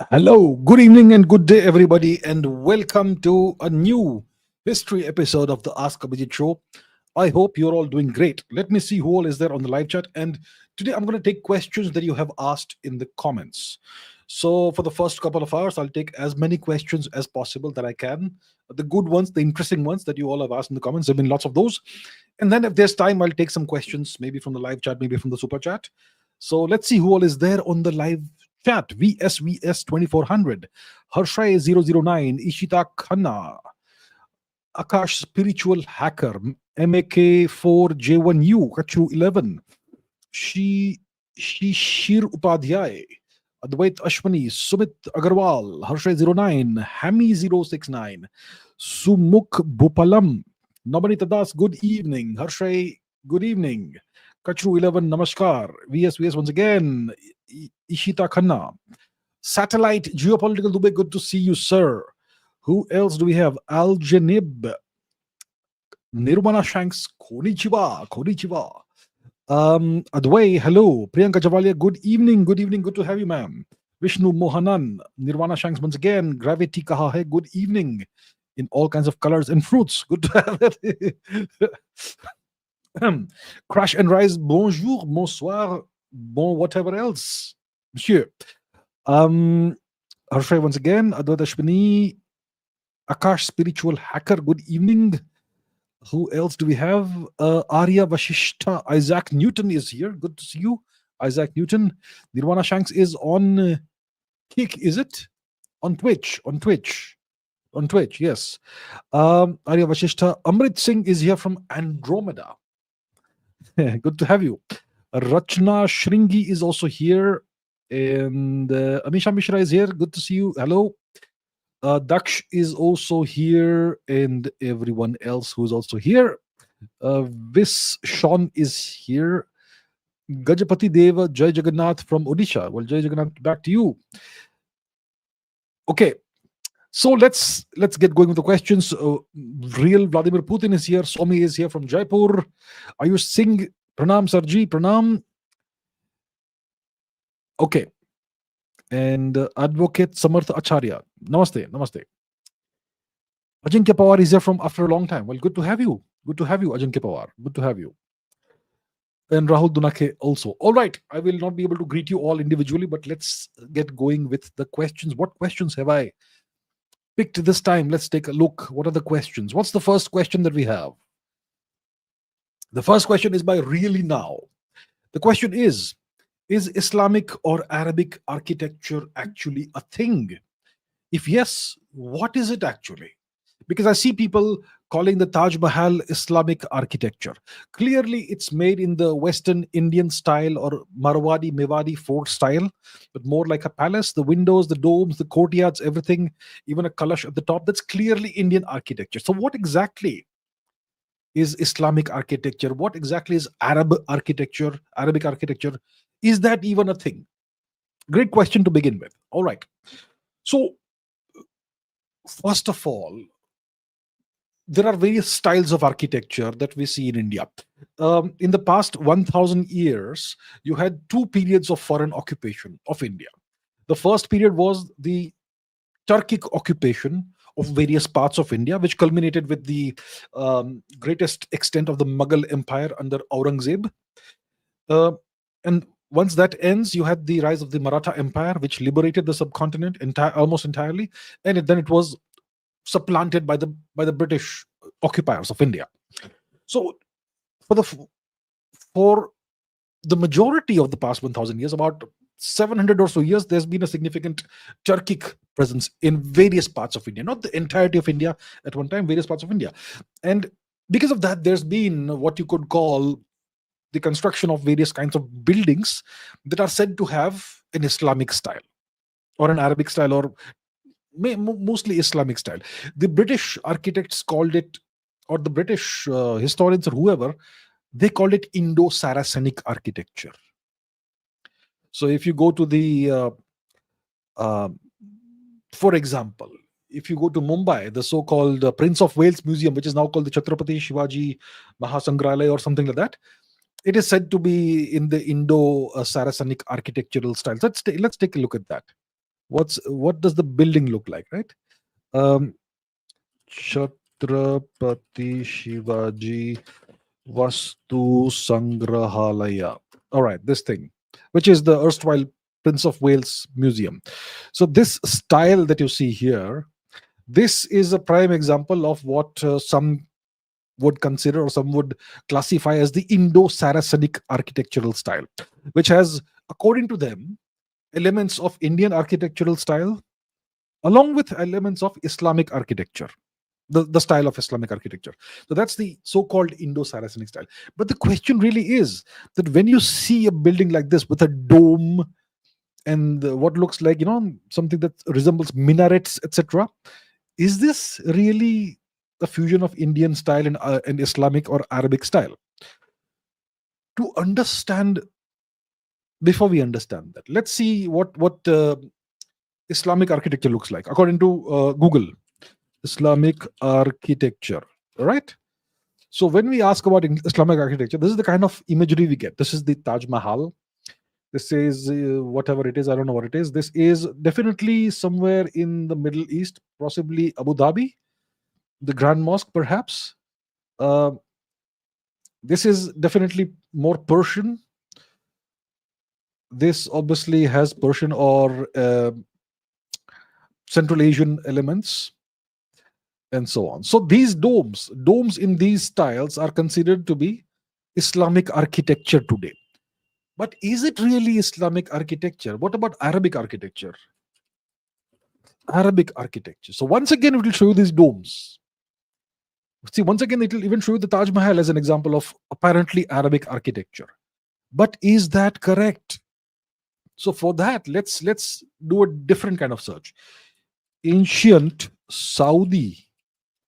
Hello, good evening, and good day, everybody, and welcome to a new history episode of the Ask Abhijit show. I hope you're all doing great. Let me see who all is there on the live chat. And today I'm going to take questions that you have asked in the comments. So, for the first couple of hours, I'll take as many questions as possible that I can. The good ones, the interesting ones that you all have asked in the comments. There have been lots of those. And then, if there's time, I'll take some questions, maybe from the live chat, maybe from the super chat. So, let's see who all is there on the live chat. VSVS 2400, Harshay 009, Ishita Khanna, Akash Spiritual Hacker, MAK4J1U, Kachu 11, Shishir Upadhyay, Advait Ashwani, Sumit Agarwal, Harshay 09, Hami 069, Sumukh Bhupalam, Nabanita Das, good evening. Harshay, good evening. Kachru 11, Namaskar. VSVS once again. Ishita Khanna. Satellite Geopolitical Dubai, good to see you, sir. Who else do we have? Al Janib. Nirvana Shanks, Konnichiwa. Konnichiwa. Adway, hello. Priyanka Javalia, good evening. Good evening. Good to have you, ma'am. Vishnu Mohanan. Nirvana Shanks once again. Gravity Kaha hai, good evening. In all kinds of colors and fruits. Good to have it. Crash and Rise, bonjour, bonsoir, bon whatever else, monsieur. Harshay once again, Adwait Ashwini, Akash Spiritual Hacker, good evening. Who else do we have? Arya Vashishta, Isaac Newton is here. Good to see you, Isaac Newton. Nirvana Shanks is on Kick, is it? On Twitch, yes. Arya Vashishta, Amrit Singh is here from Andromeda. Good to have you. Rachna Shringi is also here. And Amisha Mishra is here. Good to see you. Hello. Daksh is also here. And everyone else who's also here. Vis Sean is here. Gajapati Deva, Jai Jagannath from Odisha. Well, Jai Jagannath, back to you. Okay. So let's get going with the questions. Real Vladimir Putin is here. Somi is here from Jaipur. Ayush Singh, Pranam Sarji, Pranam. Okay. And Advocate Samarth Acharya. Namaste, namaste. Ajinkya Pawar is here from after a long time. Well, good to have you. Good to have you, Ajinkya Pawar. Good to have you. And Rahul Dunake also. All right. I will not be able to greet you all individually, but let's get going with the questions. What questions have I picked this time? Let's take a look. What are the questions? What's the first question that we have? The first question is by Really Now. The question is Islamic or Arabic architecture actually a thing? If yes, what is it actually? Because I see people calling the Taj Mahal Islamic architecture. Clearly, it's made in the Western Indian style or Marwadi, Mewadi fort style, but more like a palace. The windows, the domes, the courtyards, everything, even a kalash at the top. That's clearly Indian architecture. So, what exactly is Islamic architecture? What exactly is Arabic architecture? Is that even a thing? Great question to begin with. All right. So, first of all, there are various styles of architecture that we see in India. In the past 1,000 years, you had two periods of foreign occupation of India. The first period was the Turkic occupation of various parts of India, which culminated with the greatest extent of the Mughal Empire under Aurangzeb. And once that ends, you had the rise of the Maratha Empire, which liberated the subcontinent almost entirely, and then it was supplanted by the British occupiers of India. So, for the majority of the past 1,000 years, about 700 or so years, there's been a significant Turkic presence in various parts of India, not the entirety of India at one time, various parts of India. And because of that, there's been what you could call the construction of various kinds of buildings that are said to have an Islamic style or an Arabic style or mostly Islamic style. The British architects called it, or the British historians or whoever, they called it Indo-Saracenic architecture. So if you go to the, for example, if you go to Mumbai, the so-called Prince of Wales Museum, which is now called the Chhatrapati Shivaji Mahasangralaya or something like that, it is said to be in the Indo-Saracenic architectural style. Let's take a look at that. What does the building look like, right? Um, Chhatrapati Shivaji Vastu Sangrahalaya. All right, this thing, which is the erstwhile Prince of Wales Museum. So this style that you see here, this is a prime example of what some would consider or some would classify as the Indo-Saracenic architectural style, which has, according to them, elements of Indian architectural style along with elements of Islamic architecture, the style of Islamic architecture. So that's the so-called Indo-Saracenic style. But the question really is that when you see a building like this with a dome and what looks like, something that resembles minarets, etc., is this really a fusion of Indian style and Islamic or Arabic style? To understand, before we understand that, let's see what Islamic architecture looks like according to Google. Islamic architecture, right? So when we ask about Islamic architecture, this is the kind of imagery we get. This is the Taj Mahal. This is whatever it is. I don't know what it is. This is definitely somewhere in the Middle East, possibly Abu Dhabi, the Grand Mosque, perhaps. Uh, this is definitely more Persian. This obviously has Persian or Central Asian elements, and so on. So these domes in these styles are considered to be Islamic architecture today. But is it really Islamic architecture? What about Arabic architecture? Arabic architecture. So once again, it will show you these domes. See, once again, it will even show you the Taj Mahal as an example of apparently Arabic architecture. But is that correct? So for that, let's do a different kind of search. Ancient Saudi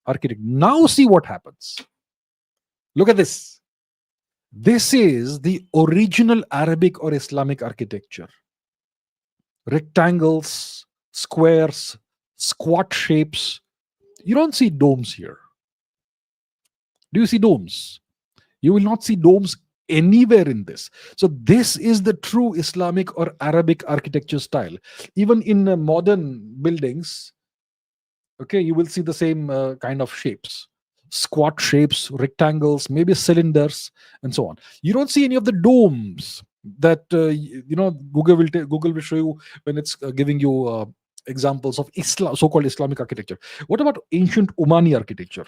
architect. Now see what happens. Look at this. This is the original Arabic or Islamic architecture. Rectangles, squares, squat shapes. You don't see domes here. Do you see domes? You will not see domes anywhere in this. So this is the true Islamic or Arabic architecture style. Even in modern buildings, okay, you will see the same kind of shapes, squat shapes, rectangles, maybe cylinders, and so on. You don't see any of the domes that Google will show you when it's giving you examples of Islam, so-called Islamic architecture. What about ancient Omani architecture?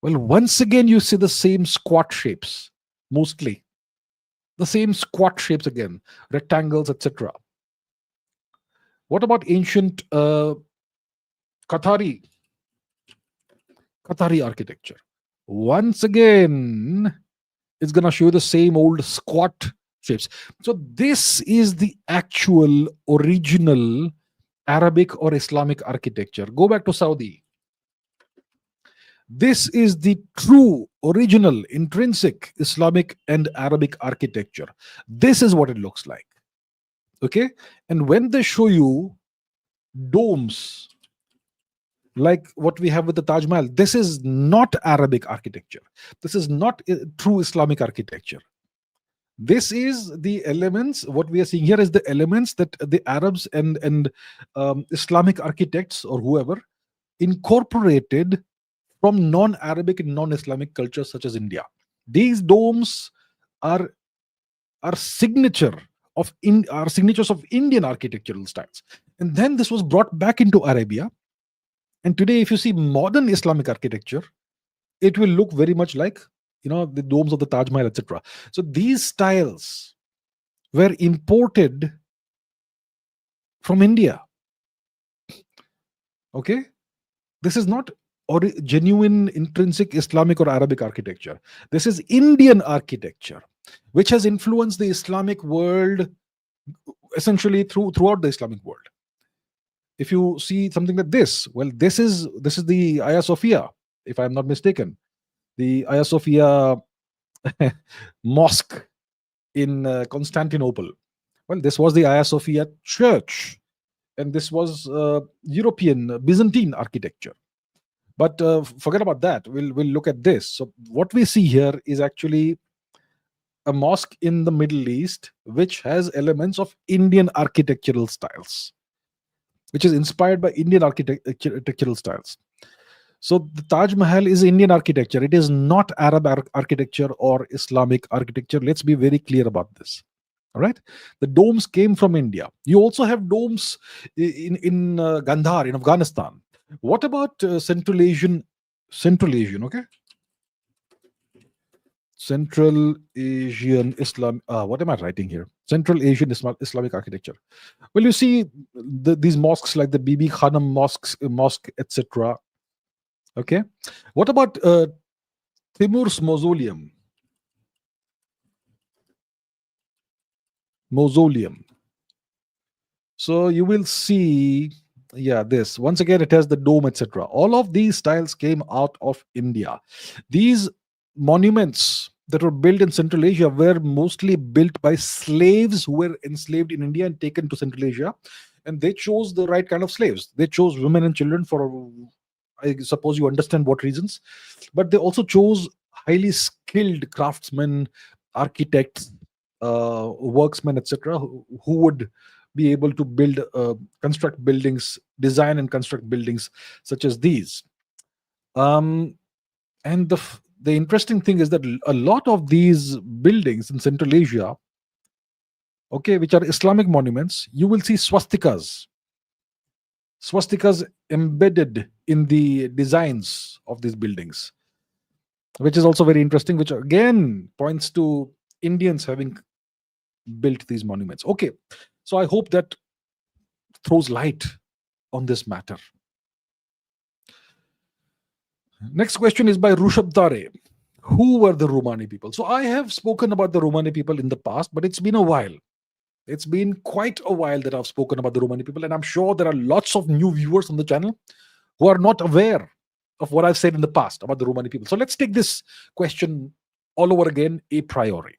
Well, once again, you see the same squat shapes, mostly the same squat shapes again, rectangles, etc. What about ancient Qatari architecture? Once again, it's going to show the same old squat shapes. So this is the actual original Arabic or Islamic architecture. Go back to Saudi. This is the true, original, intrinsic Islamic and Arabic architecture. This is what it looks like. Okay? And when they show you domes, like what we have with the Taj Mahal, this is not Arabic architecture. This is not true Islamic architecture. This is the elements, what we are seeing here is the elements that the Arabs and Islamic architects or whoever incorporated from non-Arabic and non-Islamic cultures such as India. These domes are signatures of Indian architectural styles. And then this was brought back into Arabia. And today, if you see modern Islamic architecture, it will look very much like, the domes of the Taj Mahal, etc. So these styles were imported from India. Okay? This is not genuine, intrinsic Islamic or Arabic architecture. This is Indian architecture, which has influenced the Islamic world essentially throughout the Islamic world. If you see something like this, well, this is the Hagia Sophia, if I'm not mistaken, the Hagia Sophia mosque in Constantinople. Well, this was the Hagia Sophia church, and this was European Byzantine architecture. But forget about that. We'll look at this. So what we see here is actually a mosque in the Middle East which has elements of Indian architectural styles, which is inspired by Indian architectural styles. So the Taj Mahal is Indian architecture. It is not Arab architecture or Islamic architecture. Let's be very clear about this. All right, the domes came from India. You also have domes in Gandhar in Afghanistan. What about Central Asian? Okay, Central Asian Islam. What am I writing here? Central Asian Islamic architecture. Well, you see these mosques like the Bibi Khanum mosque, etc. Okay, what about Timur's mausoleum? So you will see, yeah, this once again it has the dome, etc. All of these styles came out of India. These monuments that were built in Central Asia were mostly built by slaves who were enslaved in India and taken to Central Asia, and they chose the right kind of slaves. They chose women and children for, I suppose you understand what reasons, but they also chose highly skilled craftsmen, architects, worksmen, etc., who would be able to construct buildings, design and construct buildings such as these. Um, and the interesting thing is that a lot of these buildings in Central Asia, okay, which are Islamic monuments, you will see swastikas embedded in the designs of these buildings, which is also very interesting, which again points to Indians having built these monuments. Okay, so I hope that throws light on this matter. Next question is by Rushabh Tare. Who were the Romani people? So I have spoken about the Romani people in the past, but it's been a while. It's been quite a while that I've spoken about the Romani people, and I'm sure there are lots of new viewers on the channel who are not aware of what I've said in the past about the Romani people. So let's take this question all over again a priori.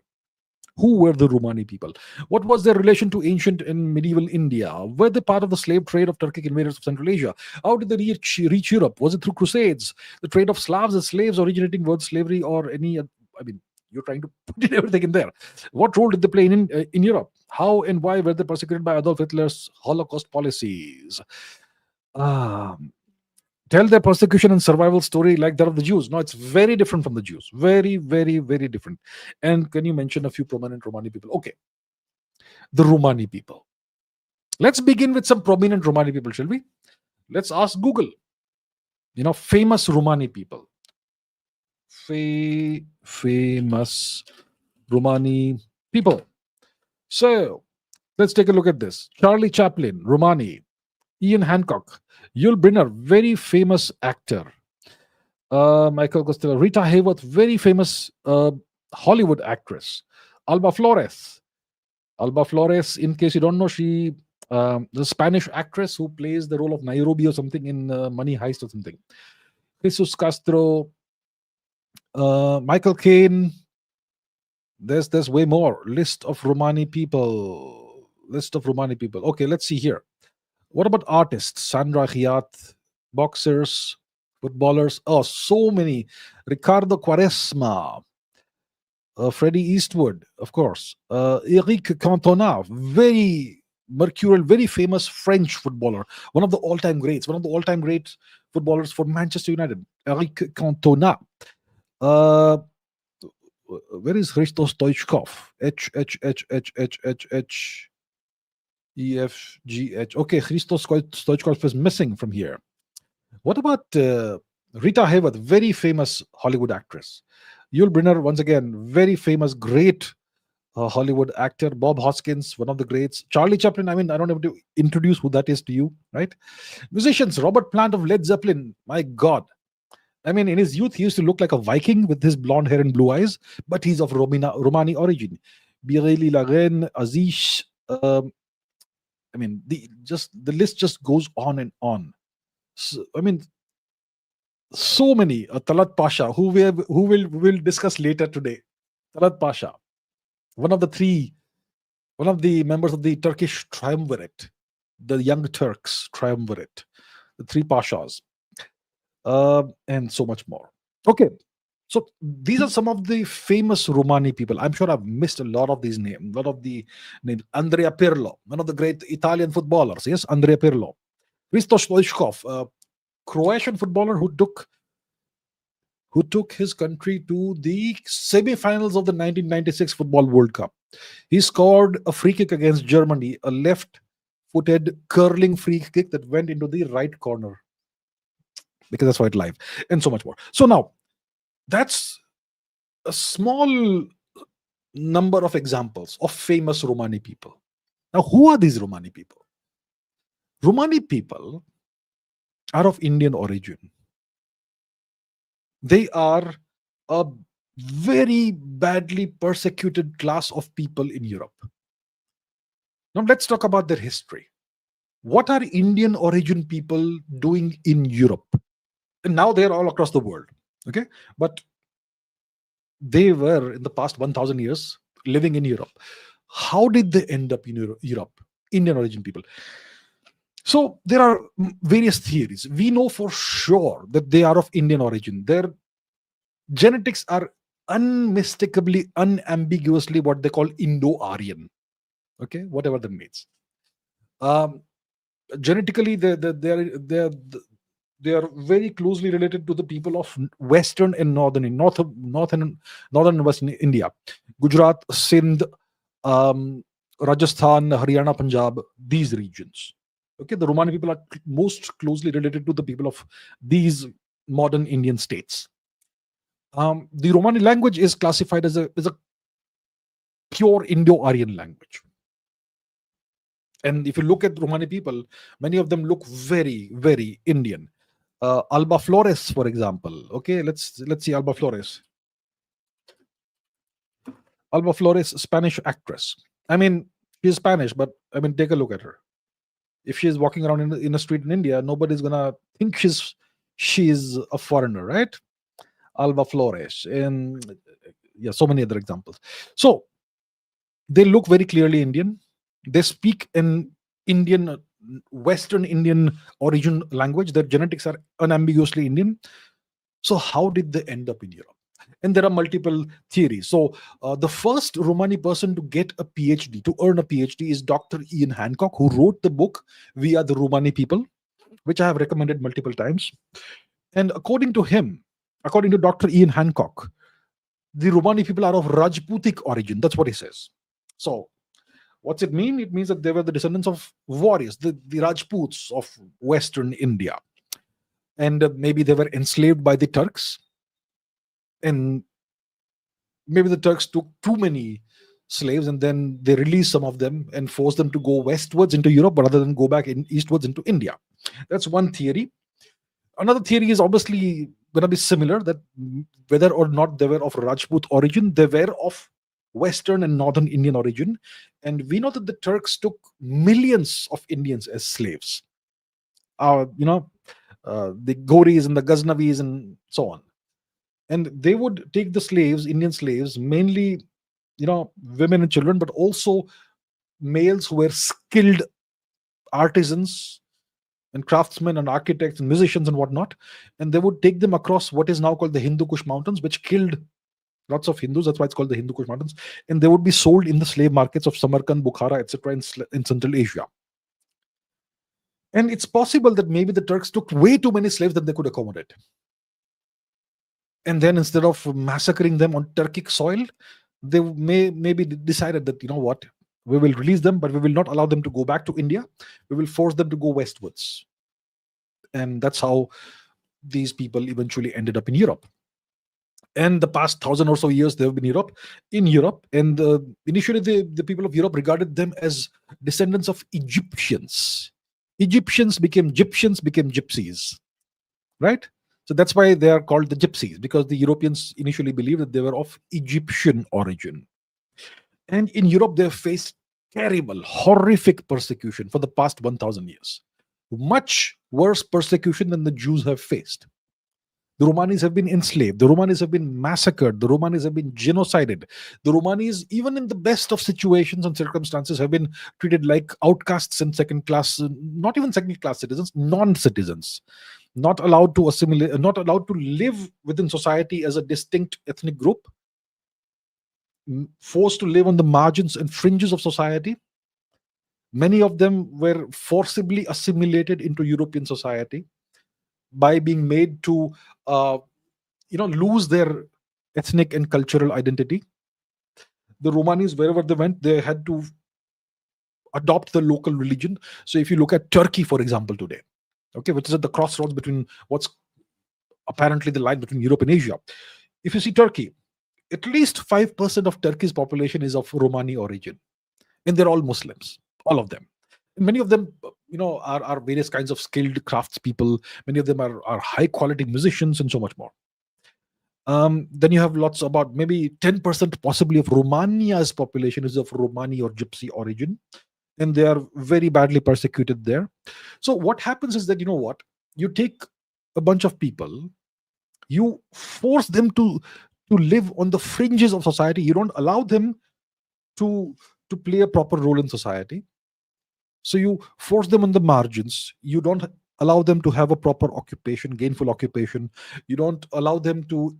Who were the Romani people? What was their relation to ancient and medieval India? Were they part of the slave trade of Turkic invaders of Central Asia? How did they reach Europe? Was it through crusades? The trade of Slavs as slaves originating with slavery or any? I mean, you're trying to put everything in there. What role did they play in Europe? How and why were they persecuted by Adolf Hitler's Holocaust policies? Tell their persecution and survival story like that of the Jews. No, it's very different from the Jews. Very, very, very different. And can you mention a few prominent Romani people? Okay. The Romani people. Let's begin with some prominent Romani people, shall we? Let's ask Google. Famous Romani people. Famous Romani people. So, let's take a look at this. Charlie Chaplin, Romani. Ian Hancock. Yul Brynner, very famous actor. Michael Costello. Rita Hayworth, very famous Hollywood actress. Alba Flores, in case you don't know, she the Spanish actress who plays the role of Nairobi or something in Money Heist or something. Jesus Castro, Michael Caine. There's way more. List of Romani people. Okay, let's see here. What about artists? Sandra Hiat, boxers, footballers. Oh, so many. Ricardo Quaresma, Freddie Eastwood, of course. Eric Cantona, very mercurial, very famous French footballer. One of the all-time greats. One of the all-time great footballers for Manchester United. Eric Cantona. Where is Hristos Stoichkov? EFGH. Okay, Hristos Stoichkov is missing from here. What about Rita Hayworth, very famous Hollywood actress. Yul Brynner, once again, very famous, great Hollywood actor. Bob Hoskins, one of the greats. Charlie Chaplin, I mean, I don't have to introduce who that is to you, right? Musicians, Robert Plant of Led Zeppelin, my God. I mean, in his youth, he used to look like a Viking with his blonde hair and blue eyes, but he's of Romani origin. Bireli Laren, Aziz, I mean, the list just goes on and on. So, I mean, so many. Talat Pasha, who we'll discuss later today. Talat Pasha, one of the members of the Turkish triumvirate, the Young Turks triumvirate, the three Pashas, and so much more. Okay, So these are some of the famous Romani people. I'm sure I've missed a lot of these names, a lot of the names. Andrea Pirlo, one of the great Italian footballers. Yes, Andrea Pirlo. Hristo Stoichkov, a Croatian footballer who took his country to the semi-finals of the 1996 Football World Cup. He scored a free kick against Germany, a left-footed curling free kick that went into the right corner, because that's why it live, and so much more. So now that's a small number of examples of famous Romani people. Now, who are these Romani people? Romani people are of Indian origin. They are a very badly persecuted class of people in Europe. Now, let's talk about their history. What are Indian origin people doing in Europe? And now they're all across the world. Okay. But they were in the past 1000 years living in Europe. How did they end up in Europe? Indian origin people. So there are various theories. We know for sure that they are of Indian origin. Their genetics are unmistakably, unambiguously what they call Indo-Aryan. Okay, whatever that means. Genetically, they are very closely related to the people of Western and Northern and Western India, Gujarat, Sindh, Rajasthan, Haryana, Punjab, these regions. Okay, the Romani people are most closely related to the people of these modern Indian states. The Romani language is classified as a pure Indo-Aryan language. And if you look at Romani people, many of them look very, very Indian. Alba Flores, for example. Okay, let's see Alba Flores. Alba Flores, Spanish actress. I mean, she's Spanish, but I mean, take a look at her. If she's walking around in a street in India, nobody's gonna think she's a foreigner, right? Alba Flores, and yeah, so many other examples. So they look very clearly Indian. They speak an Indian, Western Indian origin language. Their genetics are unambiguously Indian. So how did they end up in Europe? And there are multiple theories. So the first Romani person to get a PhD, to earn a PhD, is Dr. Ian Hancock, who wrote the book We Are the Romani People, which I have recommended multiple times. And according to him, according to Dr. Ian Hancock, the Romani people are of Rajputic origin. That's what he says. So what's it mean? It means that they were the descendants of warriors, the Rajputs of Western India. And maybe they were enslaved by the Turks. And maybe the Turks took too many slaves and then they released some of them and forced them to go westwards into Europe rather than go back eastwards into India. That's one theory. Another theory is obviously going to be similar, that whether or not they were of Rajput origin, they were of Western and Northern Indian origin. And we know that the Turks took millions of Indians as slaves. The Ghoris and the Ghaznavis and so on. And they would take the slaves, Indian slaves, mainly, women and children, but also males who were skilled artisans and craftsmen and architects and musicians and whatnot. And they would take them across what is now called the Hindu Kush Mountains, which killed lots of Hindus. That's why it's called the Hindu Kush Mountains. And they would be sold in the slave markets of Samarkand, Bukhara, etc. in Central Asia. And it's possible that maybe the Turks took way too many slaves than they could accommodate. And then instead of massacring them on Turkic soil, they maybe decided that, we will release them, but we will not allow them to go back to India. We will force them to go westwards. And that's how these people eventually ended up in Europe. And the past 1,000 or so years, they have been in Europe. And initially, the people of Europe regarded them as descendants of Egyptians. Egyptians became gypsies, right? So that's why they are called the gypsies, because the Europeans initially believed that they were of Egyptian origin. And in Europe, they have faced terrible, horrific persecution for the past 1,000 years. Much worse persecution than the Jews have faced. The Romanis have been enslaved. The Romanis have been massacred. The Romanis have been genocided. The Romanis, even in the best of situations and circumstances, have been treated like outcasts and second-class, not even second-class citizens, non-citizens. not allowed to assimilate, not allowed to live within society as a distinct ethnic group, forced to live on the margins and fringes of society. Many of them were forcibly assimilated into European society by being made to, uh, lose their ethnic and cultural identity. The Romanis, wherever they went, they had to adopt the local religion. So if you look at Turkey, for example, today, okay, which is at the crossroads between what's apparently the line between Europe and Asia. If you see Turkey, at least 5% of Turkey's population is of Romani origin, and they're all Muslims, all of them. And many of them, are various kinds of skilled craftspeople. Many of them are high quality musicians and so much more. Then you have lots, about maybe 10% possibly of Romania's population is of Romani or Gypsy origin, and they are very badly persecuted there. So what happens is that, you take a bunch of people, you force them to live on the fringes of society. You don't allow them to play a proper role in society. So you force them on the margins. You don't allow them to have a proper occupation, gainful occupation. You don't allow them to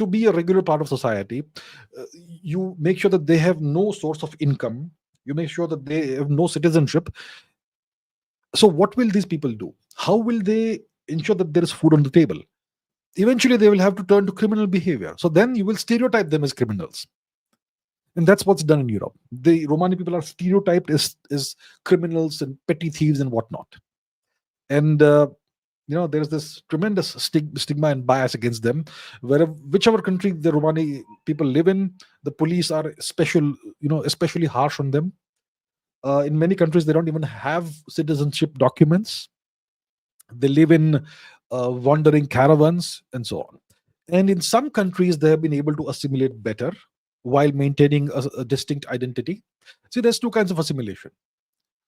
be a regular part of society. You make sure that they have no source of income. You make sure that they have no citizenship. So what will these people do? How will they ensure that there is food on the table? Eventually they will have to turn to criminal behavior. So then you will stereotype them as criminals. And that's what's done in Europe. The Romani people are stereotyped as criminals and petty thieves and whatnot. And there's this tremendous stigma and bias against them. Whichever country the Romani people live in, the police are especially harsh on them. In many countries, they don't even have citizenship documents. They live in wandering caravans and so on. And in some countries, they have been able to assimilate better while maintaining a distinct identity. See, there's two kinds of assimilation.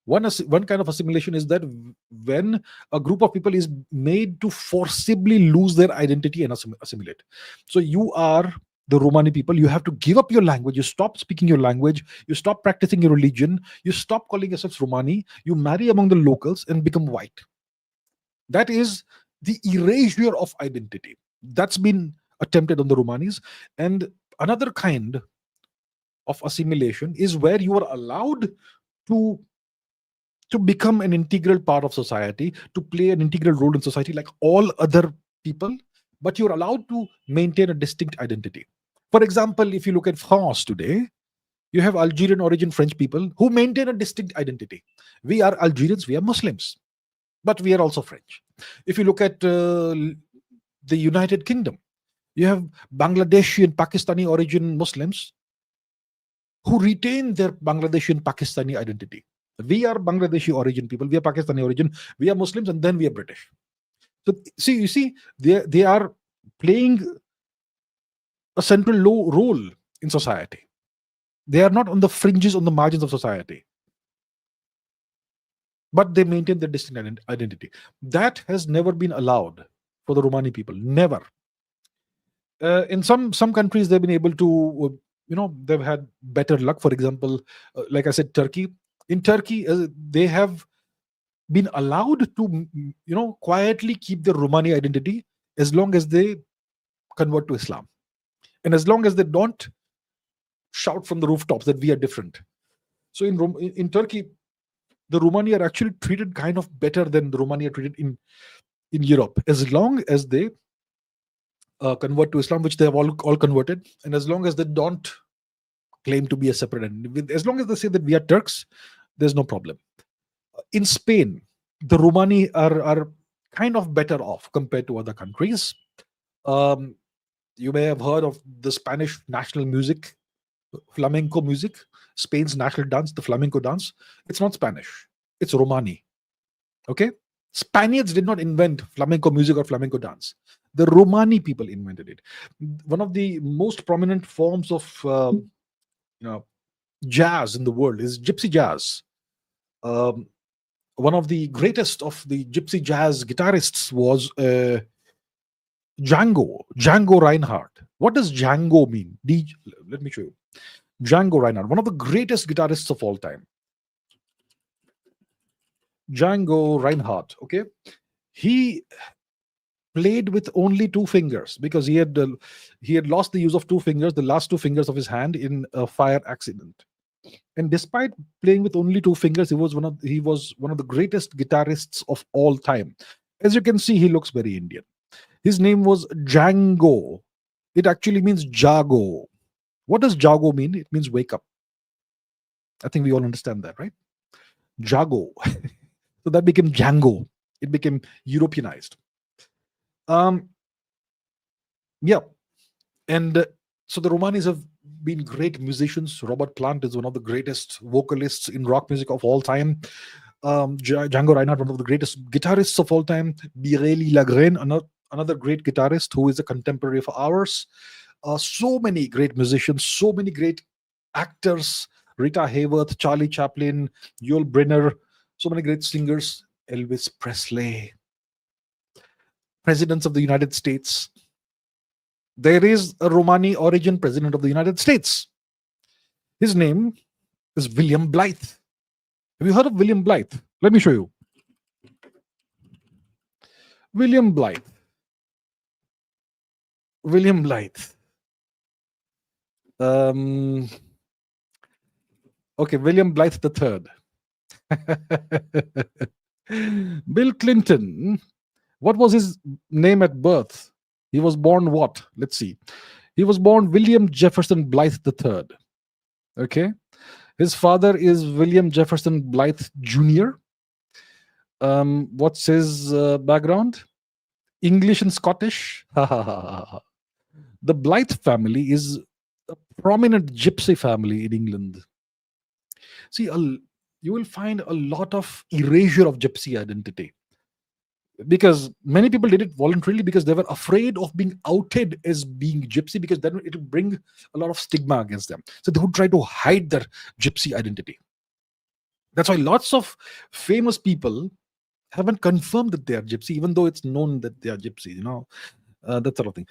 One kind of assimilation is that when a group of people is made to forcibly lose their identity and assimilate. So you are the Romani people, you have to give up your language, you stop speaking your language, you stop practicing your religion, you stop calling yourselves Romani, you marry among the locals and become white. That is the erasure of identity. That's been attempted on the Romanis. And another kind of assimilation is where you are allowed to become an integral part of society, to play an integral role in society like all other people, but you're allowed to maintain a distinct identity. For example, if you look at France today, you have Algerian origin French people who maintain a distinct identity. We are Algerians, we are Muslims, but we are also French. If you look at the United Kingdom, you have Bangladeshi and Pakistani origin Muslims who retain their Bangladeshi and Pakistani identity. We are Bangladeshi origin people, we are Pakistani origin, we are Muslims, and then we are British. So you see, they are playing a central role in society. They are not on the fringes, on the margins of society, but they maintain their distinct identity. That has never been allowed for the Romani people. Never. In some countries, they've been able to, they've had better luck. For example, like I said, Turkey. In Turkey, they have been allowed to, quietly keep their Romani identity as long as they convert to Islam. And as long as they don't shout from the rooftops that we are different. So in Turkey, the Romani are actually treated kind of better than the Romani are treated in Europe, as long as they convert to Islam, which they have all converted, and as long as they don't claim to be a separate entity. As long as they say that we are Turks, there's no problem. In Spain, the Romani are kind of better off compared to other countries. You may have heard of the Spanish national music, flamenco music, Spain's national dance, the flamenco dance. It's not Spanish, it's Romani. Okay? Spaniards did not invent flamenco music or flamenco dance. The Romani people invented it. One of the most prominent forms of jazz in the world is gypsy jazz. One of the greatest of the gypsy jazz guitarists was Django Reinhardt. What does Django mean? Let me show you. Django Reinhardt, one of the greatest guitarists of all time. Django Reinhardt, okay? He played with only two fingers because he had lost the use of two fingers, the last two fingers of his hand, in a fire accident. And despite playing with only two fingers, he was one of the greatest guitarists of all time. As you can see, he looks very Indian. His name was Django. It actually means Jago. What does Jago mean? It means wake up. I think we all understand that, right? Jago. So that became Django. It became Europeanized. Um, yeah. And so the Romanis have been great musicians. Robert Plant is one of the greatest vocalists in rock music of all time. Django Reinhardt, one of the greatest guitarists of all time. Birelli Lagrène, another great guitarist who is a contemporary of ours. So many great musicians, so many great actors. Rita Hayworth, Charlie Chaplin, Yul Brynner, so many great singers. Elvis Presley, presidents of the United States. There is a Romani origin president of the United States. His name is William Blythe. Have you heard of William Blythe? Let me show you. William Blythe. William Blythe. Okay, William Blythe the Third. Bill Clinton. What was his name at birth? He was born what? Let's see. He was born William Jefferson Blythe III. Okay. His father is William Jefferson Blythe Jr. What's his background? English and Scottish. The Blythe family is a prominent gypsy family in England. See, you will find a lot of erasure of gypsy identity, because many people did it voluntarily because they were afraid of being outed as being gypsy, because then it would bring a lot of stigma against them. So they would try to hide their gypsy identity. That's why lots of famous people haven't confirmed that they are gypsy, even though it's known that they are gypsy, that sort of thing.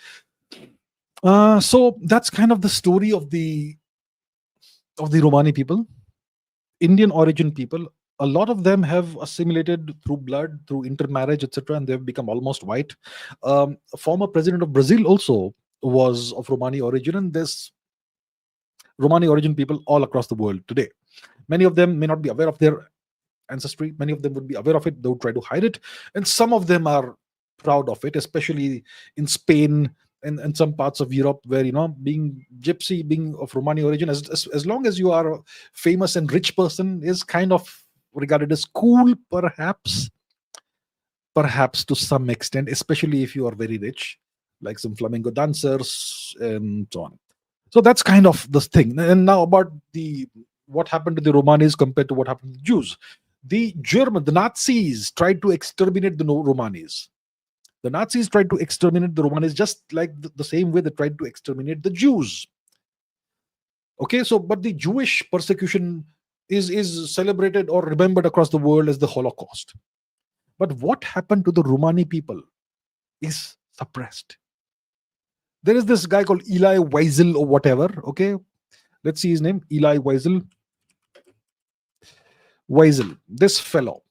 So that's kind of the story of the Romani people, Indian origin people. A lot of them have assimilated through blood, through intermarriage, etc., and they've become almost white. A former president of Brazil also was of Romani origin, and there's Romani origin people all across the world today. Many of them may not be aware of their ancestry. Many of them would be aware of it. They would try to hide it. And some of them are proud of it, especially in Spain and some parts of Europe, where, being gypsy, being of Romani origin, as long as you are a famous and rich person, is kind of regarded as cool, perhaps to some extent, especially if you are very rich, like some flamenco dancers and so on. So that's kind of the thing. And now about what happened to the Romanis compared to what happened to the Jews. The Nazis tried to exterminate the Romanis. The Nazis tried to exterminate the Romanis just like the same way they tried to exterminate the Jews. Okay, so but the Jewish persecution is celebrated or remembered across the world as the Holocaust. But what happened to the Romani people is suppressed. There is this guy called Eli Wiesel or whatever. Okay, let's see his name. Eli Wiesel. This fellow.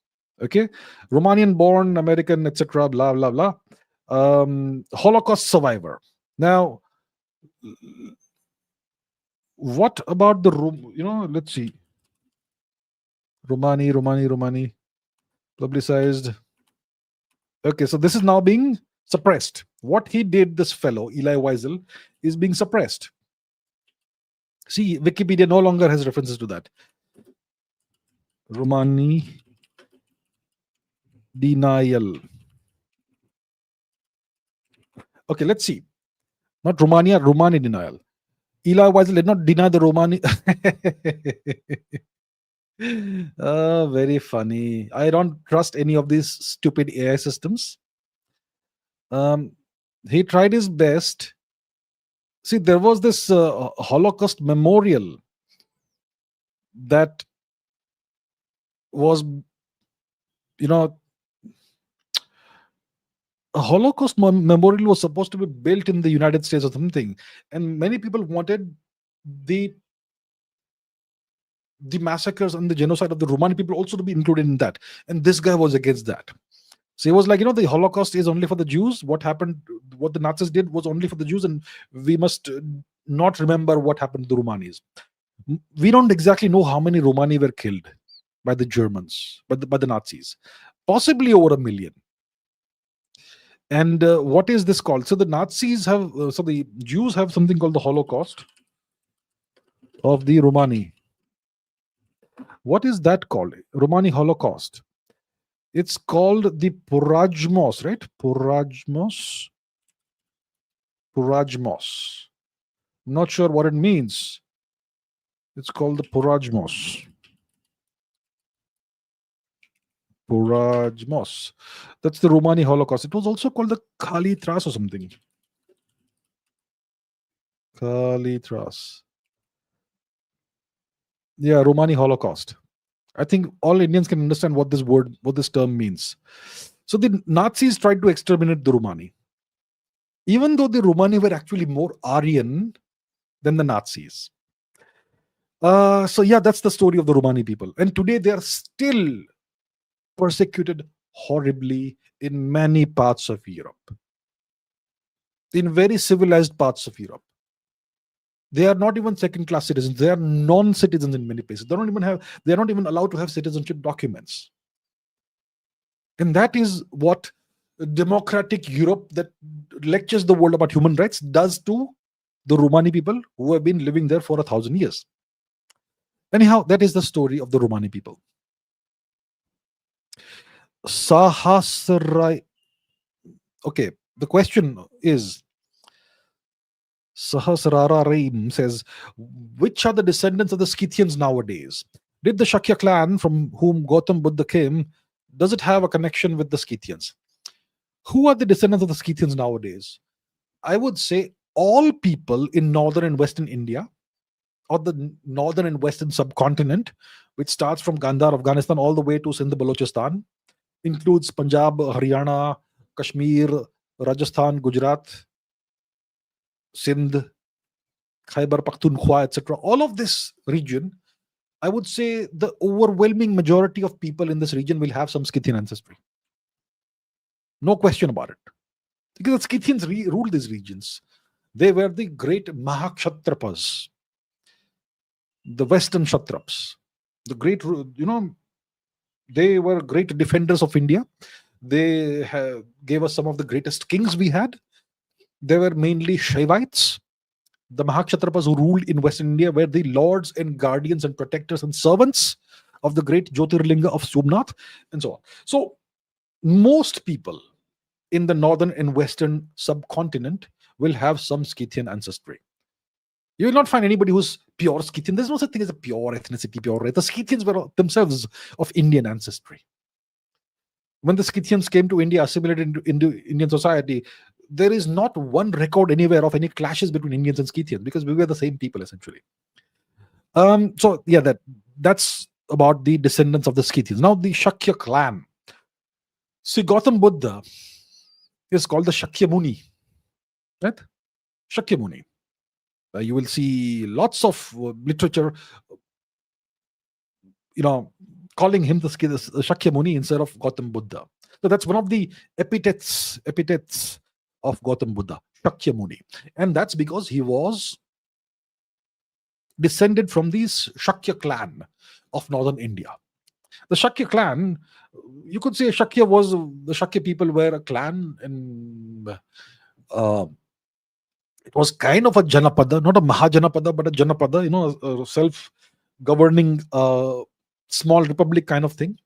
Okay, Romanian born, American, etc., blah blah blah. Holocaust survivor. Now, what about the let's see. Romani publicized. Okay, so this is now being suppressed. What he did, this fellow Eli Wiesel, is being suppressed. See, Wikipedia no longer has references to that. Romani denial. Okay, let's see. Not Romania, Romani denial. Eli Wiesel did not deny the Romani. Very funny. I don't trust any of these stupid AI systems. He tried his best. See, there was this Holocaust memorial that was, a Holocaust memorial was supposed to be built in the United States or something, and many people wanted the massacres and the genocide of the Romani people also to be included in that, and this guy was against that. So he was like, the Holocaust is only for the Jews. What happened, what the Nazis did was only for the Jews, and we must not remember what happened to the Romanis. We don't exactly know how many Romani were killed by the Germans, by the Nazis. Possibly over 1 million. And what is this called? So the Nazis have, so the Jews have something called the Holocaust of the Romani. What is that called? Romani Holocaust. It's called the Porajmos, right? Porajmos. Porajmos. Not sure what it means. It's called the Porajmos. Porajmos. That's the Romani Holocaust. It was also called the Kali Tras or something. Kali Tras. Yeah, Romani Holocaust. I think all Indians can understand what this term means. So the Nazis tried to exterminate the Romani, even though the Romani were actually more Aryan than the Nazis. So yeah, that's the story of the Romani people. And today they are still persecuted horribly in many parts of Europe. In very civilized parts of Europe. They are not even second-class citizens. They are non-citizens in many places. They're not even allowed to have citizenship documents. And that is what democratic Europe that lectures the world about human rights does to the Romani people who have been living there for 1,000 years. Anyhow, that is the story of the Romani people. Sahasrai. Okay, the question is, Sahasrara Raim says, which are the descendants of the Scythians nowadays? Did the Shakya clan from whom Gautam Buddha came, does it have a connection with the Scythians? Who are the descendants of the Scythians nowadays? I would say all people in northern and western India, or the northern and western subcontinent, which starts from Gandhar, Afghanistan, all the way to Sindh, Balochistan, includes Punjab, Haryana, Kashmir, Rajasthan, Gujarat, Sindh, Khyber Pakhtunkhwa, etc. All of this region, I would say the overwhelming majority of people in this region will have some Scythian ancestry. No question about it. Because the Scythians ruled these regions. They were the great Mahakshatrapas, the Western Kshatraps. The great, they were great defenders of India. They gave us some of the greatest kings we had. They were mainly Shaivites. The Mahakshatrapas who ruled in Western India were the lords and guardians and protectors and servants of the great Jyotirlinga of Somnath, and so on. So most people in the northern and western subcontinent will have some Scythian ancestry. You will not find anybody who's pure Scythian. There's no such thing as a pure ethnicity, pure race. The Scythians were themselves of Indian ancestry. When the Scythians came to India, assimilated into Indian society, there is not one record anywhere of any clashes between Indians and Scythians because we were the same people essentially. So yeah, that's about the descendants of the Scythians. Now the Shakya clan. See, Gautam Buddha is called the Shakya Muni, right? Shakya Muni. You will see lots of literature, calling him the Shakya Muni instead of Gautam Buddha. So that's one of the epithets of Gautam Buddha, Shakya Muni. And that's because he was descended from the Shakya clan of northern India. The Shakya clan, you could say the Shakya people were a clan, and it was kind of a Janapada, not a Mahajanapada, but a Janapada, a self-governing small republic kind of thing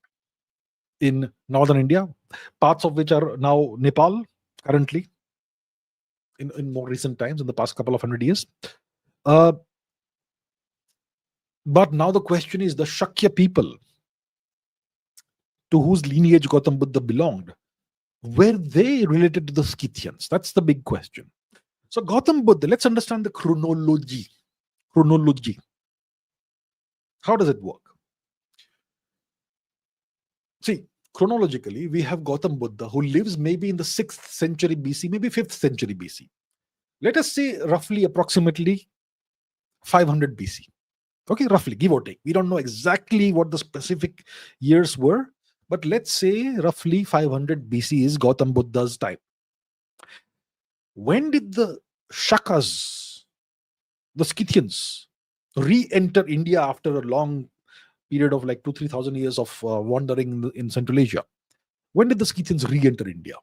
in northern India, parts of which are now Nepal currently, in more recent times, in the past couple of 100 years. But now the question is, the Shakya people to whose lineage Gautam Buddha belonged, were they related to the Scythians? That's the big question. So Gautam Buddha, let's understand the chronology. How does it work? See, chronologically, we have Gautam Buddha who lives maybe in the 6th century BC, maybe 5th century BC. Let us say roughly approximately 500 BC. Okay, roughly, give or take. We don't know exactly what the specific years were, But let's say roughly 500 BC is Gautam Buddha's time. When did the Shakas, the Scythians, re-enter India after a long period of like 2-3 thousand years of wandering in Central Asia? When did the Scythians re-enter India?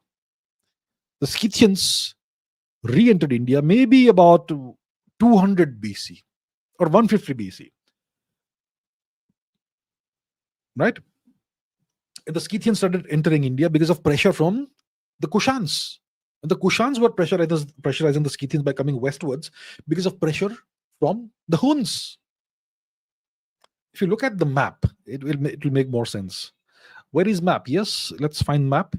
The Scythians re-entered India maybe about 200 BC or 150 BC, right? And the Scythians started entering India because of pressure from the Kushans. And the Kushans were pressurizing the Scythians by coming westwards because of pressure from the Huns. If you look at the map, it will make more sense. Where is map? Yes, let's find map.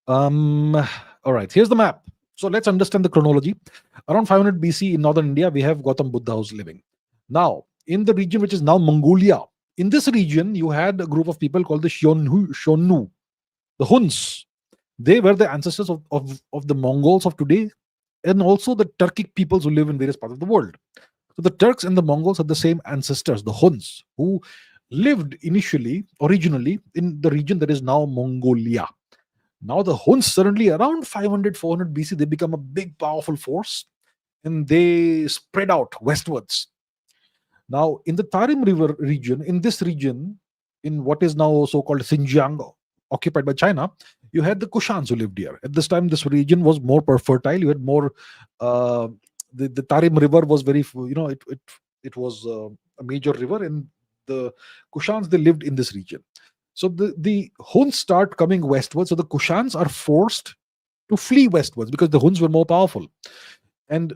All right, here's the map. So let's understand the chronology. Around 500 BC in northern India, we have Gautam Buddha who's living. Now, in the region which is now Mongolia, in this region, you had a group of people called the Shonu, the Huns. They were the ancestors of the Mongols of today and also the Turkic peoples who live in various parts of the world. So the Turks and the Mongols are the same ancestors, the Huns, who lived originally in the region that is now Mongolia. Now the Huns suddenly around 500, 400 BC, they become a big, powerful force and they spread out westwards. Now in the Tarim River region, in this region, in what is now so-called Xinjiang, occupied by China, you had the Kushans who lived here. At this time, this region was more fertile. You had more. The Tarim River was very, it was a major river, and the Kushans, they lived in this region. So the Huns start coming westwards. So the Kushans are forced to flee westwards because the Huns were more powerful, and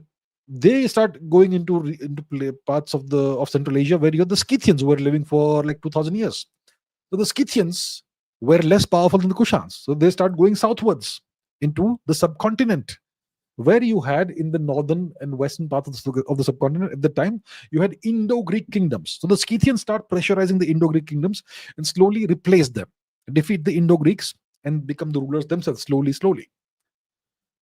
they start going into parts of Central Asia where you have the Scythians who were living for like 2,000 years. So the Scythians were less powerful than the Kushans. So they start going southwards into the subcontinent, where you had in the northern and western part of the subcontinent at the time, you had Indo-Greek kingdoms. So the Scythians start pressurizing the Indo-Greek kingdoms and slowly replace them, defeat the Indo-Greeks and become the rulers themselves slowly.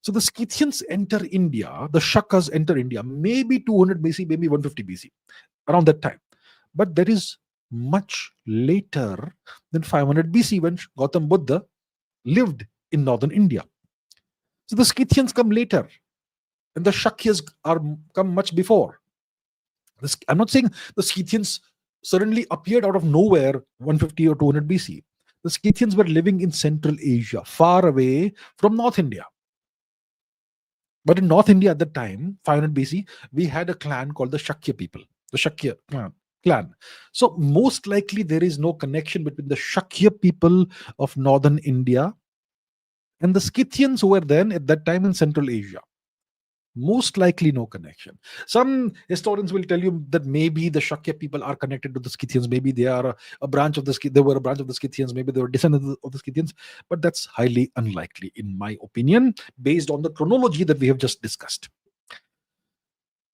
So the Scythians enter India, the Shakas enter India, maybe 200 BC, maybe 150 BC, around that time. But there is much later than 500 BC when Gautam Buddha lived in northern India. So the Scythians come later, and the Shakyas come much before. I'm not saying the Scythians suddenly appeared out of nowhere 150 or 200 BC. The Scythians were living in Central Asia, far away from North India. But in North India at the time, 500 BC, we had a clan called the Shakya people, the Shakya clan. So most likely there is no connection between the Shakya people of northern India and the Scythians who were then at that time in Central Asia. Most likely no connection. Some historians will tell you that maybe the Shakya people are connected to the Scythians. Maybe they are a branch of they were a branch of the Scythians. Maybe they were descendants of the Scythians. But that's highly unlikely, in my opinion, based on the chronology that we have just discussed.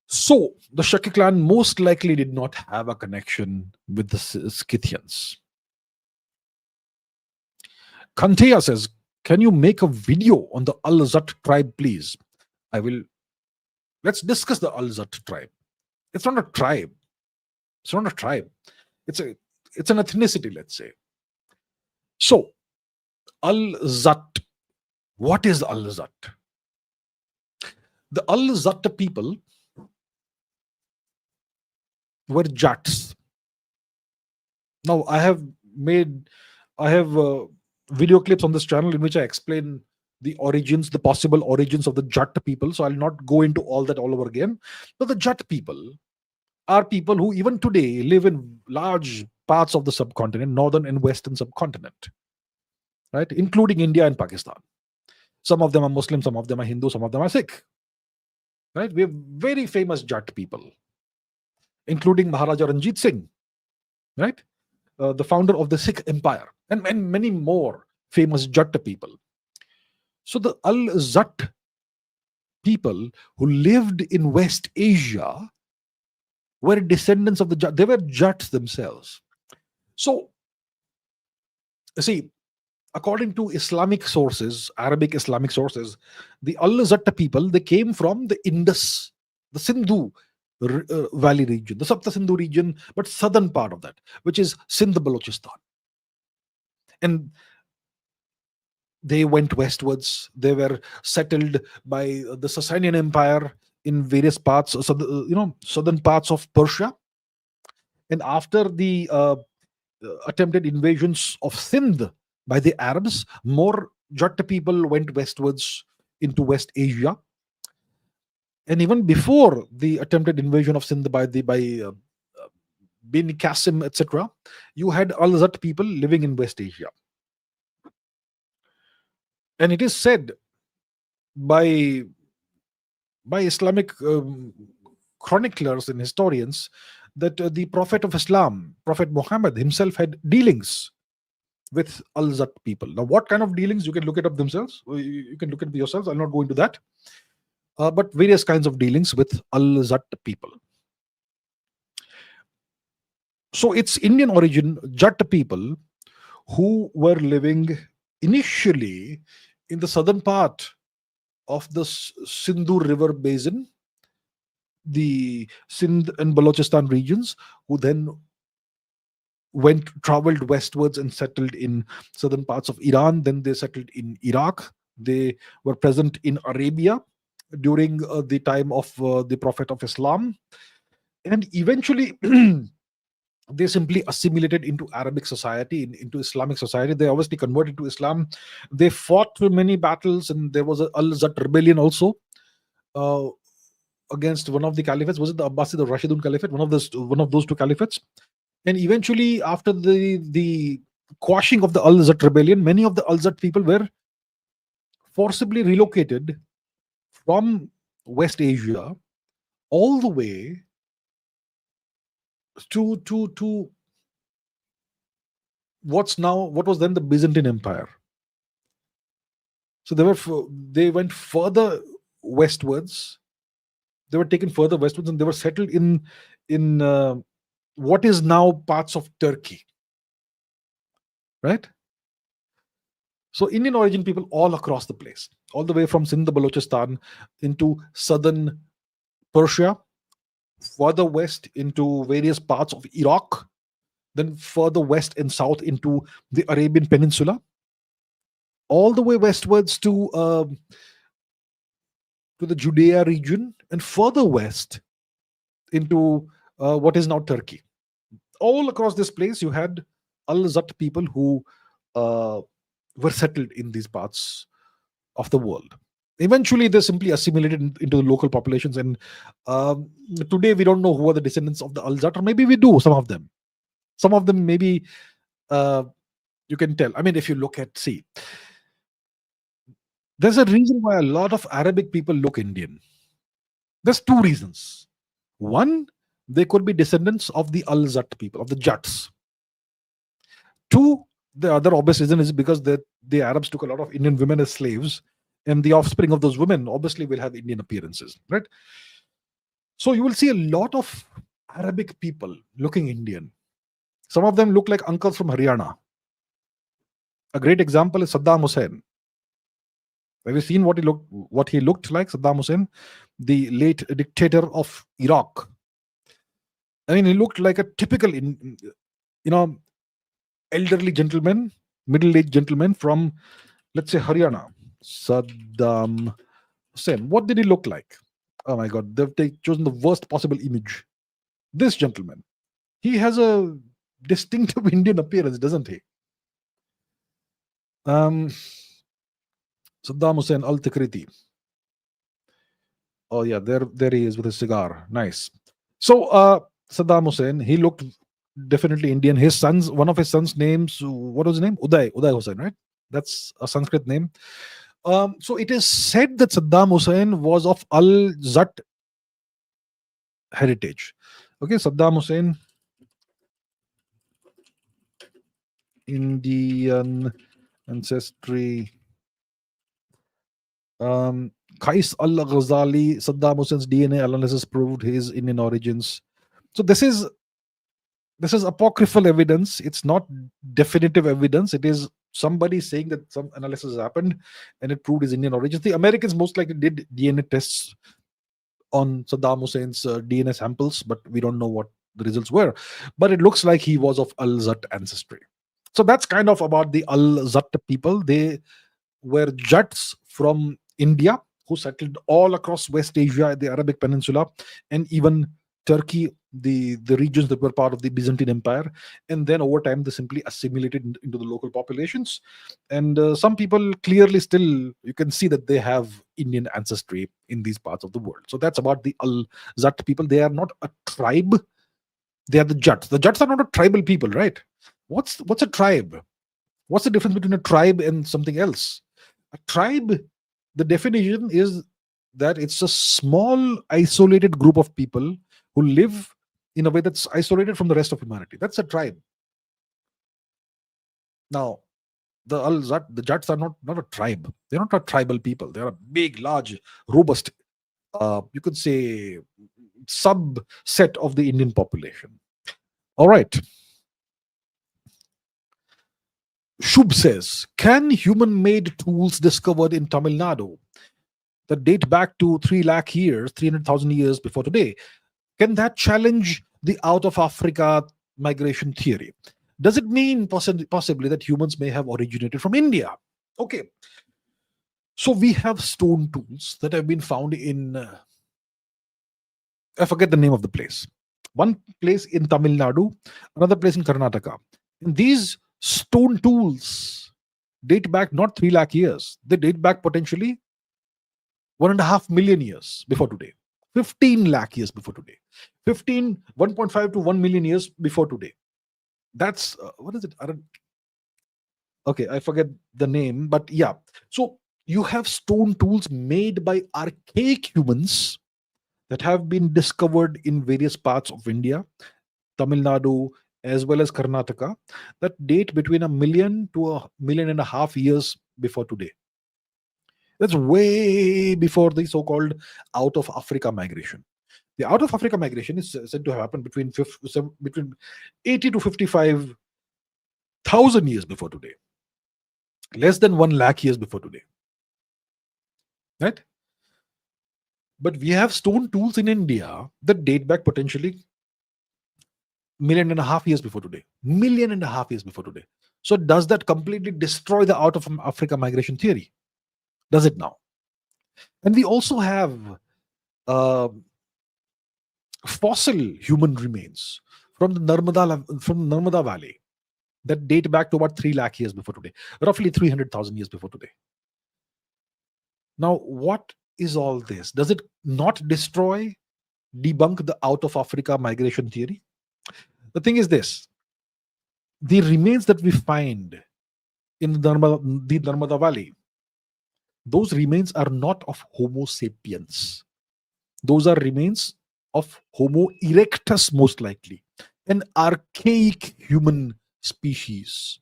So the Shakya clan most likely did not have a connection with the Scythians. Kanteya says, can you make a video on the Al-Zutt tribe, please? I will. Let's discuss the Al-Zutt tribe. It's not a tribe. It's not a tribe. It's an ethnicity, let's say. So, Al-Zutt. What is Al-Zutt? The Al-Zutt people were Jats. Now, I have video clips on this channel in which I explain the possible origins of the Jat people. So I'll not go into all that all over again. But the Jat people are people who even today live in large parts of the subcontinent, northern and western subcontinent, right? Including India and Pakistan. Some of them are Muslim, some of them are Hindu, some of them are Sikh, right? We have very famous Jat people, including Maharaja Ranjit Singh, right? The founder of the Sikh Empire, and many more famous Jat people. So the Al-Zutt people who lived in West Asia were descendants of the Jats. They were Jats themselves. So, see, according to Islamic sources, Arabic Islamic sources, the Al-Zutt people, they came from the Indus, the Sindhu Valley region, the Sapta Sindhu region, but southern part of that, which is Sindh Balochistan. And they went westwards. They were settled by the Sasanian Empire in various parts, so southern parts of Persia. And after the attempted invasions of Sindh by the Arabs, more Jatta people went westwards into West Asia. And even before the attempted invasion of Sindh by Bin Qasim, etc., you had Al-Zutt people living in West Asia. And it is said by Islamic chroniclers and historians that the Prophet of Islam, Prophet Muhammad himself, had dealings with Al-Zutt people. Now, what kind of dealings? You can look it up themselves. You can look it yourselves. I'll not go into that. But various kinds of dealings with Al-Zutt people. So it's Indian origin Jatta people who were living initially in the southern part of the Sindhu River basin, the Sindh and Balochistan regions, who then traveled westwards and settled in southern parts of Iran. Then they settled in Iraq. They were present in Arabia during the time of the Prophet of Islam, and eventually they simply assimilated into Arabic society, into Islamic society. They obviously converted to Islam. They fought many battles, and there was a Al-Zutt rebellion also against one of the caliphates. Was it the Abbasid or Rashidun Caliphate? One of those two caliphates. And eventually, after the quashing of the Al-Zutt rebellion, many of the Al-Zutt people were forcibly relocated from West Asia all the way to what was then the Byzantine Empire. So they went further westwards. They were taken further westwards, and they were settled in what is now parts of Turkey, right? So Indian origin people all across the place, all the way from Sindh, Balochistan, into southern Persia, further west into various parts of Iraq, then further west and south into the Arabian Peninsula, all the way westwards to the Judea region, and further west into what is now Turkey. All across this place, you had Al-Zutt people who were settled in these parts of the world. Eventually, they simply assimilated into the local populations, and today we don't know who are the descendants of the Al-Zutt, or maybe we do. Some of them maybe you can tell. I mean, if you look at, there's a reason why a lot of Arabic people look Indian. There's two reasons. One, they could be descendants of the Al-Zutt people, of the Jats. Two, the other obvious reason is because the Arabs took a lot of Indian women as slaves, and the offspring of those women obviously will have Indian appearances, right? So you will see a lot of Arabic people looking Indian. Some of them look like uncles from Haryana. A great example is Saddam Hussein. Have you seen what he looked like, Saddam Hussein, the late dictator of Iraq? I mean, he looked like a typical, elderly gentleman, middle-aged gentleman from, let's say, Haryana. Saddam Hussein. What did he look like? Oh my God, they've chosen the worst possible image. This gentleman, he has a distinctive Indian appearance, doesn't he? Saddam Hussein Al-Tikriti. Oh yeah, there he is with his cigar. Nice. So Saddam Hussein, he looked definitely Indian. One of his sons' names, what was his name? Uday Hussein, right? That's a Sanskrit name. So it is said that Saddam Hussein was of Al-Zutt heritage. Okay, Saddam Hussein, Indian ancestry. Qais al-Ghazali, Saddam Hussein's DNA analysis proved his Indian origins. So this is apocryphal evidence. It's not definitive evidence. It is somebody saying that some analysis happened and it proved his Indian origins. The Americans most likely did DNA tests on Saddam Hussein's DNA samples, but we don't know what the results were. But it looks like he was of Al-Zutt ancestry. So that's kind of about the Al-Zutt people. They were Jats from India who settled all across West Asia, the Arabic Peninsula, and even Turkey, the regions that were part of the Byzantine Empire. And then over time, they simply assimilated into the local populations. And some people clearly still, you can see that they have Indian ancestry in these parts of the world. So that's about the Al-Zutt people. They are not a tribe, they are the Jats. The Jats are not a tribal people, right? What's a tribe? What's the difference between a tribe and something else? A tribe, the definition is that it's a small, isolated group of people who live in a way that's isolated from the rest of humanity. That's a tribe. Now, the Jats are not a tribe. They're not a tribal people. They're a big, large, robust, you could say, subset of the Indian population. All right. Shubh says, can human-made tools discovered in Tamil Nadu that date back to 3 lakh years, 300,000 years before today, can that challenge the out of Africa migration theory? Does it mean possibly that humans may have originated from India? Okay. So we have stone tools that have been found in, I forget the name of the place. One place in Tamil Nadu, another place in Karnataka. And these stone tools date back not 3 lakh years, they date back potentially 1.5 million years before today, 15 lakh years before today, 1.5 to 1 million years before today. That's what is it? Okay, I forget the name, but yeah. So you have stone tools made by archaic humans that have been discovered in various parts of India, Tamil Nadu, as well as Karnataka, that date between 1 million to 1.5 million years before today. That's way before the so-called out of Africa migration. The out of Africa migration is said to have happened between 80 to 55,000 years before today, less than 1 lakh years before today, right? But we have stone tools in India that date back potentially 1.5 million years before today, 1.5 million years before today. So does that completely destroy the out of Africa migration theory? Does it now? And we also have fossil human remains from the Narmada Valley that date back to about 3 lakh years before today, roughly 300,000 years before today. Now, what is all this? Does it not debunk the out of Africa migration theory? The thing is this: the remains that we find in the Narmada Valley, those remains are not of Homo sapiens. Those are remains of Homo erectus, most likely, an archaic human species.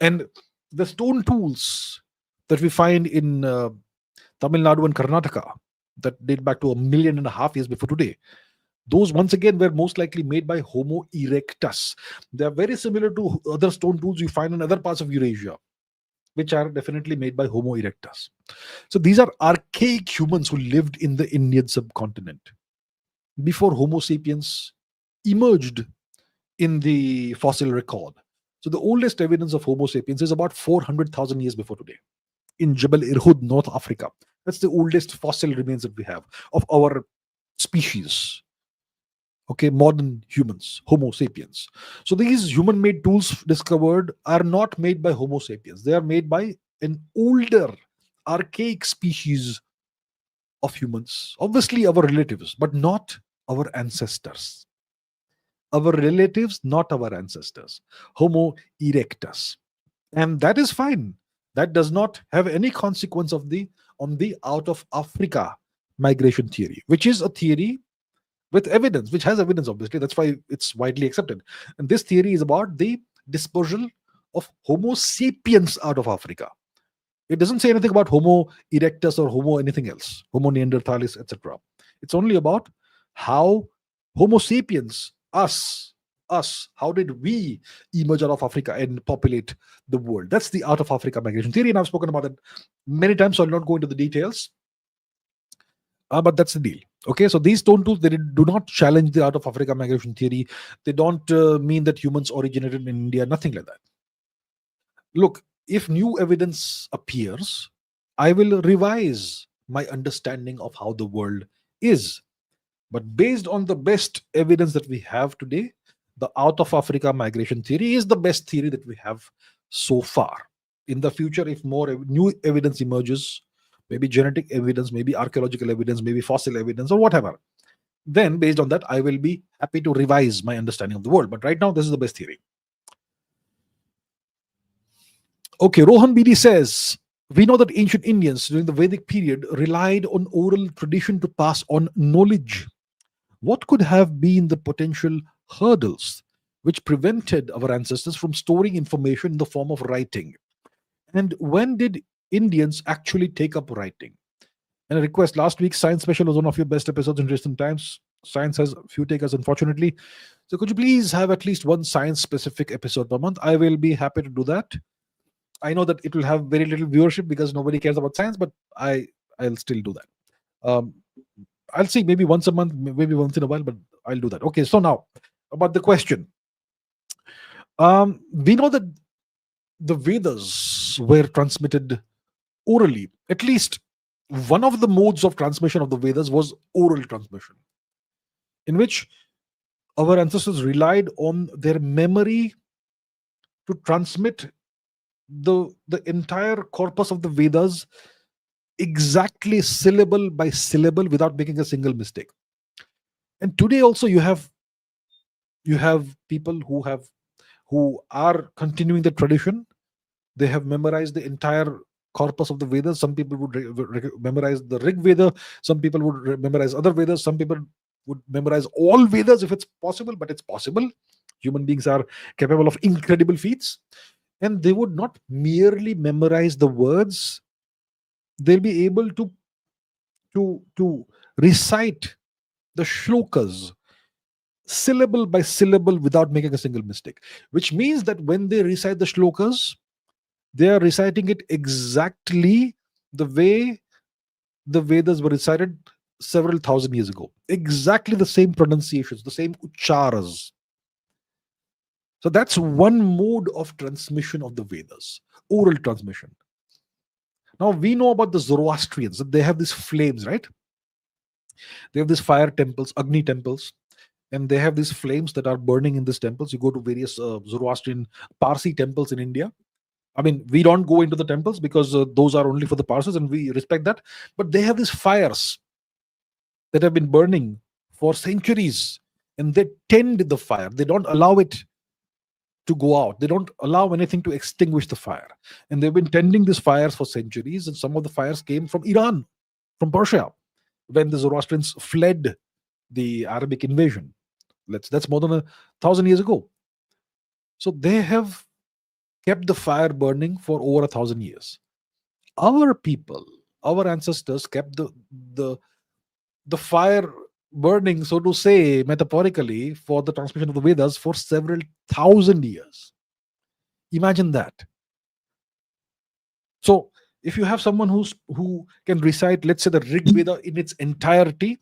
And the stone tools that we find in Tamil Nadu and Karnataka that date back to 1.5 million years before today, those once again were most likely made by Homo erectus. They are very similar to other stone tools you find in other parts of Eurasia, which are definitely made by Homo erectus. So these are archaic humans who lived in the Indian subcontinent before Homo sapiens emerged in the fossil record. So the oldest evidence of Homo sapiens is about 400,000 years before today in Jebel Irhoud, North Africa. That's the oldest fossil remains that we have of our species. Okay, modern humans, Homo sapiens. So these human-made tools discovered are not made by Homo sapiens. They are made by an older, archaic species of humans. Obviously our relatives, but not our ancestors. Our relatives, not our ancestors. Homo erectus. And that is fine. That does not have any consequence on the out of Africa migration theory, which is a theory with evidence, which has evidence, obviously. That's why it's widely accepted. And this theory is about the dispersal of Homo sapiens out of Africa. It doesn't say anything about Homo erectus or Homo anything else, Homo neanderthalis, etc. It's only about how Homo sapiens, us, how did we emerge out of Africa and populate the world? That's the out of Africa migration theory, and I've spoken about it many times, so I'll not go into the details. But that's the deal. Okay, so these stone tools, they do not challenge the out of Africa migration theory. They don't mean that humans originated in India. Nothing like that. Look, if new evidence appears, I will revise my understanding of how the world is. But based on the best evidence that we have today, the out of Africa migration theory is the best theory that we have so far. In the future, if more new evidence emerges, maybe genetic evidence, maybe archaeological evidence, maybe fossil evidence, or whatever, then based on that, I will be happy to revise my understanding of the world. But right now, this is the best theory. Okay, Rohan BD says, we know that ancient Indians during the Vedic period relied on oral tradition to pass on knowledge. What could have been the potential hurdles which prevented our ancestors from storing information in the form of writing? And when did Indians actually take up writing? And a request, last week's science special was one of your best episodes in recent times. Science has few takers, unfortunately. So could you please have at least one science specific episode per month? I will be happy to do that. I know that it will have very little viewership because nobody cares about science, but I'll still do that. Um, I'll see, maybe once a month, maybe once in a while, but I'll do that. Okay, so now about the question. We know that the Vedas were transmitted orally. At least one of the modes of transmission of the Vedas was oral transmission, in which our ancestors relied on their memory to transmit the entire corpus of the Vedas exactly syllable by syllable without making a single mistake. And today also you have people who are continuing the tradition. They have memorized the entire corpus of the Vedas. Some people would memorize the Rig Veda. Some people would memorize other Vedas. Some people would memorize all Vedas if it's possible, but it's possible. Human beings are capable of incredible feats. And they would not merely memorize the words. They'll be able to recite the shlokas syllable by syllable without making a single mistake, which means that when they recite the shlokas, they are reciting it exactly the way the Vedas were recited several thousand years ago. Exactly the same pronunciations, the same ucharas. So that's one mode of transmission of the Vedas, oral transmission. Now we know about the Zoroastrians, that they have these flames, right? They have these fire temples, Agni temples, and they have these flames that are burning in these temples. You go to various Zoroastrian Parsi temples in India. I mean, we don't go into the temples because those are only for the Parsis, and we respect that. But they have these fires that have been burning for centuries, and they tend the fire. They don't allow it to go out. They don't allow anything to extinguish the fire. And they've been tending these fires for centuries. And some of the fires came from Iran, from Persia, when the Zoroastrians fled the Arabic invasion. That's more than 1,000 years ago. So they have kept the fire burning for over 1,000 years. Our people, our ancestors kept the fire burning, so to say, metaphorically, for the transmission of the Vedas for several thousand years. Imagine that. So if you have someone who can recite, let's say, the Rig Veda in its entirety,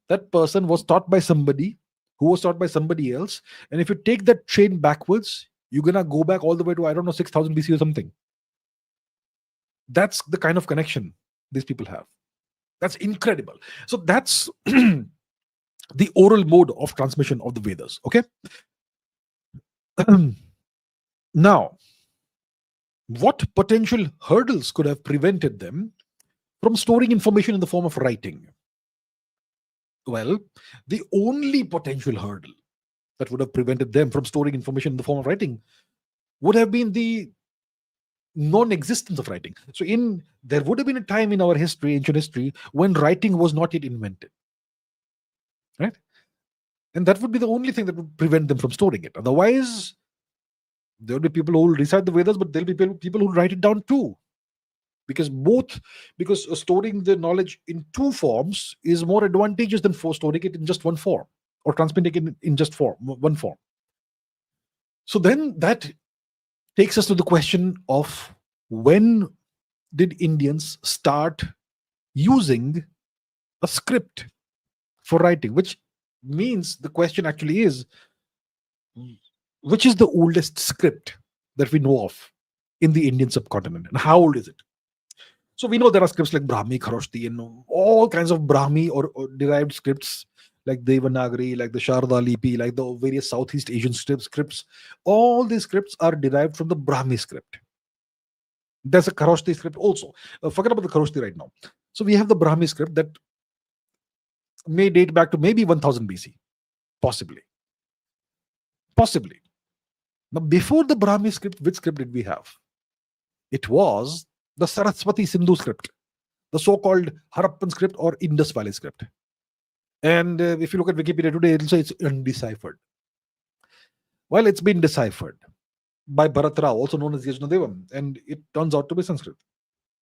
that person was taught by somebody who was taught by somebody else. And if you take that chain backwards, you're gonna go back all the way to, I don't know, 6,000 BC or something. That's the kind of connection these people have. That's incredible. So that's the oral mode of transmission of the Vedas. Okay. Now, what potential hurdles could have prevented them from storing information in the form of writing? Well, the only potential hurdle that would have prevented them from storing information in the form of writing would have been the non-existence of writing. So there would have been a time in our history, ancient history, when writing was not yet invented, right? And that would be the only thing that would prevent them from storing it. Otherwise, there will be people who will recite the Vedas, but there'll be people who write it down too. Because storing the knowledge in two forms is more advantageous than for storing it in just one form, or transmitting it in just one form. So then that takes us to the question of, when did Indians start using a script for writing, which means the question actually is, which is the oldest script that we know of in the Indian subcontinent, and how old is it? So we know there are scripts like Brahmi, Kharoshti, and all kinds of Brahmi or derived scripts like Devanagari, like the Sharda Lipi, like the various Southeast Asian scripts. All these scripts are derived from the Brahmi script. There's a Kharoshti script also. Forget about the Kharoshti right now. So we have the Brahmi script that may date back to maybe 1000 BC, possibly. Possibly. Now, before the Brahmi script, which script did we have? It was the Saraswati Sindhu script, the so-called Harappan script or Indus Valley script. And if you look at Wikipedia today, it'll say it's undeciphered. Well, it's been deciphered by Bharat Rao, also known as Yajnadevam, and it turns out to be Sanskrit.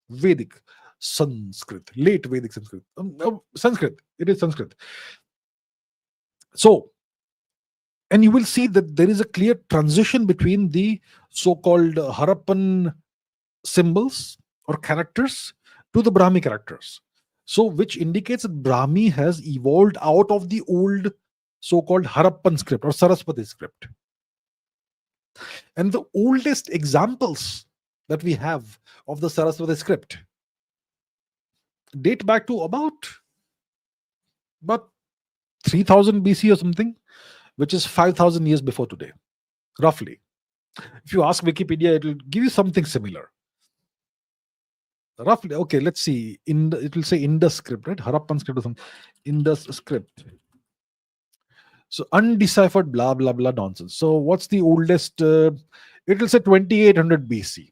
Vedic Sanskrit, late Vedic Sanskrit. Sanskrit, it is Sanskrit. So, and you will see that there is a clear transition between the so-called Harappan symbols or characters to the Brahmi characters. So, which indicates that Brahmi has evolved out of the old so-called Harappan script or Saraswati script. And the oldest examples that we have of the Saraswati script date back to about 3000 BC or something, which is 5000 years before today, roughly. If you ask Wikipedia, it will give you something similar. Roughly, okay, let's see. It will say Indus script, right? Harappan script or something. Indus script. So undeciphered, blah blah blah nonsense. So what's the oldest? It will say 2800 BC,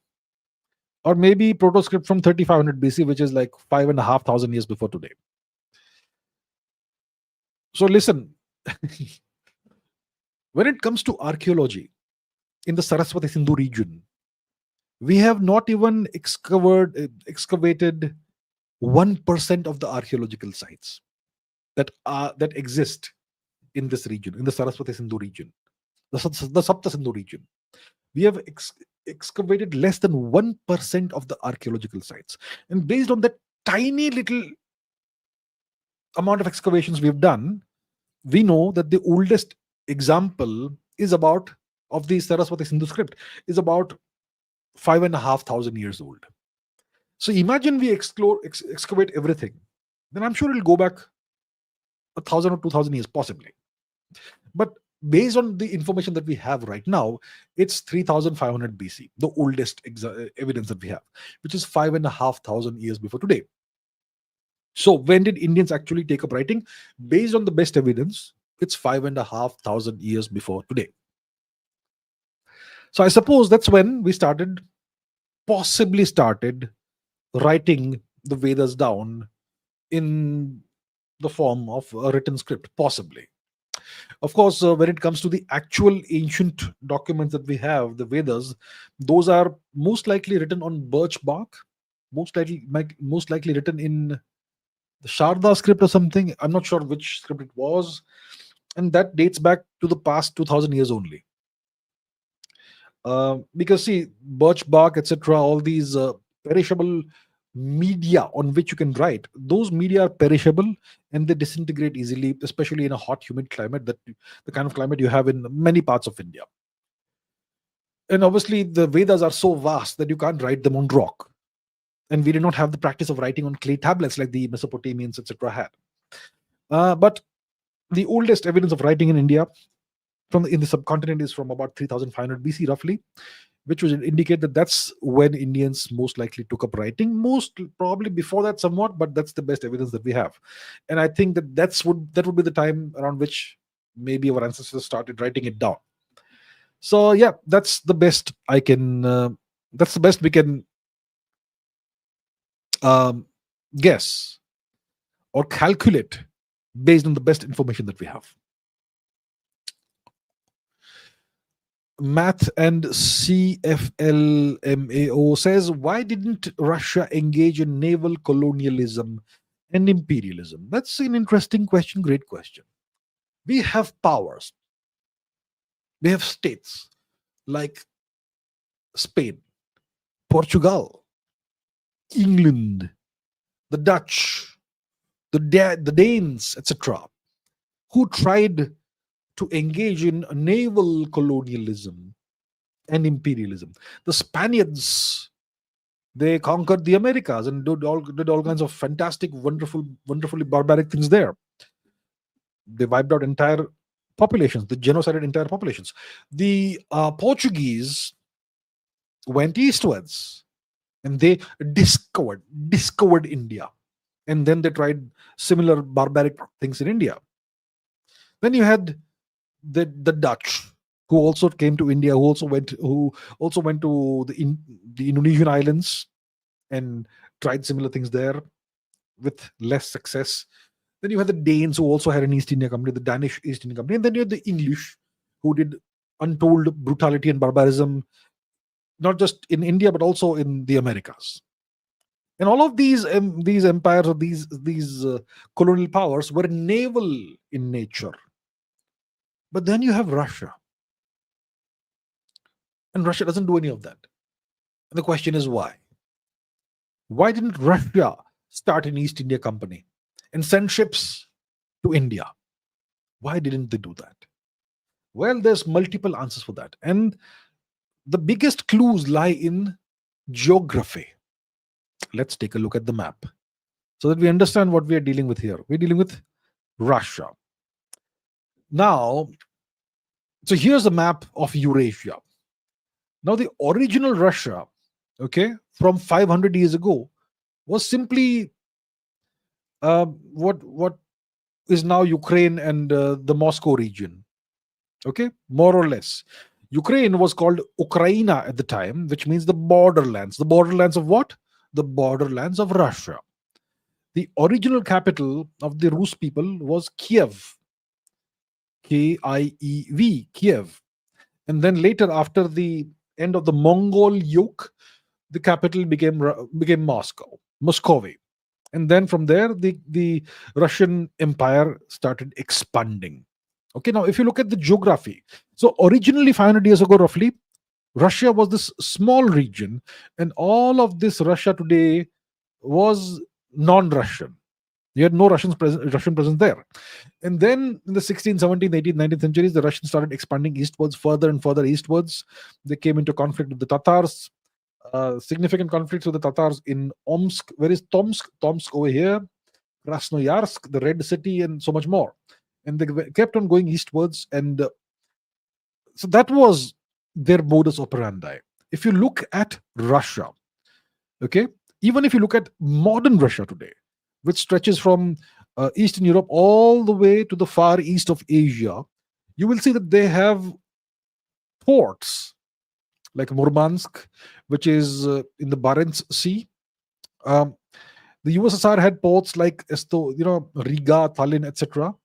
or maybe proto-script from 3500 BC, which is like 5,500 years before today. So listen, when it comes to archaeology in the Saraswati Sindhu region, we have not even excavated 1% of the archaeological sites that exist in this region, in the Saraswati Sindhu region, the Sapta Sindhu region. We have excavated less than 1% of the archaeological sites. And based on that tiny little amount of excavations we've done, we know that the oldest example is about, of the Saraswati Sindhu script, is about 5,500 years old. So imagine we excavate everything, then I'm sure it'll go back 1,000 or 2,000 years, possibly. But based on the information that we have right now, it's 3,500 BC, the oldest evidence that we have, which is 5,500 years before today. So when did Indians actually take up writing? Based on the best evidence, it's 5,500 years before today. So I suppose that's when we possibly started writing the Vedas down in the form of a written script, possibly. Of course, when it comes to the actual ancient documents that we have, the Vedas, those are most likely written on birch bark, most likely written in the Sharda script or something. I'm not sure which script it was, and that dates back to the past 2,000 years only. Because see, birch bark, etc., all these perishable media on which you can write, those media are perishable and they disintegrate easily, especially in a hot, humid climate, that the kind of climate you have in many parts of India. And obviously, the Vedas are so vast that you can't write them on rock. And we did not have the practice of writing on clay tablets like the Mesopotamians, etc., had. But the oldest evidence of writing in India in the subcontinent is from about 3,500 BC, roughly, which would indicate that that's when Indians most likely took up writing. Most probably before that, somewhat, but that's the best evidence that we have. And I think that would be the time around which maybe our ancestors started writing it down. So yeah, that's the best I can. That's the best we can guess or calculate based on the best information that we have. Math and CFLMAO says, why didn't Russia engage in naval colonialism and imperialism? That's an interesting question, great question. We have powers. We have states like Spain, Portugal, England, the Dutch, the Danes, etc., who tried to engage in naval colonialism and imperialism. The Spaniards, they conquered the Americas and did all kinds of fantastic, wonderfully barbaric things there. They wiped out entire populations, they genocided entire populations. The Portuguese went eastwards and they discovered India. And then they tried similar barbaric things in India. Then you had the Dutch, who also came to India, who also went to the Indonesian islands and tried similar things there with less success. Then you had the Danes, who also had an East India Company, the Danish East India Company, and then you had the English, who did untold brutality and barbarism, not just in India but also in the Americas. And all of these empires, or these colonial powers, were naval in nature. But then you have Russia, and Russia doesn't do any of that. And the question is why? Why didn't Russia start an East India Company and send ships to India? Why didn't they do that? Well, there's multiple answers for that. And the biggest clues lie in geography. Let's take a look at the map so that we understand what we are dealing with here. We're dealing with Russia. Now, so here's a map of Eurasia. Now, the original Russia, okay, from 500 years ago, was simply what is now Ukraine and the Moscow region. Okay, more or less. Ukraine was called Ukraina at the time, which means the borderlands. The borderlands of what? The borderlands of Russia. The original capital of the Rus people was Kiev. Kiev, Kiev. And then later, after the end of the Mongol yoke, the capital became Moscow, Muscovy. And then from there, the Russian Empire started expanding. Okay, now if you look at the geography, so originally 500 years ago, roughly, Russia was this small region, and all of this Russia today was non-Russian. You had no Russian presence there. And then in the 16th, 17th, 18th, 19th centuries, the Russians started expanding eastwards, further and further eastwards. They came into conflict with the Tatars. Significant conflicts with the Tatars in Omsk. Where is Tomsk? Tomsk over here. Krasnoyarsk, the Red City, and so much more. And they kept on going eastwards. And so that was their modus operandi. If you look at Russia, okay, even if you look at modern Russia today, which stretches from Eastern Europe all the way to the far east of Asia, you will see that they have ports like Murmansk, which is in the Barents Sea. The USSR had ports like Riga, Tallinn, etc.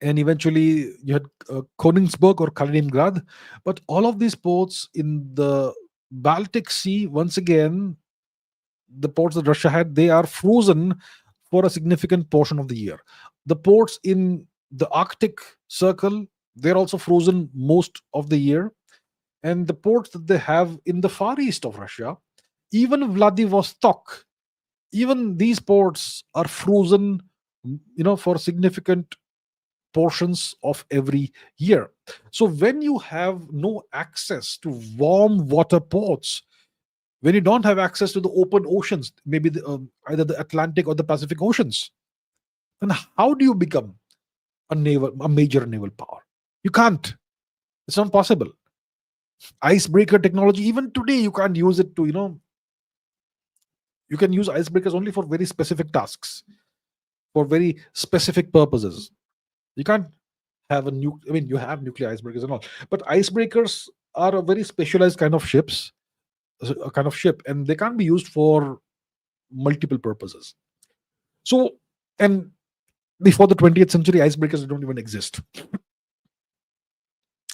And eventually you had Königsberg or Kaliningrad. But all of these ports in the Baltic Sea, once again, the ports that Russia had, they are frozen for a significant portion of the year. The ports in the Arctic Circle, they're also frozen most of the year. And the ports that they have in the far east of Russia, even Vladivostok, even these ports are frozen, for significant portions of every year. So when you have no access to warm water ports, when you don't have access to the open oceans, maybe either the Atlantic or the Pacific Oceans, then how do you become a major naval power? You can't. It's not possible. Icebreaker technology, even today, you can't use it to, you can use icebreakers only for very specific tasks, for very specific purposes. You can't have you have nuclear icebreakers and all, but icebreakers are a very specialized kind of ship, and they can't be used for multiple purposes. So, and before the 20th century, icebreakers don't even exist.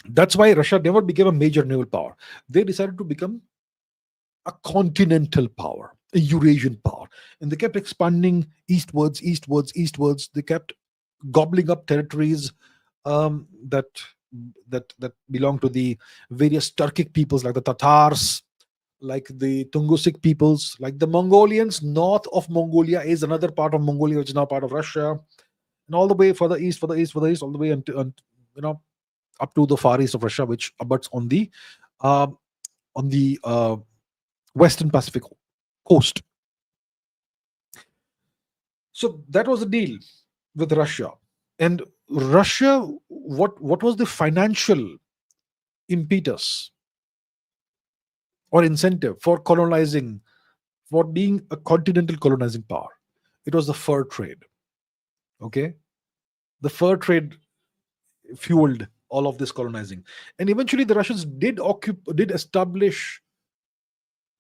That's why Russia never became a major naval power. They decided to become a continental power, a Eurasian power, and they kept expanding eastwards. They kept gobbling up territories that belong to the various Turkic peoples like the Tatars, like the Tungusic peoples, like the Mongolians. North of Mongolia is another part of Mongolia, which is now part of Russia, and all the way further east, all the way until, you know, up to the far east of Russia, which abuts uh, on the Western Pacific coast. So that was the deal with Russia. And Russia, what was the financial impetus or incentive for colonizing, for being a continental colonizing power? It was the fur trade. Okay, the fur trade fueled all of this colonizing, and eventually the Russians did establish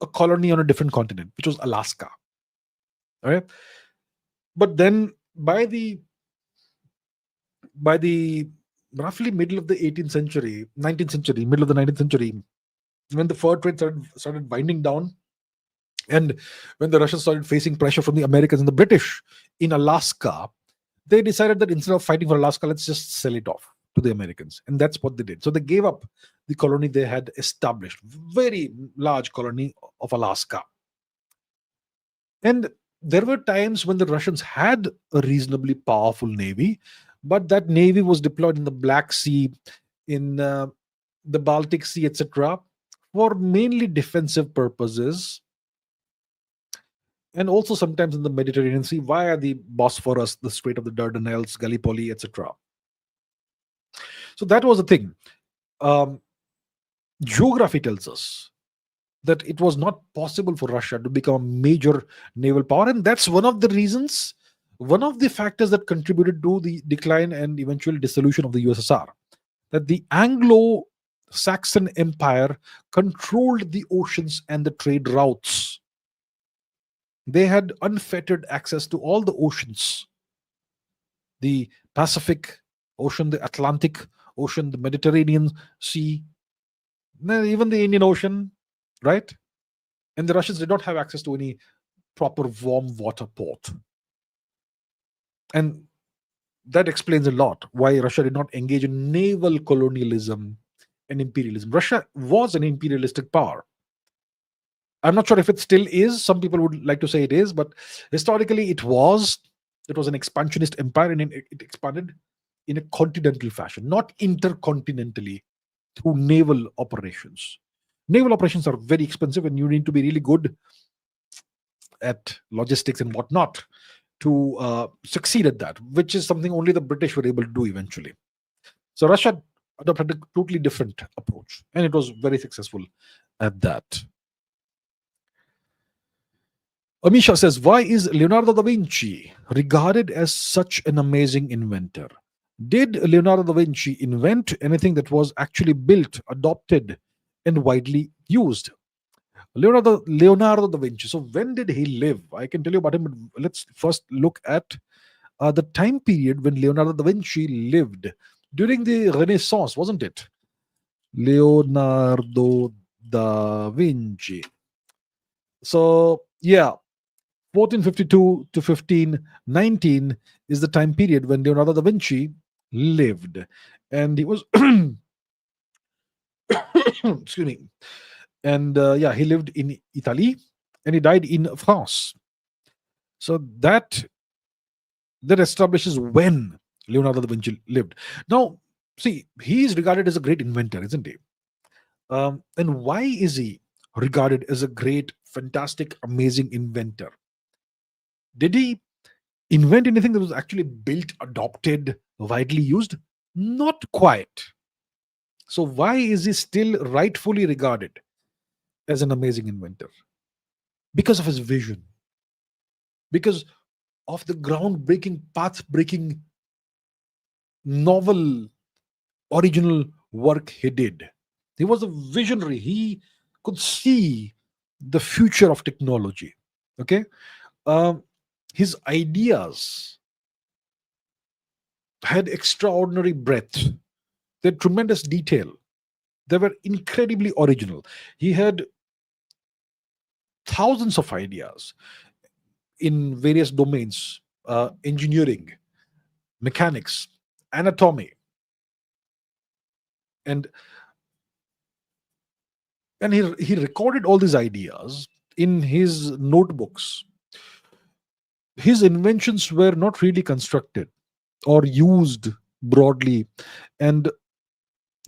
a colony on a different continent, which was Alaska. All right, but then by the roughly middle of the 18th century, 19th century, middle of the 19th century, when the fur trade started winding down, and when the Russians started facing pressure from the Americans and the British in Alaska, they decided that instead of fighting for Alaska, let's just sell it off to the Americans. And that's what they did. So they gave up the colony they had established, very large colony of Alaska. And there were times when the Russians had a reasonably powerful navy, but that navy was deployed in the Black Sea, in the Baltic Sea, etc., for mainly defensive purposes, and also sometimes in the Mediterranean Sea via the Bosphorus, the Strait of the Dardanelles, Gallipoli, etc. So that was the thing. Um, Geography tells us that it was not possible for Russia to become a major naval power, and that's one of the reasons, one of the factors that contributed to the decline and eventual dissolution of the USSR. That the Anglo-Saxon Empire controlled the oceans and the trade routes. They had unfettered access to all the oceans: the Pacific Ocean, the Atlantic Ocean, the Mediterranean Sea, even the Indian Ocean, right? And the Russians did not have access to any proper warm water port. And that explains a lot why Russia did not engage in naval colonialism and imperialism. Russia was an imperialistic power. I'm not sure if it still is. Some people would like to say it is, but historically it was. It was an expansionist empire, and it expanded in a continental fashion, not intercontinentally through naval operations. Naval operations are very expensive, and you need to be really good at logistics and whatnot to succeed at that, which is something only the British were able to do eventually. So Russia adopted a totally different approach, and it was very successful at that. Amisha says, why is Leonardo da Vinci regarded as such an amazing inventor? Did Leonardo da Vinci invent anything that was actually built, adopted, and widely used? Leonardo da Vinci. So when did he live? I can tell you about him, but let's first look at the time period when Leonardo da Vinci lived. During the Renaissance, wasn't it? Leonardo da Vinci. So, yeah, 1452 to 1519 is the time period when Leonardo da Vinci lived. And he was, excuse me, and yeah, he lived in Italy and he died in France. So that establishes when Leonardo da Vinci lived. Now, see, he is regarded as a great inventor, isn't he? And why is he regarded as a great, fantastic, amazing inventor? Did he invent anything that was actually built, adopted, widely used? Not quite. So why is he still rightfully regarded as an amazing inventor? Because of his vision, because of the groundbreaking, path-breaking, novel, original work he did. He was a visionary. He could see the future of technology. Okay, um, his ideas had extraordinary breadth. They had tremendous detail. They were incredibly original. He had thousands of ideas in various domains: engineering, mechanics, anatomy, and And he recorded all these ideas in his notebooks. His inventions were not really constructed or used broadly, and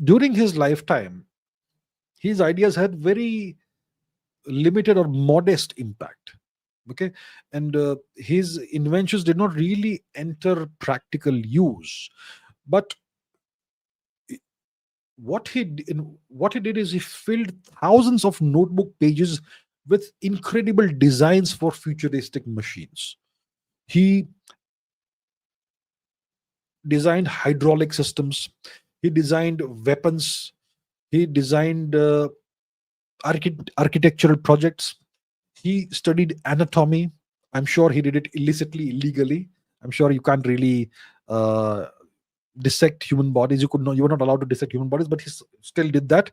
during his lifetime his ideas had very limited or modest impact. Okay. And his inventions did not really enter practical use. But what he did is he filled thousands of notebook pages with incredible designs for futuristic machines. He designed hydraulic systems, he designed weapons, he designed architectural projects, he studied anatomy. I'm sure he did it illicitly, illegally. I'm sure you can't really uh, dissect human bodies. You were not allowed to dissect human bodies, but still did that.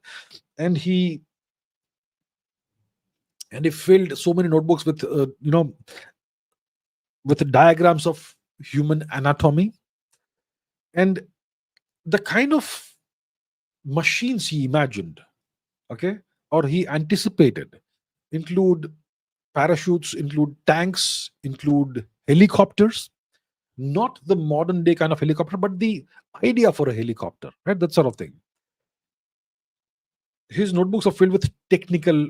And he filled so many notebooks with with diagrams of human anatomy, and the kind of machines he imagined, okay, or he anticipated, include parachutes, include tanks, include helicopters. Not the modern day kind of helicopter, but the idea for a helicopter, right? That sort of thing. His notebooks are filled with technical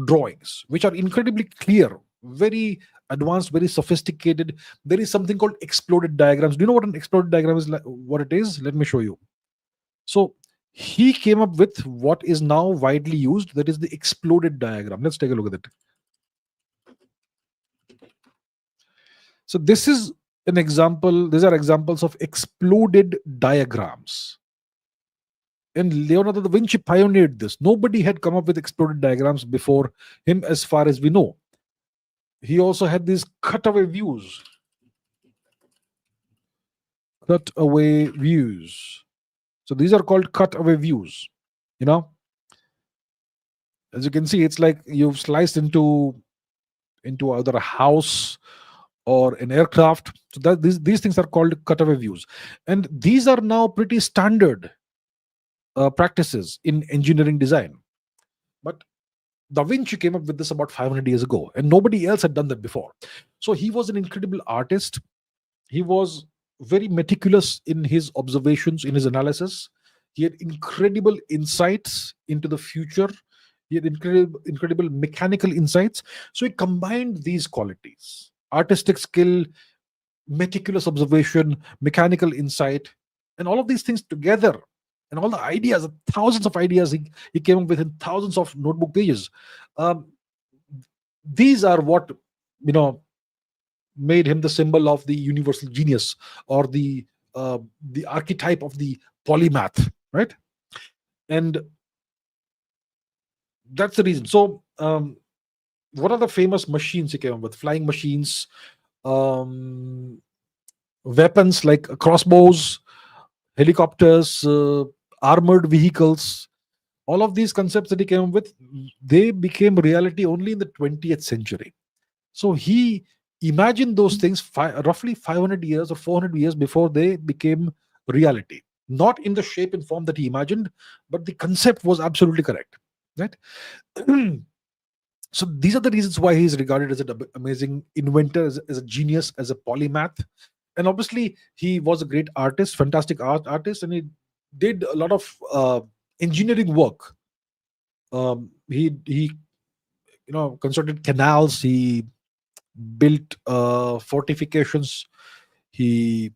drawings, which are incredibly clear, very advanced, very sophisticated. There is something called exploded diagrams. Do you know what an exploded diagram is? What it is? Let me show you. So he came up with what is now widely used. That is the exploded diagram. Let's take a look at it. So this is an example. These are examples of exploded diagrams. And Leonardo da Vinci pioneered this. Nobody had come up with exploded diagrams before him, as far as we know. He also had these cutaway views. Cutaway views. So these are called cutaway views. You know, as you can see, it's like you've sliced into either a house or an aircraft. So that these things are called cutaway views, and these are now pretty standard practices in engineering design. But Da Vinci came up with this about 500 years ago, and nobody else had done that before. So he was an incredible artist. He was very meticulous in his observations, in his analysis. He had incredible insights into the future. He had incredible mechanical insights. So he combined these qualities: artistic skill, meticulous observation, mechanical insight, and all of these things together. And all the ideas, thousands of ideas he came up with in thousands of notebook pages. Um, these are what made him the symbol of the universal genius, or the archetype of the polymath, right? And that's the reason. So what are the famous machines he came up with? Flying machines, um, weapons like crossbows, helicopters, armored vehicles. All of these concepts that he came up with, they became reality only in the 20th century. So he imagined those things roughly 500 years or 400 years before they became reality. Not in the shape and form that he imagined, but the concept was absolutely correct, right? So these are the reasons why he is regarded as an amazing inventor, as a genius, as a polymath. And obviously he was a great artist, fantastic artist, and he did a lot of engineering work. He constructed canals, he built fortifications, he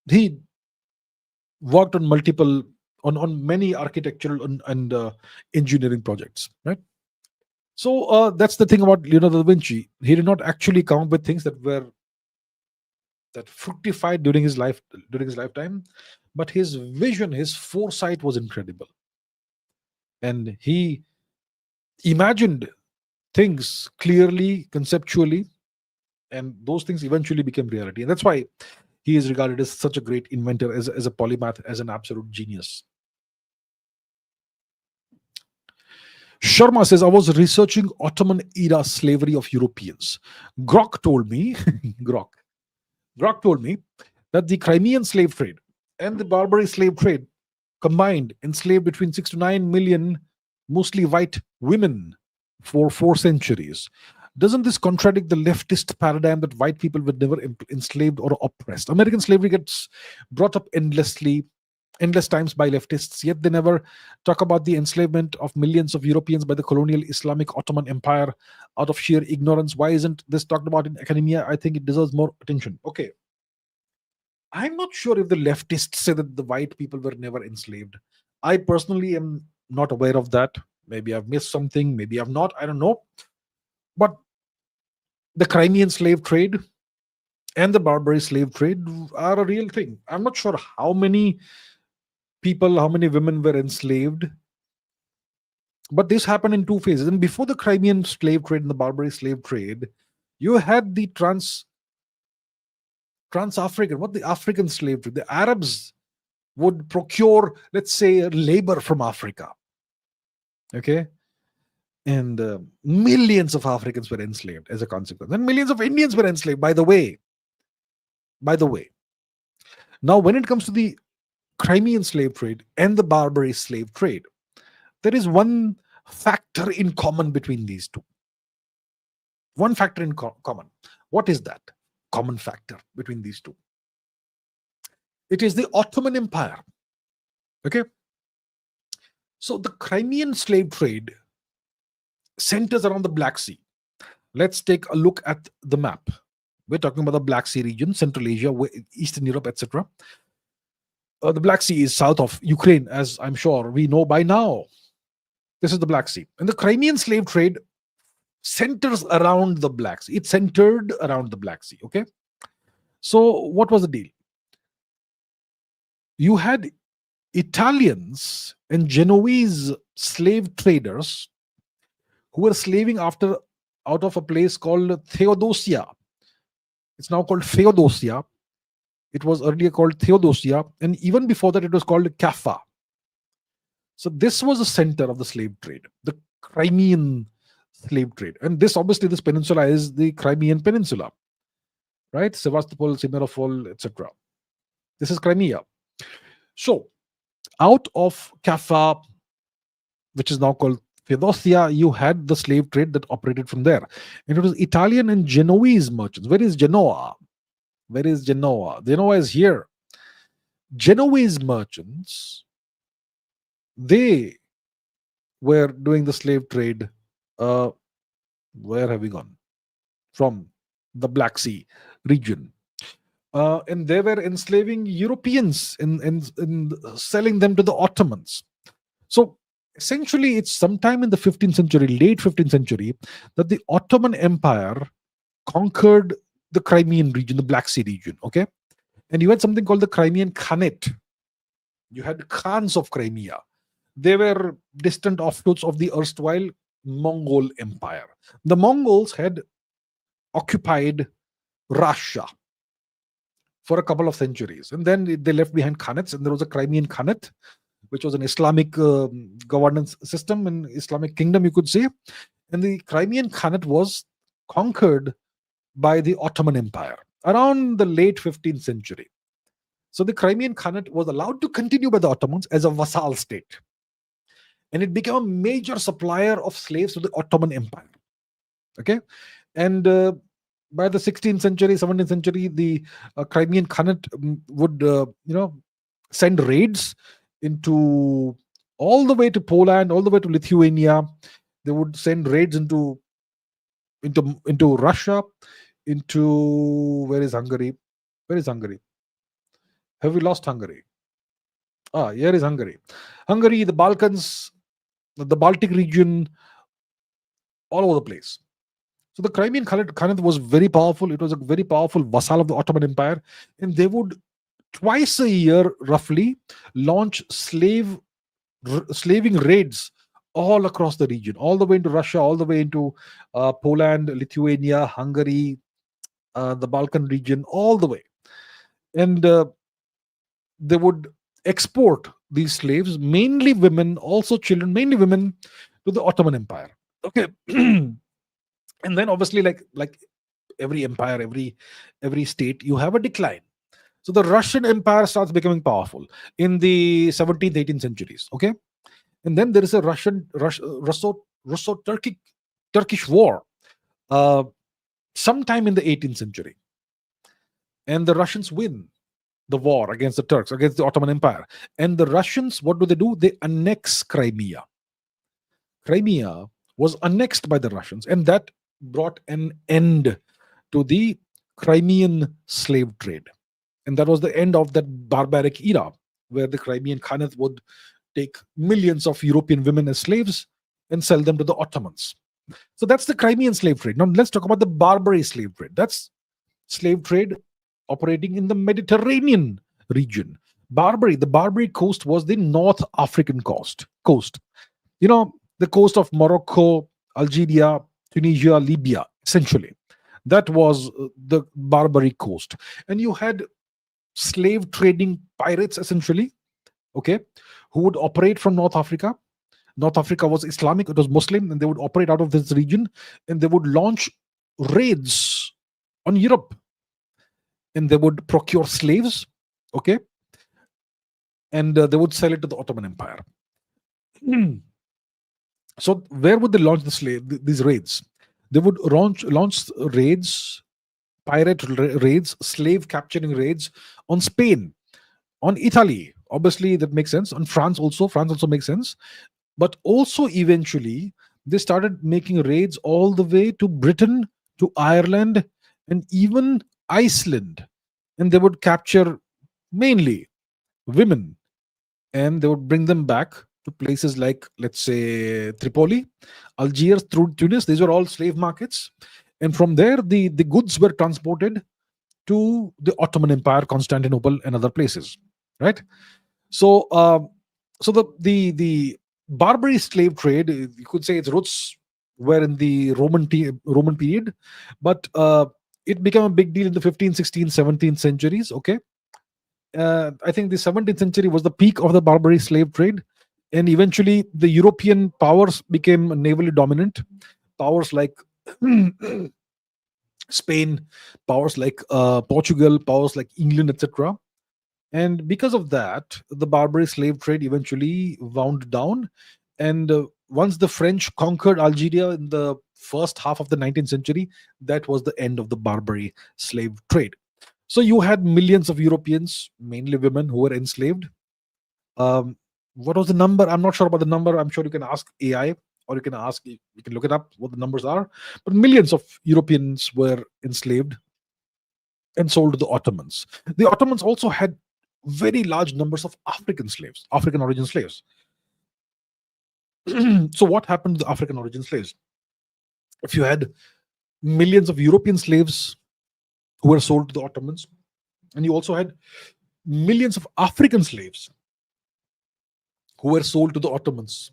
he worked on many architectural and engineering projects, right? So that's the thing about Leonardo da Vinci. He did not actually come up with things that fructified during his lifetime, but his vision, his foresight was incredible, and he imagined things clearly, conceptually, and those things eventually became reality. And that's why he is regarded as such a great inventor, as a polymath, as an absolute genius. Sharma says, I was researching Ottoman era slavery of Europeans. Grok told me, Grok, Grok told me that the Crimean slave trade and the Barbary slave trade combined enslaved between 6 to 9 million mostly white women for 4 centuries. Doesn't this contradict the leftist paradigm that white people were never enslaved or oppressed? American slavery gets brought up endless times by leftists, yet they never talk about the enslavement of millions of Europeans by the colonial Islamic Ottoman Empire out of sheer ignorance. Why isn't this talked about in academia? I think it deserves more attention. Okay. I'm not sure if the leftists say that the white people were never enslaved. I personally am not aware of that. Maybe I've missed something, maybe I've not, I don't know. But the Crimean slave trade and the Barbary slave trade are a real thing. I'm not sure how many people, how many women were enslaved, but this happened in two phases. And before the Crimean slave trade and the Barbary slave trade, you had the trans-African, what the African slave trade. The Arabs would procure, let's say, labor from Africa. Okay. And millions of Africans were enslaved as a consequence. And millions of Indians were enslaved, by the way. Now, when it comes to the Crimean slave trade and the Barbary slave trade, there is one factor in common between these two. One factor in common. What is that common factor between these two? It is the Ottoman Empire. Okay. So the Crimean slave trade centers around the Black Sea. Let's take a look at the map. We're talking about the Black Sea region, Central Asia, Eastern Europe, etc. The Black Sea is south of Ukraine, as I'm sure we know by now. This is the Black Sea. And the Crimean slave trade centers around the Black Sea. It centered around the Black Sea, okay? So what was the deal? You had Italians and Genoese slave traders who were slaving out of a place called Theodosia. It's now called Feodosia. It was earlier called Theodosia, and even before that, it was called Kaffa. So this was the center of the slave trade, the Crimean slave trade. And this peninsula is the Crimean Peninsula, right? Sevastopol, Simferopol, etc. This is Crimea. So out of Kaffa, which is now called Theodosia, you had the slave trade that operated from there. And it was Italian and Genoese merchants. Where is Genoa? Where is Genoa? Genoa is here. Genoese merchants, they were doing the slave trade. Where have we gone? From the Black Sea region. And they were enslaving Europeans and selling them to the Ottomans. So essentially, it's sometime in the 15th century, late 15th century, that the Ottoman Empire conquered the Crimean region, the Black Sea region, okay? And you had something called the Crimean Khanate. You had Khans of Crimea. They were distant offshoots of the erstwhile Mongol Empire. The Mongols had occupied Russia for a couple of centuries. And then they left behind Khanates, and there was a Crimean Khanate, which was an Islamic governance system, an Islamic kingdom, you could say. And the Crimean Khanate was conquered by the Ottoman Empire around the late 15th century. So the Crimean Khanate was allowed to continue by the Ottomans as a vassal state. And it became a major supplier of slaves to the Ottoman Empire. Okay? And by the 16th century, 17th century, the Crimean Khanate would, send raids into all the way to Poland, all the way to Lithuania. They would send raids into Russia, where is Hungary? Where is Hungary? Have we lost Hungary? Here is Hungary. Hungary, the Balkans, the Baltic region, all over the place. So the Crimean Khanate was very powerful. It was a very powerful vassal of the Ottoman Empire. And they would twice a year, roughly, launch slaving raids all across the region, all the way into Russia, all the way into Poland, Lithuania, Hungary, the Balkan region, all the way. And they would export these slaves, mainly women, also children, mainly women, to the Ottoman Empire. Okay. And then obviously, like every empire, every state, you have a decline. So the Russian Empire starts becoming powerful in the 17th, 18th centuries. Okay. And then there is a Russo-Turkish war uh, sometime in the 18th century. And the Russians win the war against the Turks, against the Ottoman Empire. And the Russians, what do? They annex Crimea. Crimea was annexed by the Russians, and that brought an end to the Crimean slave trade. And that was the end of that barbaric era where the Crimean Khanate would take millions of European women as slaves and sell them to the Ottomans. So that's the Crimean slave trade. Now let's talk about the Barbary slave trade. That's slave trade operating in the Mediterranean region. The Barbary coast was the North African coast. You know, the coast of Morocco, Algeria, Tunisia, Libya, essentially. That was the Barbary coast. And you had slave trading pirates, essentially, okay, who would operate from North Africa. North Africa was Islamic, it was Muslim, and they would operate out of this region, and they would launch raids on Europe. And they would procure slaves, okay, and they would sell it to the Ottoman Empire. So where would they launch these raids? They would launch raids, pirate raids, slave capturing raids on Spain, on Italy. Obviously, that makes sense. On France also. France also makes sense. But also eventually, they started making raids all the way to Britain, to Ireland, and even Iceland. And they would capture mainly women, and they would bring them back to places like, let's say, Tripoli, Algiers, through Tunis. These were all slave markets. And from there, the goods were transported to the Ottoman Empire, Constantinople, and other places, right? So, so the Barbary slave trade, you could say its roots were in the Roman period, but it became a big deal in the 15th, 16th, 17th centuries. Okay, I think the 17th century was the peak of the Barbary slave trade, and eventually the European powers became navally dominant. Powers like Spain, powers like Portugal, powers like England, etc. And because of that, the Barbary slave trade eventually wound down. And once the French conquered Algeria in the first half of the 19th century, that was the end of the Barbary slave trade. So you had millions of Europeans, mainly women, who were enslaved. What was the number? I'm not sure about the number. I'm sure you can ask AI, or you can look it up what the numbers are. But millions of Europeans were enslaved and sold to the Ottomans. The Ottomans also had very large numbers of African slaves, African origin slaves. So what happened to the African origin slaves? If you had millions of European slaves who were sold to the Ottomans, and you also had millions of African slaves who were sold to the Ottomans.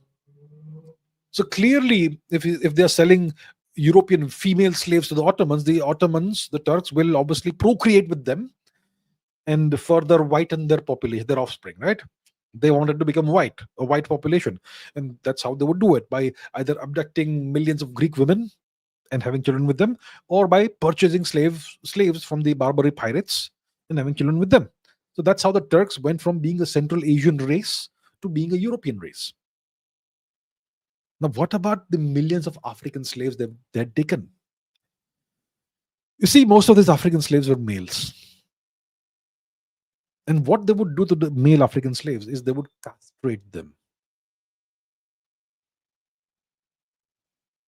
So clearly, if they are selling European female slaves to the Ottomans, the Turks, will obviously procreate with them and further whiten their population, their offspring, right? They wanted to become a white population. And that's how they would do it, by either abducting millions of Greek women and having children with them, or by purchasing slaves from the Barbary pirates and having children with them. So that's how the Turks went from being a Central Asian race to being a European race. Now, what about the millions of African slaves they had taken? You see, most of these African slaves were males. And what they would do to the male African slaves is they would castrate them.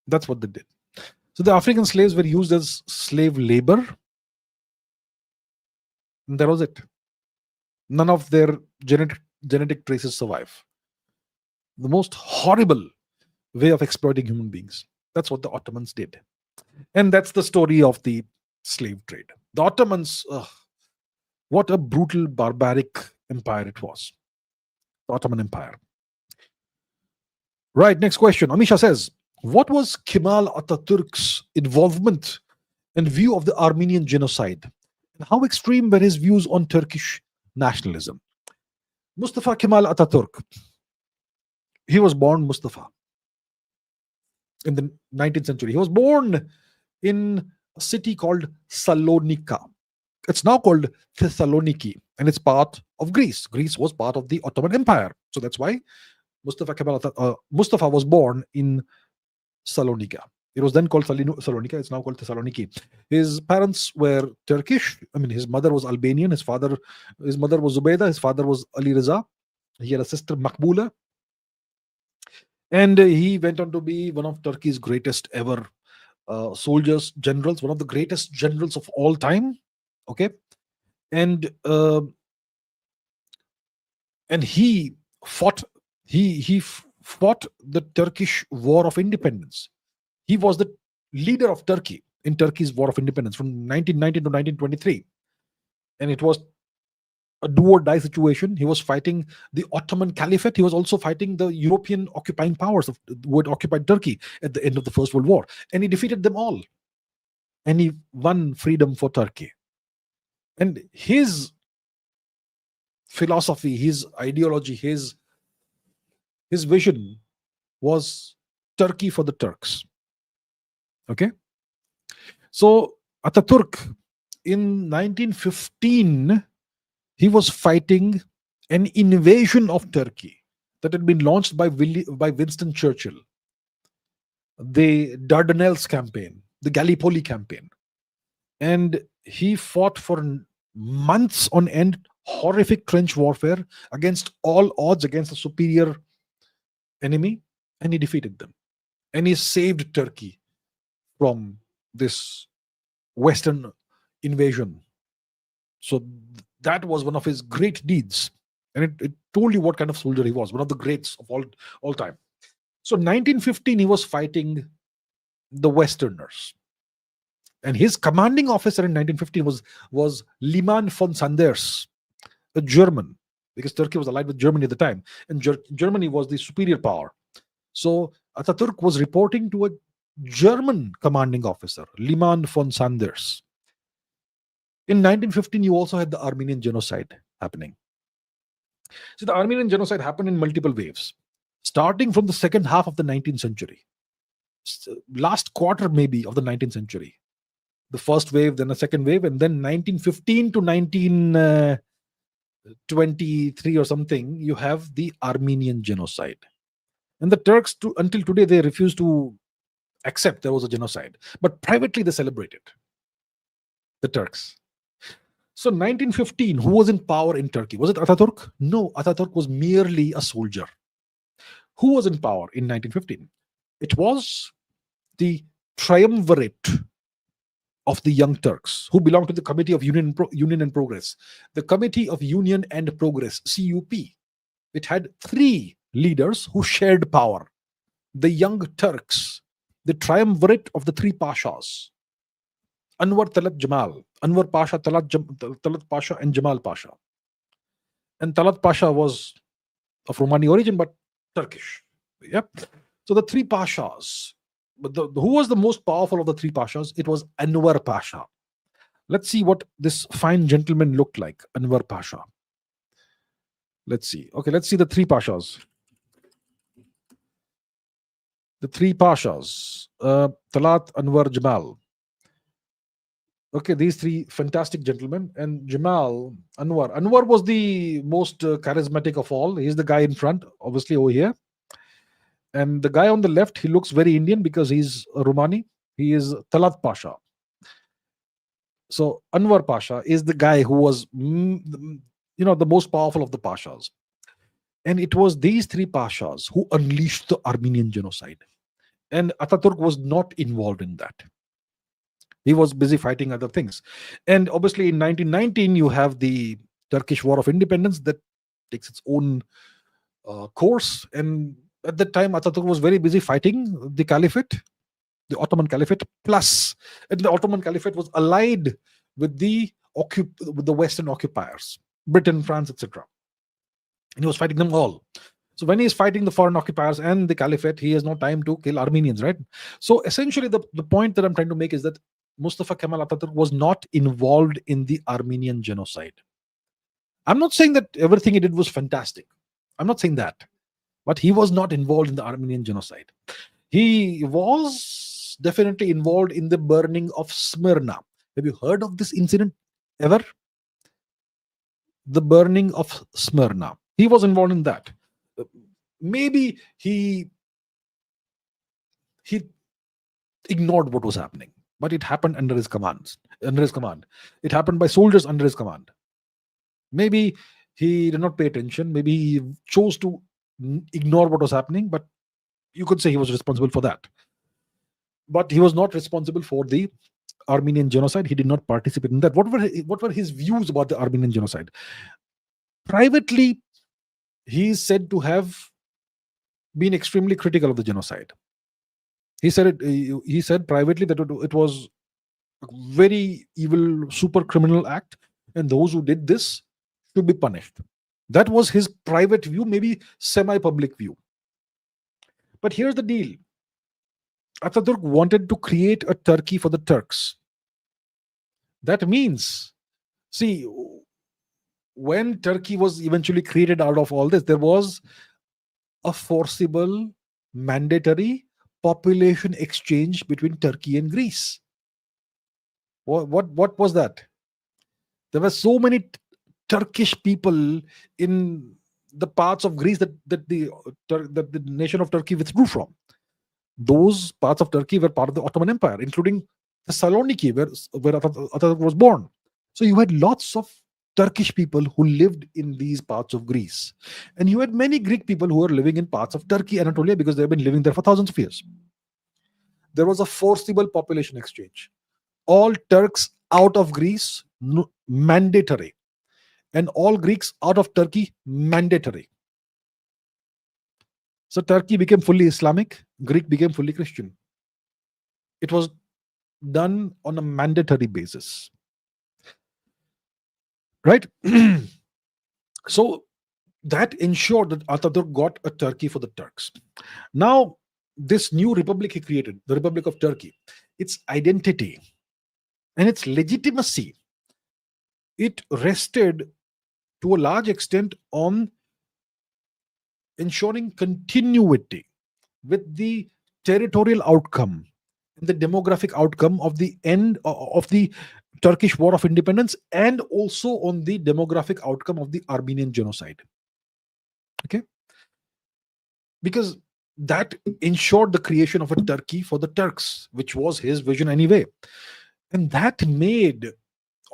That's what they did. So the African slaves were used as slave labor. And that was it. None of their genetic traces survive. The most horrible way of exploiting human beings. That's what the Ottomans did. And that's the story of the slave trade. The Ottomans, what a brutal, barbaric empire it was. The Ottoman Empire. Right, next question. Amisha says, what was Kemal Ataturk's involvement and view of the Armenian genocide? And how extreme were his views on Turkish nationalism? Mustafa Kemal Ataturk. He was born Mustafa in the 19th century. He was born in a city called Salonika. It's now called Thessaloniki, and it's part of Greece. Greece was part of the Ottoman Empire. So that's why Mustafa was born in Salonika. It was then called Salonika. It's now called Thessaloniki. His parents were Turkish. I mean, his mother was Albanian. His mother was Zubayda. His father was Ali Reza. He had a sister Makbula, and he went on to be one of Turkey's greatest ever soldiers, generals, one of the greatest generals of all time. Okay, and he fought. He fought the Turkish War of Independence. He was the leader of Turkey in Turkey's War of Independence from 1919 to 1923, and it was a do or die situation. He was fighting the Ottoman Caliphate. He was also fighting the European occupying powers who had occupied Turkey at the end of the First World War, and he defeated them all. And he won freedom for Turkey. And his philosophy, his ideology, his vision was Turkey for the Turks. Okay, so Ataturk in 1915, he was fighting an invasion of Turkey that had been launched by Winston Churchill, the Dardanelles campaign, the Gallipoli campaign, and he fought for months on end, horrific trench warfare against all odds, against a superior enemy, and he defeated them, and he saved Turkey from this Western invasion. So that was one of his great deeds, and it told you what kind of soldier he was, one of the greats of all time. So 1915, he was fighting the Westerners, and his commanding officer in 1915 was Liman von Sanders, a German, because Turkey was allied with Germany at the time, and Germany was the superior power. So Ataturk was reporting to a German commanding officer, Liman von Sanders. In 1915, you also had the Armenian genocide happening. So the Armenian genocide happened in multiple waves, starting from the second half of the 19th century, last quarter maybe of the 19th century. The first wave, then a second wave, and then 1915 to 1923 or something, you have the Armenian genocide. And the Turks, until today, they refuse to accept there was a genocide, but privately they celebrate it, the Turks. So 1915, who was in power in Turkey? Was it Ataturk? No, Ataturk was merely a soldier. Who was in power in 1915? It was the triumvirate of the Young Turks, who belonged to the Committee of Union and Progress. The Committee of Union and Progress, CUP. It had three leaders who shared power. The Young Turks, the triumvirate of the three pashas, Anwar Talat Jamal, Anwar Pasha, Talat Pasha, and Jamal Pasha. And Talat Pasha was of Romani origin, but Turkish. Yep. So the three pashas. But who was the most powerful of the three pashas? It was Anwar Pasha. Let's see what this fine gentleman looked like, Anwar Pasha. Let's see. Okay, let's see the three pashas. The three pashas, Talat, Anwar, Jamal. Okay, these three fantastic gentlemen. And Jamal, Anwar was the most charismatic of all. He's the guy in front, obviously over here. And the guy on the left, he looks very Indian because he's a Romani. He is Talat Pasha. So Anwar Pasha is the guy who was, the most powerful of the pashas. And it was these three pashas who unleashed the Armenian genocide. And Ataturk was not involved in that. He was busy fighting other things. And obviously in 1919, you have the Turkish War of Independence that takes its own course. And at that time, Ataturk was very busy fighting the Caliphate, the Ottoman Caliphate, and the Ottoman Caliphate was allied with the Western occupiers, Britain, France, etc. And he was fighting them all. So when he is fighting the foreign occupiers and the Caliphate, he has no time to kill Armenians, right? So essentially, the point that I'm trying to make is that Mustafa Kemal Ataturk was not involved in the Armenian genocide. I'm not saying that everything he did was fantastic. I'm not saying that. But he was not involved in the Armenian genocide. He was definitely involved in the burning of Smyrna. Have you heard of this incident ever? The burning of Smyrna. He was involved in that. maybe he ignored what was happening, but it happened under his commands, under his command. It happened by soldiers under his command. Maybe he did not pay attention. Maybe he chose to ignore what was happening, but you could say he was responsible for that. But he was not responsible for the Armenian genocide. He did not participate in that. What were his views about the Armenian genocide? Privately, he is said to have been extremely critical of the genocide. He said it. He said privately that it was a very evil, super criminal act, and those who did this should be punished. That was his private view, maybe semi-public view. But here's the deal: Ataturk wanted to create a Turkey for the Turks. That means, see, when Turkey was eventually created out of all this, there was a forcible, mandatory population exchange between Turkey and Greece. What was that? There were so many Turkish people in the parts of Greece that the nation of Turkey withdrew from. Those parts of Turkey were part of the Ottoman Empire, including Thessaloniki, where Ataturk was born. So you had lots of Turkish people who lived in these parts of Greece. And you had many Greek people who were living in parts of Turkey, Anatolia, because they've been living there for thousands of years. There was a forcible population exchange. All Turks out of Greece, mandatory. And all Greeks out of Turkey, mandatory. So Turkey became fully Islamic, Greek became fully Christian. It was done on a mandatory basis. Right? So that ensured that Ataturk got a Turkey for the Turks. Now, this new republic he created, the Republic of Turkey, its identity and its legitimacy, it rested to a large extent on ensuring continuity with the territorial outcome and the demographic outcome of the end of the Turkish War of Independence, and also on the demographic outcome of the Armenian genocide. Okay? Because that ensured the creation of a Turkey for the Turks, which was his vision anyway. And that made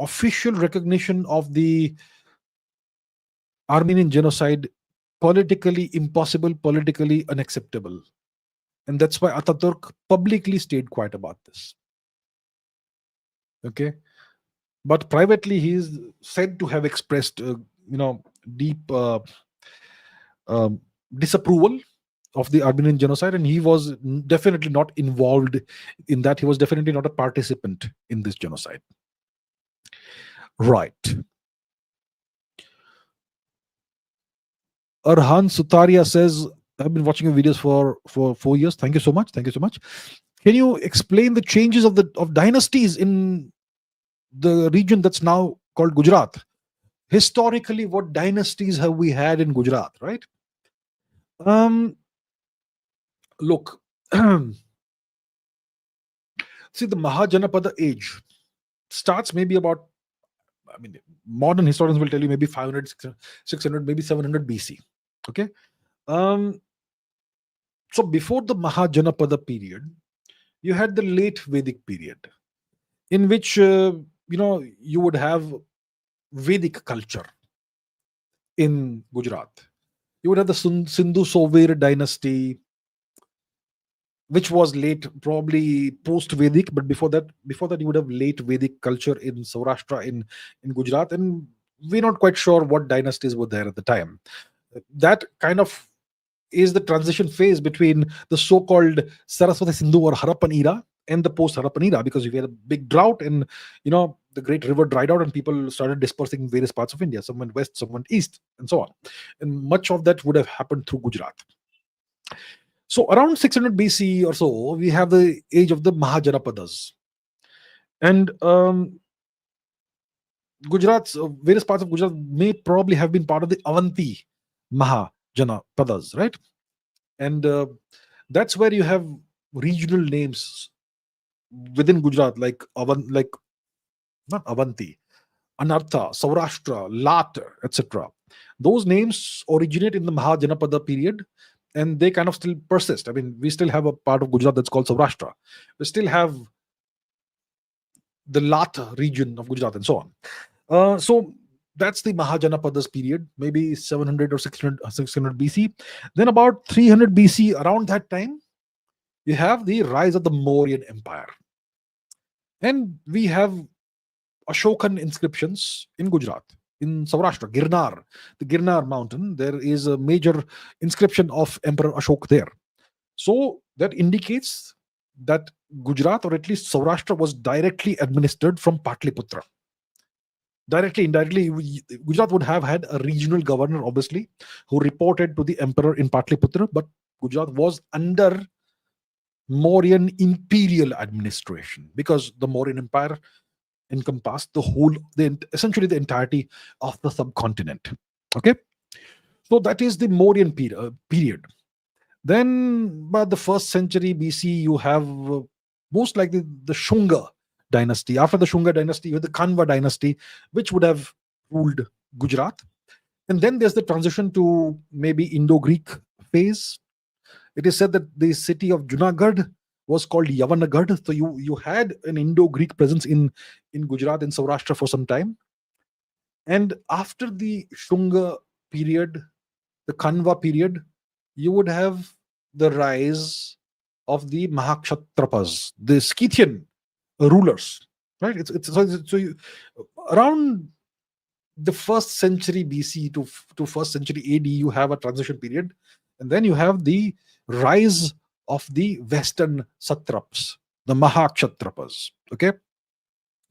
official recognition of the Armenian genocide politically impossible, politically unacceptable. And that's why Ataturk publicly stayed quiet about this. Okay? But privately, he is said to have expressed, deep disapproval of the Armenian genocide, and he was definitely not involved in that. He was definitely not a participant in this genocide. Right. Arhan Sutaria says, I've been watching your videos for 4 years. Thank you so much. Thank you so much. Can you explain the changes of dynasties in the region that's now called Gujarat? Historically, what dynasties have we had in Gujarat, right? Look, see, the Mahajanapada age starts maybe about, modern historians will tell you maybe 500, 600, maybe 700 BC. Okay. So before the Mahajanapada period, you had the late Vedic period, in which you would have Vedic culture in Gujarat. You would have the Sindhu Sover dynasty, which was late, probably post-Vedic, but before that you would have late Vedic culture in Saurashtra, in Gujarat, and we're not quite sure what dynasties were there at the time. That kind of is the transition phase between the so-called Saraswati Sindhu or Harappan era and the post-Harappan era, because we had a big drought and the great river dried out and people started dispersing in various parts of India. Some went west, some went east, and so on. And much of that would have happened through Gujarat. So around 600 BC or so, we have the age of the Mahajanapadas. And Gujarat's various parts of Gujarat may probably have been part of the Avanti Mahajanapadas, right? And that's where you have regional names within Gujarat, like not Avanti, Anartha, Saurashtra, Lat, etc. Those names originate in the Mahajanapada period, and they kind of still persist. I mean, we still have a part of Gujarat that's called Saurashtra. We still have the Lat region of Gujarat and so on. So that's the Mahajanapadas period, maybe 700 or 600 BC. Then about 300 BC, around that time, you have the rise of the Mauryan Empire. And we have Ashokan inscriptions in Gujarat, in Saurashtra, Girnar, the Girnar mountain. There is a major inscription of Emperor Ashok there. So that indicates that Gujarat, or at least Saurashtra, was directly administered from Patliputra. Directly, indirectly, Gujarat would have had a regional governor, obviously, who reported to the emperor in Patliputra, but Gujarat was under Mauryan imperial administration, because the Mauryan Empire encompassed essentially the entirety of the subcontinent. Okay, so that is the Mauryan period. Then, by the 1st century BC, you have most likely the Shunga dynasty. After the Shunga dynasty, you have the Kanva dynasty, which would have ruled Gujarat. And then there's the transition to maybe Indo-Greek phase. It is said that the city of Junagadh was called Yavanagadh. So you had an Indo-Greek presence in Gujarat and Saurashtra for some time. And after the Shunga period, the Kanva period, you would have the rise of the Mahakshatrapas, the Scythian rulers, right? Around the 1st century BC to 1st century AD, you have a transition period, and then you have the rise of the Western satraps, the Mahakshatrapas. Okay,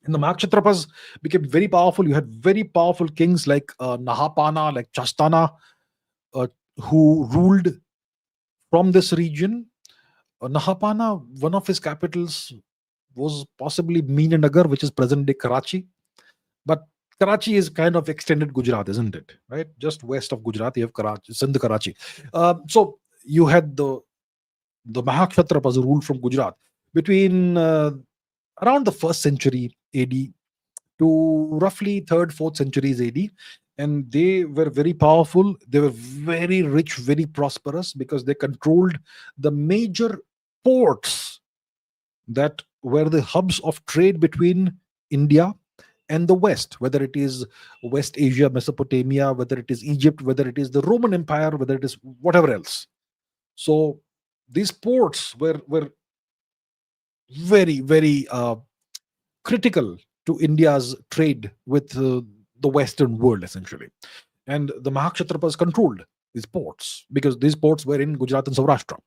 and the Mahakshatrapas became very powerful. You had very powerful kings like Nahapana, like Chastana, who ruled from this region. Nahapana, one of his capitals was possibly Meenanagar, which is present day Karachi. But Karachi is kind of extended Gujarat, isn't it? Right? Just west of Gujarat, you have Karachi, Sindh Karachi. So you had the Mahakshatrapas ruled from Gujarat between around the 1st century AD to roughly 3rd, 4th centuries AD. And they were very powerful. They were very rich, very prosperous, because they controlled the major ports that were the hubs of trade between India and the West, whether it is West Asia, Mesopotamia, whether it is Egypt, whether it is the Roman Empire, whether it is whatever else. So these ports were very, very critical to India's trade with the Western world, essentially. And the Mahakshatrapas controlled these ports, because these ports were in Gujarat and Saurashtra.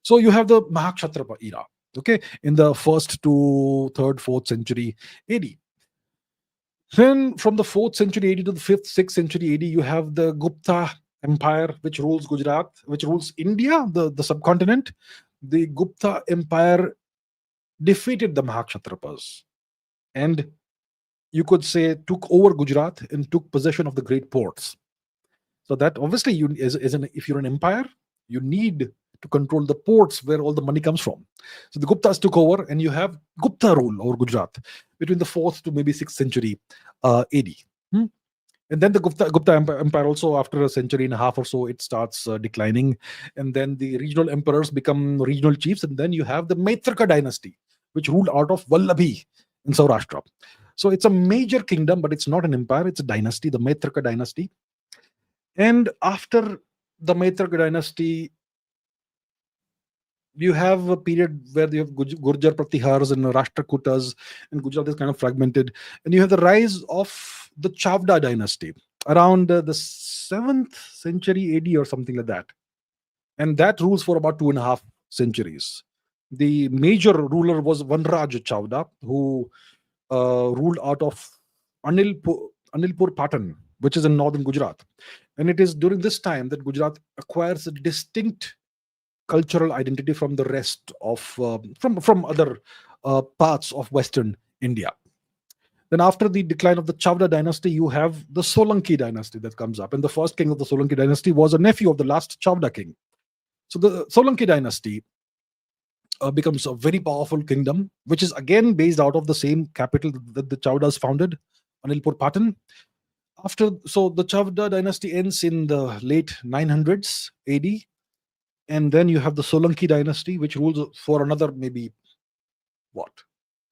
So you have the Mahakshatrapa era, okay, in the 1st to 3rd, 4th century AD. Then from the 4th century AD to the 5th, 6th century AD, you have the Gupta Empire, which rules Gujarat, which rules India, the subcontinent. The Gupta Empire defeated the Mahakshatrapas, and you could say took over Gujarat and took possession of the great ports. So that obviously, if you're an empire, you need to control the ports where all the money comes from. So the Guptas took over, and you have Gupta rule over Gujarat between the 4th to maybe 6th century AD. And then the Gupta Empire also, after a century and a half or so, it starts declining. And then the regional emperors become regional chiefs. And then you have the Maitraka dynasty, which ruled out of Vallabhi in Saurashtra. So it's a major kingdom, but it's not an empire. It's a dynasty, the Maitraka dynasty. And after the Maitraka dynasty, you have a period where you have Gurjar Pratihars and Rashtrakutas, and Gujarat is kind of fragmented. And you have the rise of the Chavda dynasty around the 7th century AD or something like that. And that rules for about 2.5 centuries. The major ruler was Vanraj Chavda, who ruled out of Anilpur Patan, which is in northern Gujarat. And it is during this time that Gujarat acquires a distinct cultural identity from the rest of from other parts of Western India. Then after the decline of the Chavda dynasty, you have the Solanki dynasty that comes up. And the first king of the Solanki dynasty was a nephew of the last Chavda king. So the Solanki dynasty becomes a very powerful kingdom, which is again based out of the same capital that the Chavdas founded, Anilpur Patan. So the Chavda dynasty ends in the late 900s AD. And then you have the Solanki dynasty, which rules for another maybe what,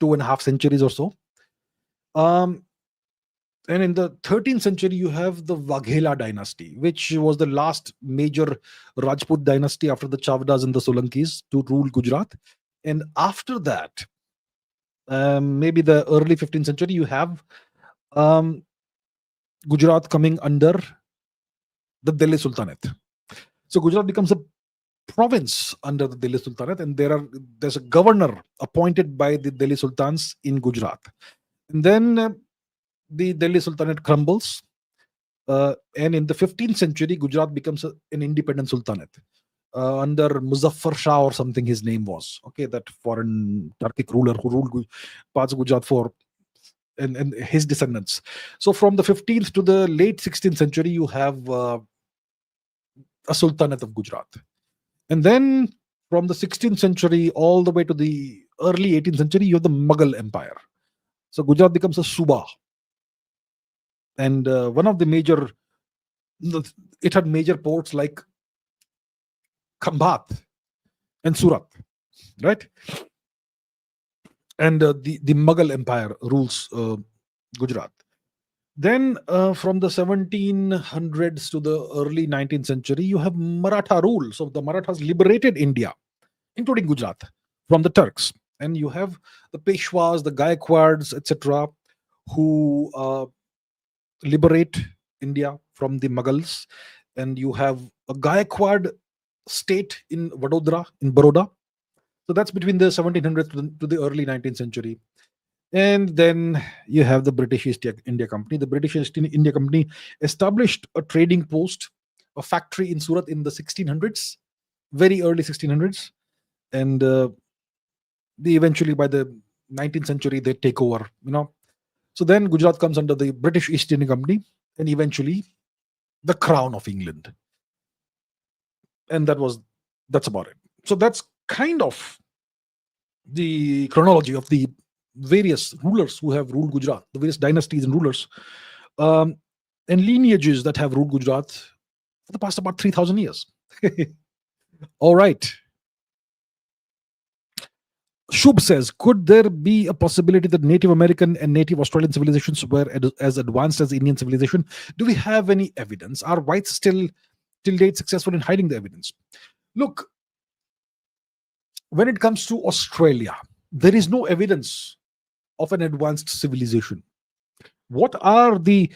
2.5 centuries or so. And in the 13th century, you have the Waghela dynasty, which was the last major Rajput dynasty after the Chavdas and the Solankis to rule Gujarat. And after that, maybe the early 15th century, you have um, Gujarat coming under the Delhi Sultanate. So Gujarat becomes a province under the Delhi Sultanate, and there's a governor appointed by the Delhi Sultans in Gujarat. And then the Delhi Sultanate crumbles, and in the 15th century, Gujarat becomes an independent sultanate under Muzaffar Shah or something. His name was, okay, that foreign Turkic ruler who ruled parts of Gujarat for and his descendants. So from the 15th to the late 16th century, you have a sultanate of Gujarat. And then from the 16th century all the way to the early 18th century, you have the Mughal Empire. So Gujarat becomes a Suba. And one of the major, it had major ports like Khambat and Surat, right? And the Mughal Empire rules Gujarat. Then from the 1700s to the early 19th century, you have Maratha rule. So the Marathas liberated India, including Gujarat, from the Turks. And you have the Peshwas, the Gaikwads, etc., who liberate India from the Mughals. And you have a Gaikwad state in Vadodara, in Baroda. So that's between the 1700s to the early 19th century. And then you have the British East India Company. The British East India Company established a trading post, a factory in Surat in the 1600s, very early 1600s. And they eventually, by the 19th century, they take over, So then Gujarat comes under the British East India Company, and eventually the Crown of England. And that's about it. So that's kind of the chronology of the various rulers who have ruled Gujarat, the various dynasties and rulers, and lineages that have ruled Gujarat for the past about 3,000 years. All right. Shubh says, could there be a possibility that Native American and Native Australian civilizations were as advanced as Indian civilization? Do we have any evidence? Are whites still, till date, successful in hiding the evidence? Look, when it comes to Australia, there is no evidence of an advanced civilization. What are the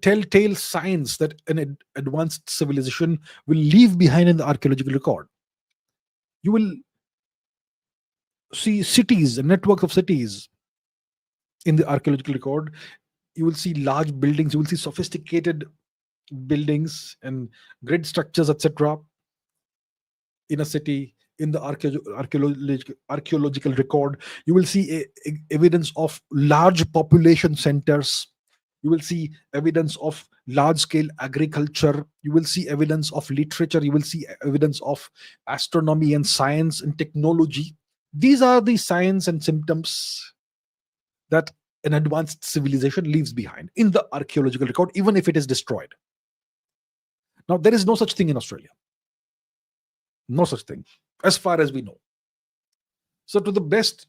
telltale signs that an advanced civilization will leave behind in the archaeological record? You will see cities, a network of cities in the archaeological record. You will see large buildings, you will see sophisticated buildings and grid structures, etc., in a city. In the archaeological record, you will see evidence of large population centers. You will see evidence of large scale agriculture. You will see evidence of literature. You will see evidence of astronomy and science and technology. These are the signs and symptoms that an advanced civilization leaves behind in the archaeological record, even if it is destroyed. Now, there is no such thing in Australia. No such thing, as far as we know. So, to the best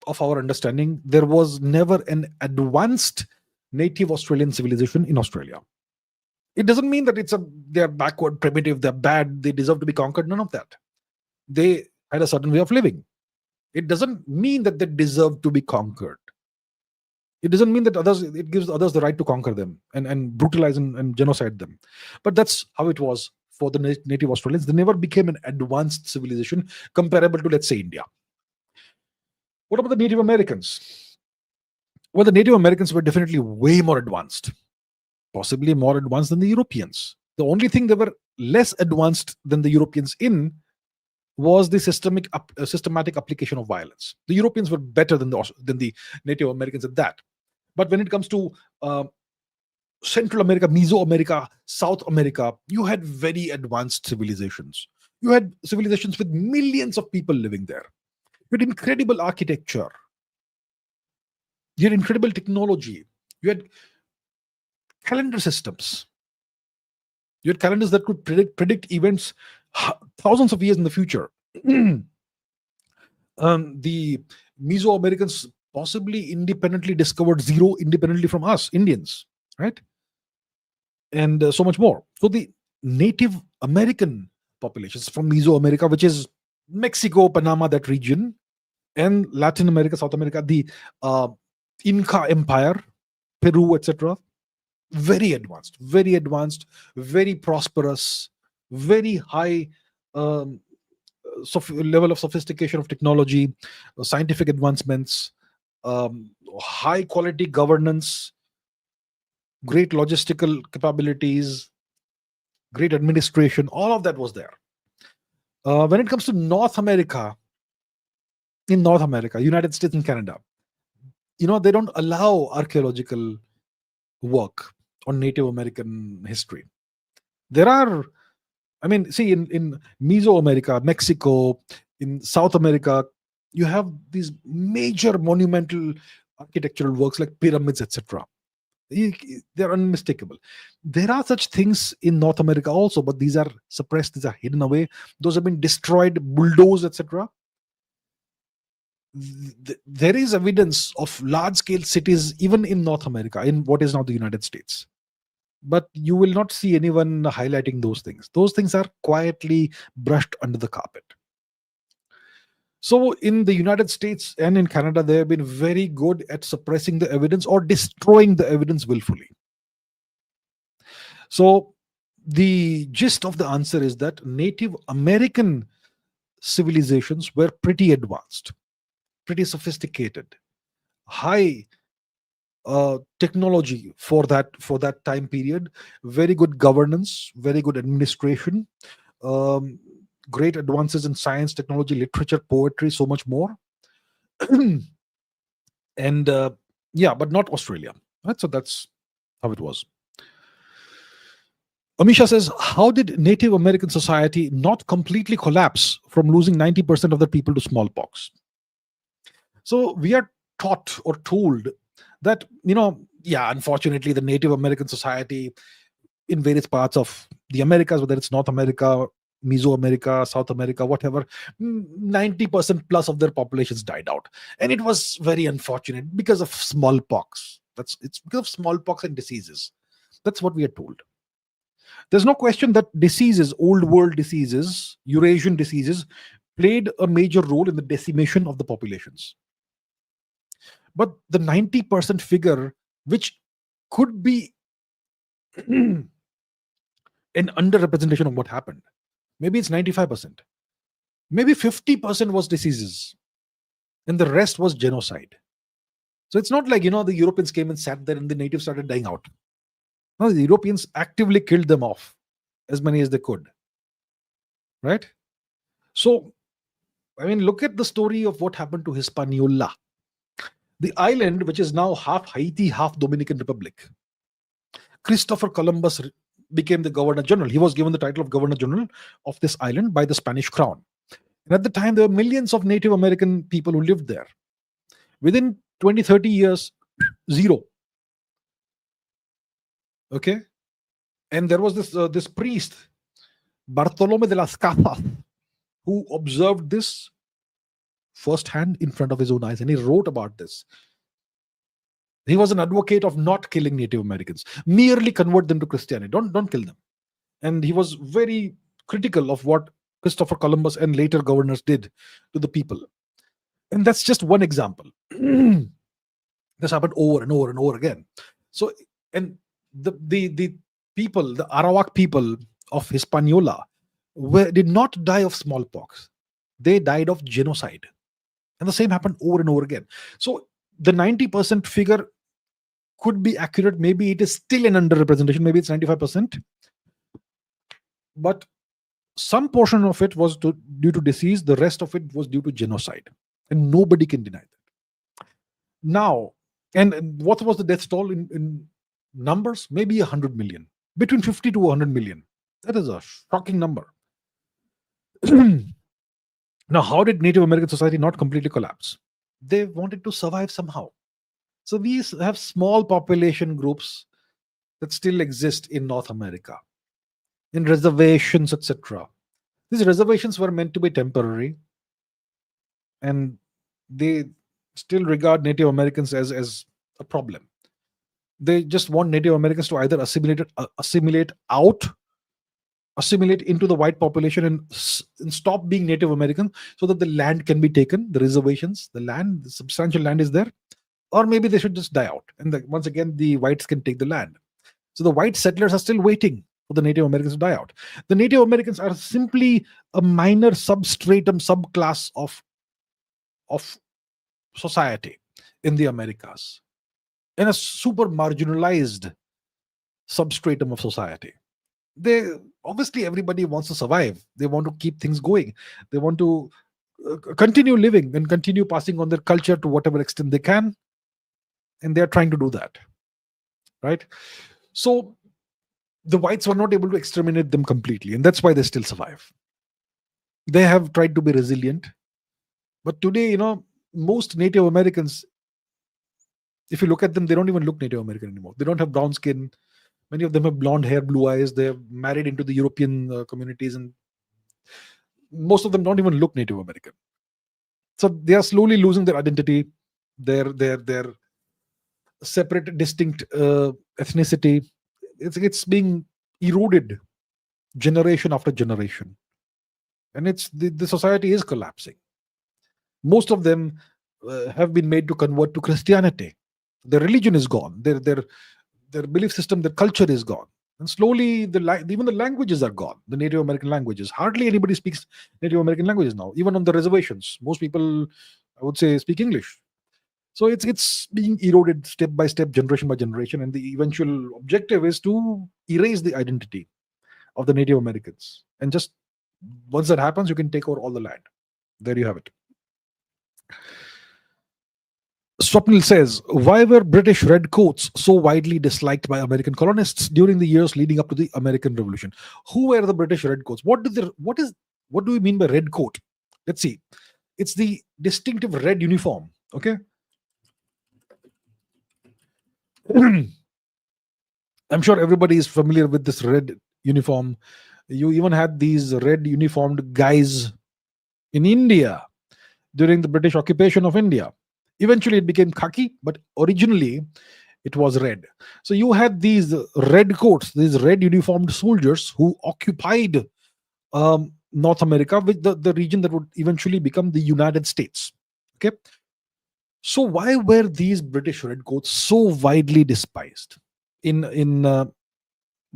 of our understanding, there was never an advanced native Australian civilization in Australia. It doesn't mean that they're backward, primitive, they're bad, they deserve to be conquered. None of that. They had a certain way of living. It doesn't mean that they deserve to be conquered. It doesn't mean that it gives others the right to conquer them and brutalize and genocide them. But that's how it was for the native Australians. They never became an advanced civilization comparable to, let's say, India. What about the Native Americans? Well, the Native Americans were definitely way more advanced, possibly more advanced than the Europeans. The only thing they were less advanced than the Europeans in was the systematic application of violence. The Europeans were better than the Native Americans at that. But when it comes to Central America, Mesoamerica, South America, you had very advanced civilizations. You had civilizations with millions of people living there. You had incredible architecture. You had incredible technology. You had calendar systems. You had calendars that could predict events thousands of years in the future, the Mesoamericans possibly independently discovered zero independently from us, Indians, right? And so much more. So the Native American populations from Mesoamerica, which is Mexico, Panama, that region, and Latin America, South America, the uh, Inca Empire, Peru, etc. Very advanced, very prosperous, very high um, level of sophistication of technology, scientific advancements, high quality governance, great logistical capabilities, great administration. All of that was there. When it comes to North America, in North America, United States and Canada, they don't allow archaeological work on Native American history. There are, I mean, see, in Mesoamerica, Mexico, in South America, you have these major monumental architectural works like pyramids, etc. They're unmistakable. There are such things in North America also, but these are suppressed, these are hidden away. Those have been destroyed, bulldozed, etc. There is evidence of large scale cities even in North America, in what is now the United States. But you will not see anyone highlighting those things. Those things are quietly brushed under the carpet. So in the United States and in Canada, they have been very good at suppressing the evidence or destroying the evidence willfully. So the gist of the answer is that Native American civilizations were pretty advanced, pretty sophisticated, high technology for that time period, very good governance, very good administration, great advances in science, technology, literature, poetry, so much more. And yeah, but not Australia, right? So that's how it was. Amisha says, how did Native American society not completely collapse from losing 90% of the people to smallpox? So we are taught or told that, yeah, unfortunately, the Native American society in various parts of the Americas, whether it's North America, Mesoamerica, South America, whatever, 90% plus of their populations died out. And it was very unfortunate because of smallpox. It's because of smallpox and diseases. That's what we are told. There's no question that diseases, old world diseases, Eurasian diseases, played a major role in the decimation of the populations. But the 90% figure, which could be an underrepresentation of what happened, maybe it's 95%, maybe 50% was diseases, and the rest was genocide. So it's not like, the Europeans came and sat there and the natives started dying out. No, the Europeans actively killed them off, as many as they could. Right? So, I mean, look at the story of what happened to Hispaniola, the island which is now half Haiti, half Dominican Republic. Christopher Columbus became the governor general. He was given the title of governor general of this island by the Spanish crown. And at the time, there were millions of Native American people who lived there. Within 20, 30 years, zero. Okay? And there was this priest, Bartolome de las Casas, who observed this firsthand in front of his own eyes, and he wrote about this. He was an advocate of not killing Native Americans, merely convert them to Christianity. Don't kill them. And he was very critical of what Christopher Columbus and later governors did to the people. And that's just one example. This happened over and over and over again. So, and the people, the Arawak people of Hispaniola, did not die of smallpox. They died of genocide. And the same happened over and over again. So the 90% figure could be accurate. Maybe it is still an underrepresentation. Maybe it's 95%. But some portion of it was due to disease. The rest of it was due to genocide. And nobody can deny that. Now, and what was the death toll in numbers? Maybe 100 million. Between 50 to 100 million. That is a shocking number. Now, how did Native American society not completely collapse? They wanted to survive somehow. So we have small population groups that still exist in North America, in reservations, etc. These reservations were meant to be temporary, and they still regard Native Americans as a problem. They just want Native Americans to either assimilate into the white population, and stop being Native American, so that the land can be taken, the reservations, the substantial land is there, or maybe they should just die out, and once again the whites can take the land. So the white settlers are still waiting for the Native Americans to die out. The Native Americans are simply a minor substratum, subclass of society in the Americas, in a super marginalized substratum of society. They obviously, everybody wants to survive. They want to keep things going. They want to continue living and continue passing on their culture to whatever extent they can, and they are trying to do that, right? So the whites were not able to exterminate them completely, and that's why they still survive. They have tried to be resilient, but today, most Native Americans, if you look at them, they don't even look Native American anymore. They don't have brown skin. Many of them have blonde hair, blue eyes. They're married into the European communities, and most of them don't even look Native American. So they are slowly losing their identity, their separate, distinct ethnicity. It's being eroded generation after generation, and the society is collapsing. Most of them have been made to convert to Christianity. Their religion is gone. Their belief system, their culture is gone, and slowly even the languages are gone. The Native American languages, hardly anybody speaks Native American languages now. Even on the reservations, most people, I would say, speak English. So it's being eroded step by step, generation by generation, and the eventual objective is to erase the identity of the Native Americans. And just once that happens, you can take over all the land. There you have it. Swapnil says, why were British redcoats so widely disliked by American colonists during the years leading up to the American Revolution? Who were the British redcoats? What do we mean by redcoat? Let's see. It's the distinctive red uniform. Okay. I'm sure everybody is familiar with this red uniform. You even had these red uniformed guys in India during the British occupation of India. Eventually it became khaki, but originally it was red. So you had these red coats, these red uniformed soldiers who occupied North America, with the region that would eventually become the United States. Okay. So why were these British redcoats so widely despised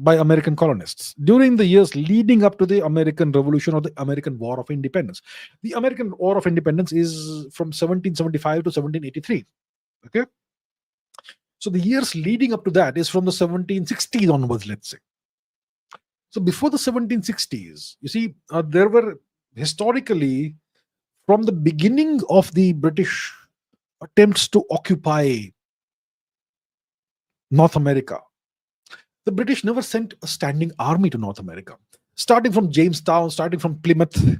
by American colonists during the years leading up to the American Revolution or the American War of Independence? The American War of Independence is from 1775 to 1783. Okay. So the years leading up to that is from the 1760s onwards, let's say. So before the 1760s, you see, there were historically, from the beginning of the British attempts to occupy North America, the British never sent a standing army to North America. Starting from Jamestown, starting from Plymouth,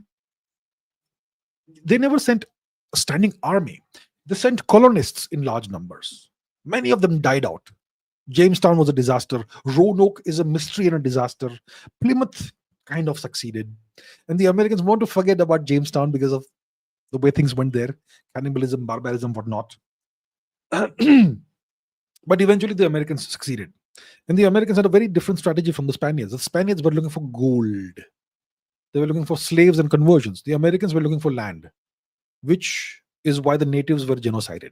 they never sent a standing army. They sent colonists in large numbers. Many of them died out. Jamestown was a disaster. Roanoke is a mystery and a disaster. Plymouth kind of succeeded. And the Americans want to forget about Jamestown because of the way things went there, cannibalism, barbarism, whatnot. But eventually the Americans succeeded. And the Americans had a very different strategy from the Spaniards. The Spaniards were looking for gold. They were looking for slaves and conversions. The Americans were looking for land, which is why the natives were genocided.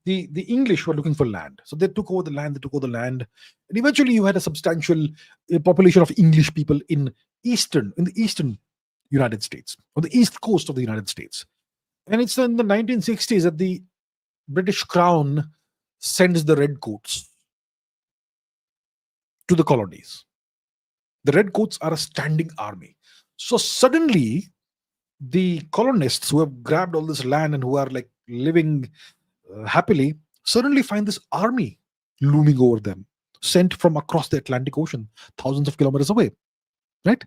The English were looking for land. So they took over the land, And eventually you had a substantial population of English people in the eastern United States, on the east coast of the United States. And it's in the 1960s that the British Crown sends the redcoats to the colonies. The redcoats are a standing army. So suddenly, the colonists who have grabbed all this land and who are like living happily suddenly find this army looming over them, sent from across the Atlantic Ocean, thousands of kilometers away. Right?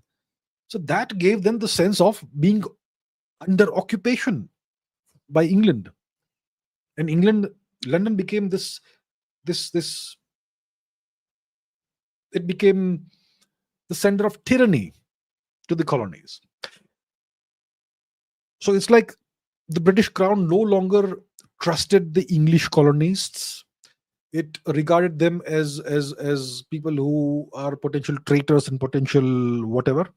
So that gave them the sense of being under occupation by England. And London became this it became the center of tyranny to the colonies. So it's like the British Crown no longer trusted the English colonists. It regarded them as people who are potential traitors and potential whatever,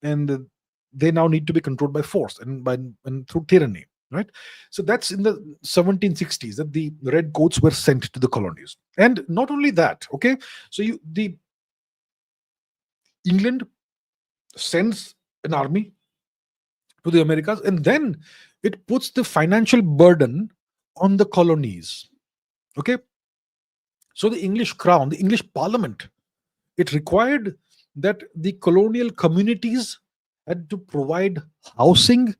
and they now need to be controlled by force and through tyranny, right? So that's in the 1760s that the redcoats were sent to the colonies. And not only that, okay, so the England sends an army to the Americas, and then it puts the financial burden on the colonies. Okay, so the English crown, the English parliament, it required that the colonial communities had to provide housing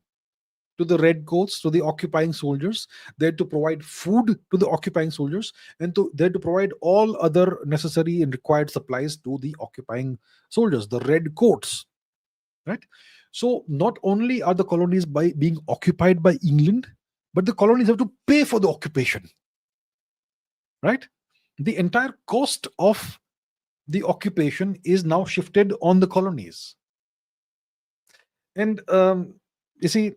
to the redcoats, to the occupying soldiers. They had to provide food to the occupying soldiers, and they had to provide all other necessary and required supplies to the occupying soldiers, the redcoats, right? So not only are the colonies being occupied by England, but the colonies have to pay for the occupation, right? The entire cost of the occupation is now shifted on the colonies. And you see,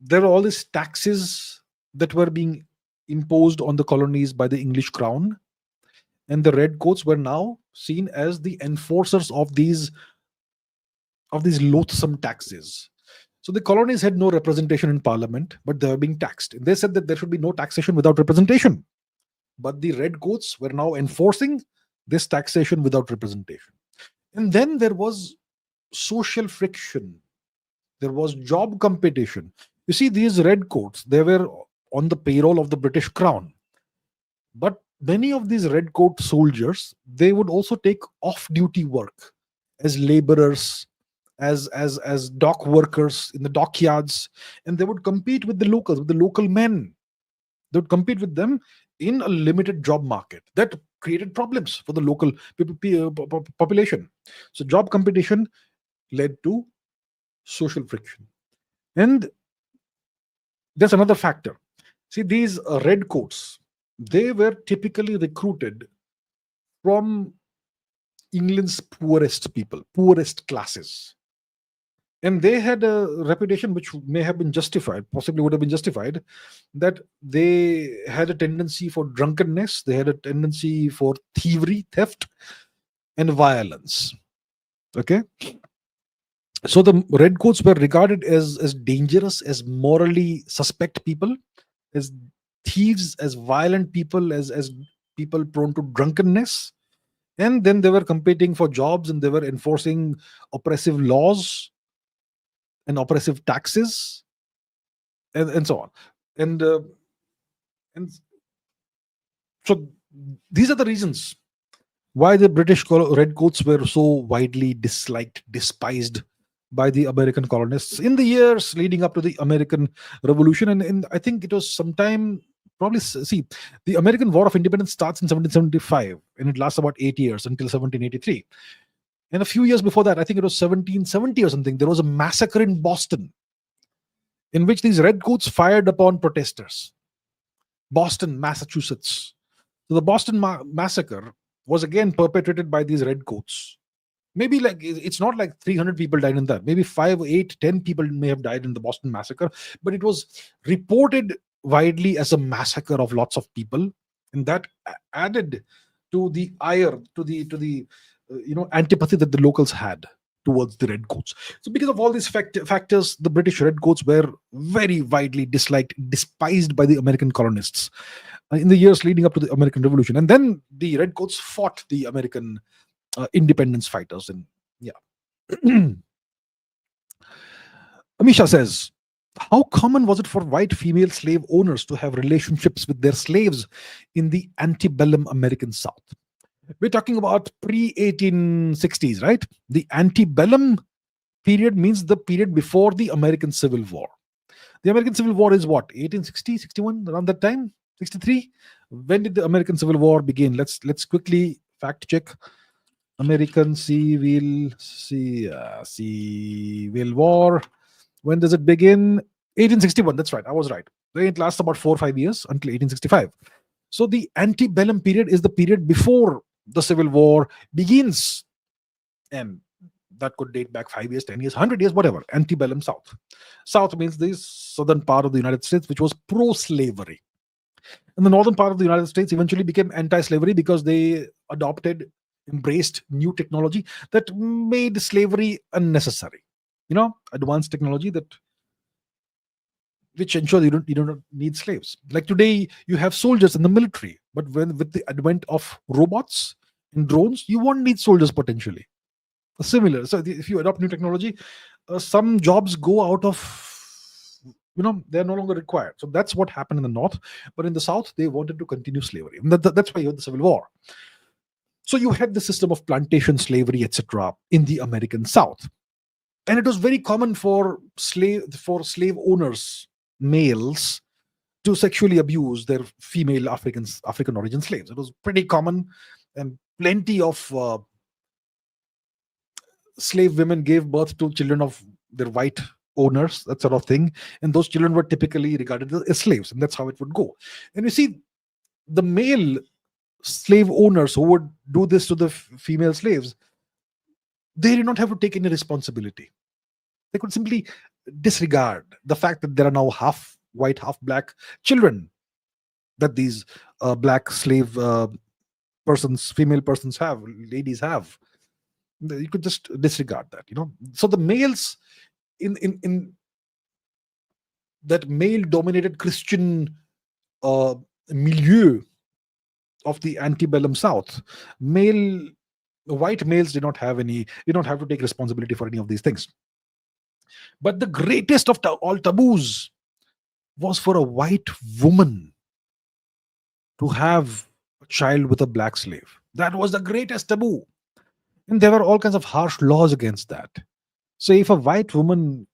there are all these taxes that were being imposed on the colonies by the English crown, and the redcoats were now seen as the enforcers of these loathsome taxes. So the colonies had no representation in parliament, but they were being taxed. They said that there should be no taxation without representation. But the redcoats were now enforcing this taxation without representation. And then there was social friction. There was job competition. You see, these redcoats, they were on the payroll of the British Crown. But many of these redcoat soldiers, they would also take off-duty work as laborers, as dock workers in the dockyards, and they would compete with the locals, with the local men. They would compete with them in a limited job market. That created problems for the local population. So job competition led to social friction. And there's another factor. See, these redcoats, they were typically recruited from England's poorest people, poorest classes. And they had a reputation which may have been justified, possibly would have been justified, that they had a tendency for drunkenness, they had a tendency for thievery, theft, and violence. Okay? So the redcoats were regarded as dangerous, as morally suspect people, as thieves, as violent people, as people prone to drunkenness. And then they were competing for jobs, and they were enforcing oppressive laws and oppressive taxes, and so on. And so these are the reasons why the British redcoats were so widely disliked, despised by the American colonists in the years leading up to the American Revolution. And I think it was sometime, probably, see, the American War of Independence starts in 1775 and it lasts about 8 years until 1783. And a few years before that, I think it was 1770 or something, there was a massacre in Boston in which these redcoats fired upon protesters. Boston, Massachusetts. So the Boston massacre was again perpetrated by these redcoats. Maybe like it's not like 300 people died in that. Maybe 5, 8, 10 people may have died in the Boston massacre, but it was reported widely as a massacre of lots of people, and that added to the ire, to the antipathy that the locals had towards the redcoats. So because of all these factors, the British redcoats were very widely disliked, despised by the American colonists in the years leading up to the American Revolution. And then the redcoats fought the American independence fighters. And yeah. Amisha says, how common was it for white female slave owners to have relationships with their slaves in the antebellum American South? We're talking about pre-1860s, right? The antebellum period means the period before the American Civil War. The American Civil War is what? 1860, 61, around that time? 63? When did the American Civil War begin? Let's quickly fact check. American Civil War. When does it begin? 1861. That's right. I was right. It lasts about 4 or 5 years until 1865. So the antebellum period is the period before the Civil War begins. And that could date back 5 years, 10 years, 100 years, whatever. Antebellum South. South means the southern part of the United States, which was pro-slavery. And the northern part of the United States eventually became anti-slavery because they embraced new technology that made slavery unnecessary. Advanced technology which ensure you don't need slaves. Like today, you have soldiers in the military, but with the advent of robots and drones, you won't need soldiers potentially. Similar. So if you adopt new technology, some jobs go out of, they're no longer required. So that's what happened in the north. But in the south, they wanted to continue slavery. And that's why you had the Civil War. So you had the system of plantation slavery, etc., in the American South. And it was very common for slave owners, males, to sexually abuse their female African origin slaves. It was pretty common, and plenty of slave women gave birth to children of their white owners, that sort of thing. And those children were typically regarded as slaves, and that's how it would go. And you see, the male slave owners who would do this to the female slaves, they did not have to take any responsibility. They could simply disregard the fact that there are now half white, half black children that these black slave female persons have, ladies have. You could just disregard that, So the males in that male-dominated Christian milieu of the antebellum South, white males did not have to take responsibility for any of these things. But the greatest of all taboos was for a white woman to have a child with a black slave. That was the greatest taboo. And there were all kinds of harsh laws against that. So if a white woman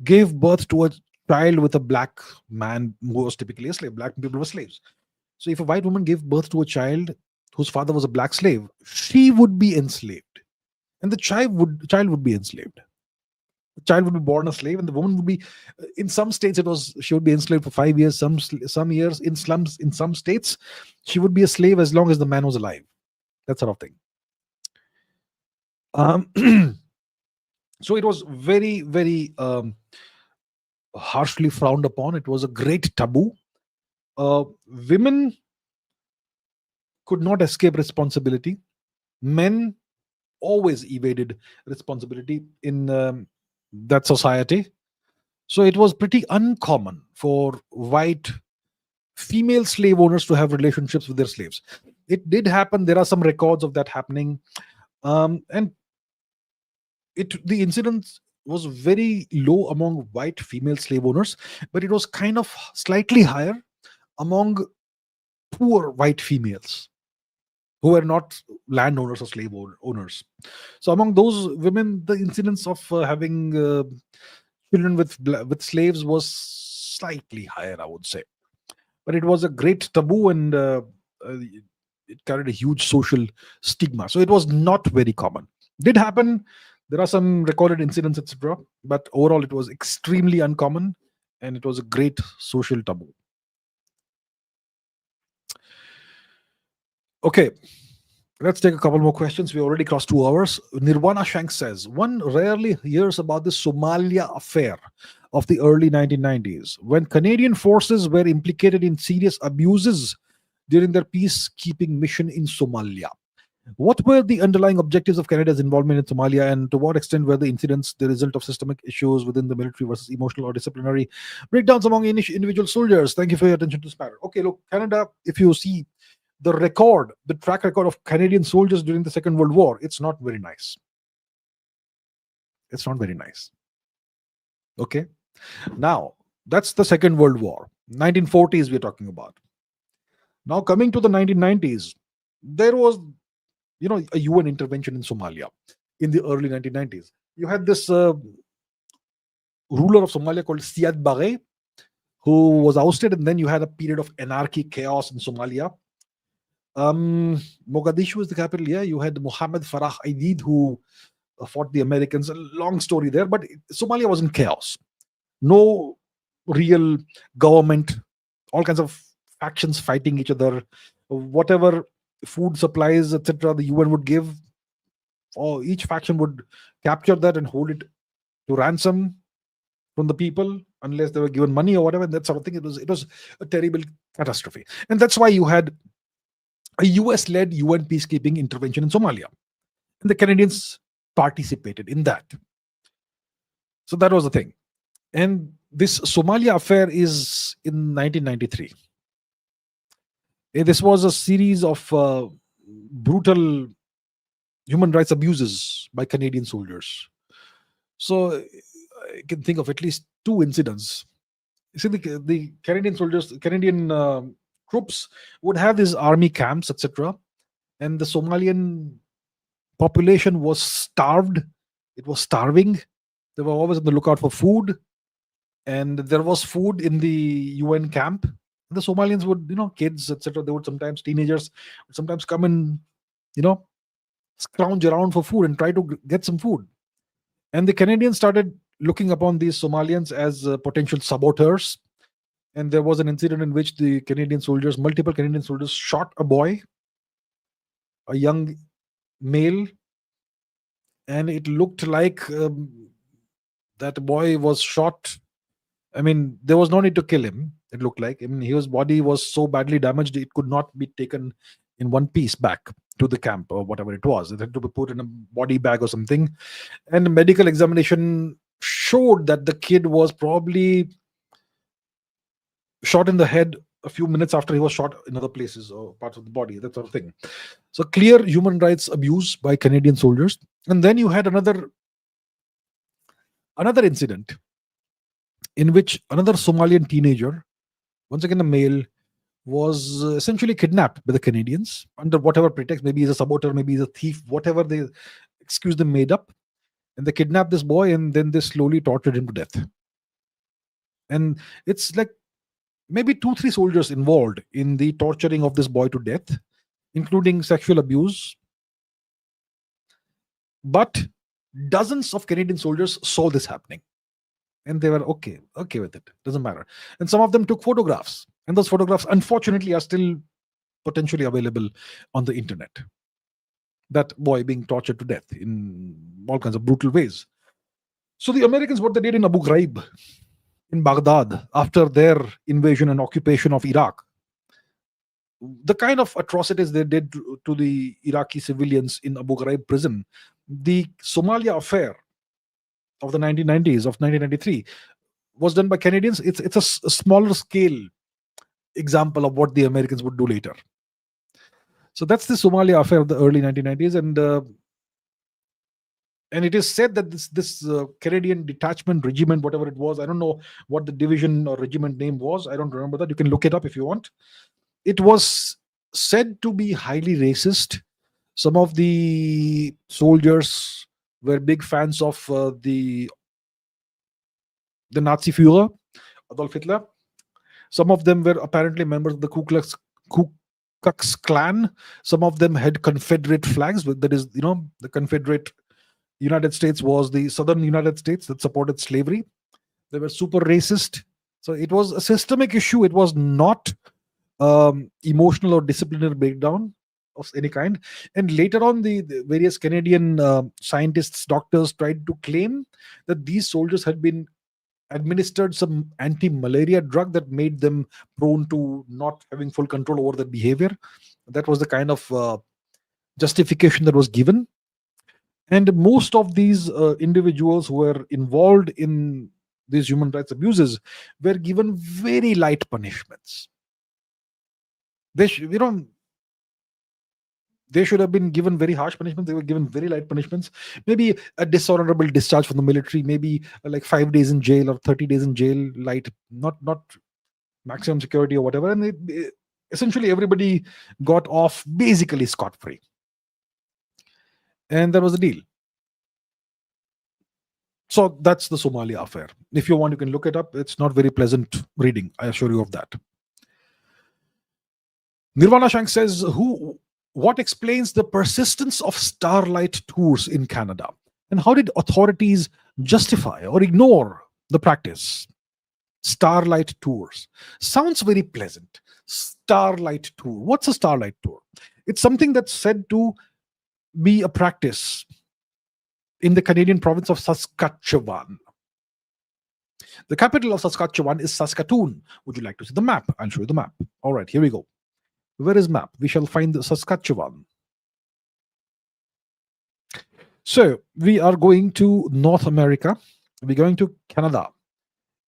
gave birth to a child with a black man who was typically a slave, black people were slaves. So if a white woman gave birth to a child whose father was a black slave, she would be enslaved. And the child would be enslaved. The child would be born a slave, and the woman would be, in some states she would be enslaved for 5 years, some years in some states she would be a slave as long as the man was alive. That sort of thing. So it was very, very harshly frowned upon. It was a great taboo. Women could not escape responsibility. Men always evaded responsibility in that society. So it was pretty uncommon for white female slave owners to have relationships with their slaves. It did happen. There are some records of that happening. And the incidence was very low among white female slave owners, but it was kind of slightly higher among poor white females who were not landowners or slave owners. So among those women, the incidence of having children with slaves was slightly higher, I would say. But it was a great taboo, and it carried a huge social stigma. So it was not very common. Did happen. There are some recorded incidents, etc. But overall, it was extremely uncommon, and it was a great social taboo. Okay, let's take a couple more questions. We already crossed 2 hours. Nirvana Shank says, one rarely hears about the Somalia affair of the early 1990s, when Canadian forces were implicated in serious abuses during their peacekeeping mission in Somalia. What were the underlying objectives of Canada's involvement in Somalia, and to what extent were the incidents the result of systemic issues within the military versus emotional or disciplinary breakdowns among individual soldiers? Thank you for your attention to this matter. Okay, look, Canada, if you see the track record of Canadian soldiers during the Second World War, it's not very nice. It's not very nice. Okay. Now, that's the Second World War. 1940s we're talking about. Now, coming to the 1990s, there was, a UN intervention in Somalia in the early 1990s. You had this ruler of Somalia called Siad Barre, who was ousted, and then you had a period of anarchy, chaos in Somalia. Mogadishu is the capital. Yeah, you had Mohammed Farah Aidid, who fought the Americans. A long story there, but Somalia was in chaos. No real government, all kinds of factions fighting each other. Whatever food supplies, etc., the UN would give, or each faction would capture that and hold it to ransom from the people unless they were given money or whatever, and that sort of thing. It was a terrible catastrophe, and that's why you had a US-led UN peacekeeping intervention in Somalia, and the Canadians participated in that. So that was the thing. And this Somalia affair is in 1993. This was a series of brutal human rights abuses by Canadian soldiers. So I can think of at least two incidents. You see, the Canadian soldiers, Canadian troops would have these army camps, etc., and the Somalian population was starved. It was starving. They were always on the lookout for food, and there was food in the UN camp. The Somalians would, kids, etc., they would sometimes, teenagers would sometimes come and, scrounge around for food and try to get some food. And the Canadians started looking upon these Somalians as potential saboteurs. And there was an incident in which the Canadian soldiers, multiple Canadian soldiers, shot a boy, a young male, and it looked like that boy was shot. I mean, there was no need to kill him. It looked like, his body was so badly damaged it could not be taken in one piece back to the camp or whatever it was. It had to be put in a body bag or something. And medical examination showed that the kid was probably shot in the head a few minutes after he was shot in other places or parts of the body, that sort of thing. So clear human rights abuse by Canadian soldiers. And then you had another incident in which another Somalian teenager, once again a male, was essentially kidnapped by the Canadians under whatever pretext. Maybe he's a saboteur, maybe he's a thief, whatever they excuse them made up. And they kidnapped this boy and then they slowly tortured him to death. And it's like maybe 2-3 soldiers involved in the torturing of this boy to death, including sexual abuse. But dozens of Canadian soldiers saw this happening. And they were okay with it. Doesn't matter. And some of them took photographs. And those photographs, unfortunately, are still potentially available on the internet. That boy being tortured to death in all kinds of brutal ways. So the Americans, what they did in Abu Ghraib, in Baghdad, after their invasion and occupation of Iraq, the kind of atrocities they did to the Iraqi civilians in Abu Ghraib prison, the Somalia affair of the 1990s, of 1993, was done by Canadians. It's a smaller scale example of what the Americans would do later. So that's the Somalia affair of the early 1990s, and it is said that this Canadian detachment regiment, whatever it was, I don't know what the division or regiment name was. I don't remember that. You can look it up if you want. It was said to be highly racist. Some of the soldiers were big fans of the Nazi Führer, Adolf Hitler. Some of them were apparently members of the Ku Klux Klan. Some of them had Confederate flags. That is, the Confederate United States was the southern United States that supported slavery. They were super racist. So it was a systemic issue. It was not emotional or disciplinary breakdown of any kind. And later on, the various Canadian scientists, doctors tried to claim that these soldiers had been administered some anti-malaria drug that made them prone to not having full control over their behavior. That was the kind of justification that was given. And most of these individuals who were involved in these human rights abuses were given very light punishments. They should have been given very harsh punishments. They were given very light punishments. Maybe a dishonorable discharge from the military, maybe like 5 days in jail or 30 days in jail, light, not maximum security or whatever. And essentially everybody got off basically scot-free. And that was the deal. So that's the Somalia affair. If you want, you can look it up. It's not very pleasant reading, I assure you of that. Nirvana Shank says, what explains the persistence of starlight tours in Canada? And how did authorities justify or ignore the practice? Starlight tours. Sounds very pleasant. Starlight tour. What's a starlight tour? It's something that's said to be a practice in the Canadian province of Saskatchewan. The capital of Saskatchewan is Saskatoon. Would you like to see the map? I'll show you the map. All right, here we go. Where is map? We shall find the Saskatchewan. So we are going to North America. We're going to Canada.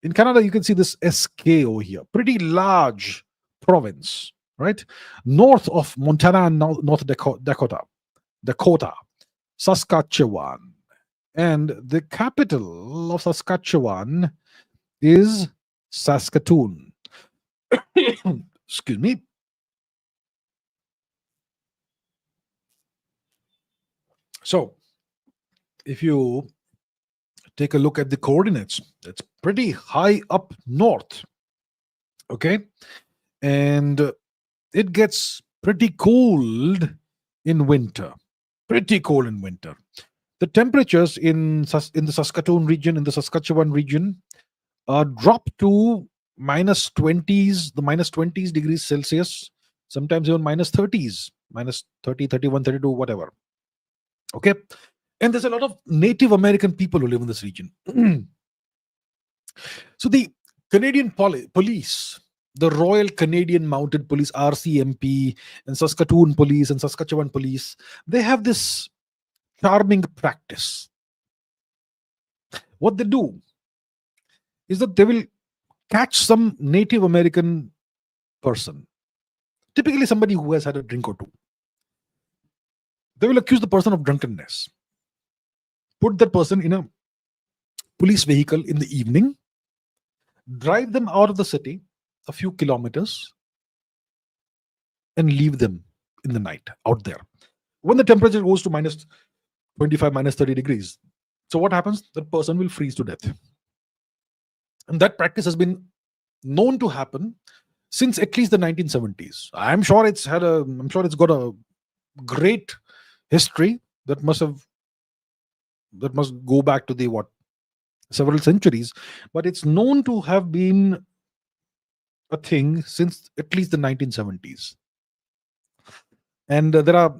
In Canada, you can see this SK over here. Pretty large province, right? North of Montana and North Dakota, Saskatchewan. And the capital of Saskatchewan is Saskatoon. Excuse me. So, if you take a look at the coordinates, it's pretty high up north. Okay. And it gets pretty cold in winter. Pretty cold in winter. The temperatures in the Saskatoon region, in the Saskatchewan region, drop to minus 20s, the minus 20s degrees Celsius, sometimes even minus 30s, minus 30, 31, 32, whatever. Okay. And there's a lot of Native American people who live in this region. So the Canadian police, the Royal Canadian Mounted Police, RCMP, and Saskatoon Police and Saskatchewan Police, they have this charming practice. What they do is that they will catch some Native American person, typically somebody who has had a drink or two. They will accuse the person of drunkenness, put that person in a police vehicle in the evening, drive them out of the city a few kilometers, and leave them in the night out there. When the temperature goes to minus 25, minus 30 degrees, so what happens? That person will freeze to death. And that practice has been known to happen since at least the 1970s. I'm sure it's got a great history that must go back to the several centuries, but it's known to have been a thing since at least the 1970s. And there are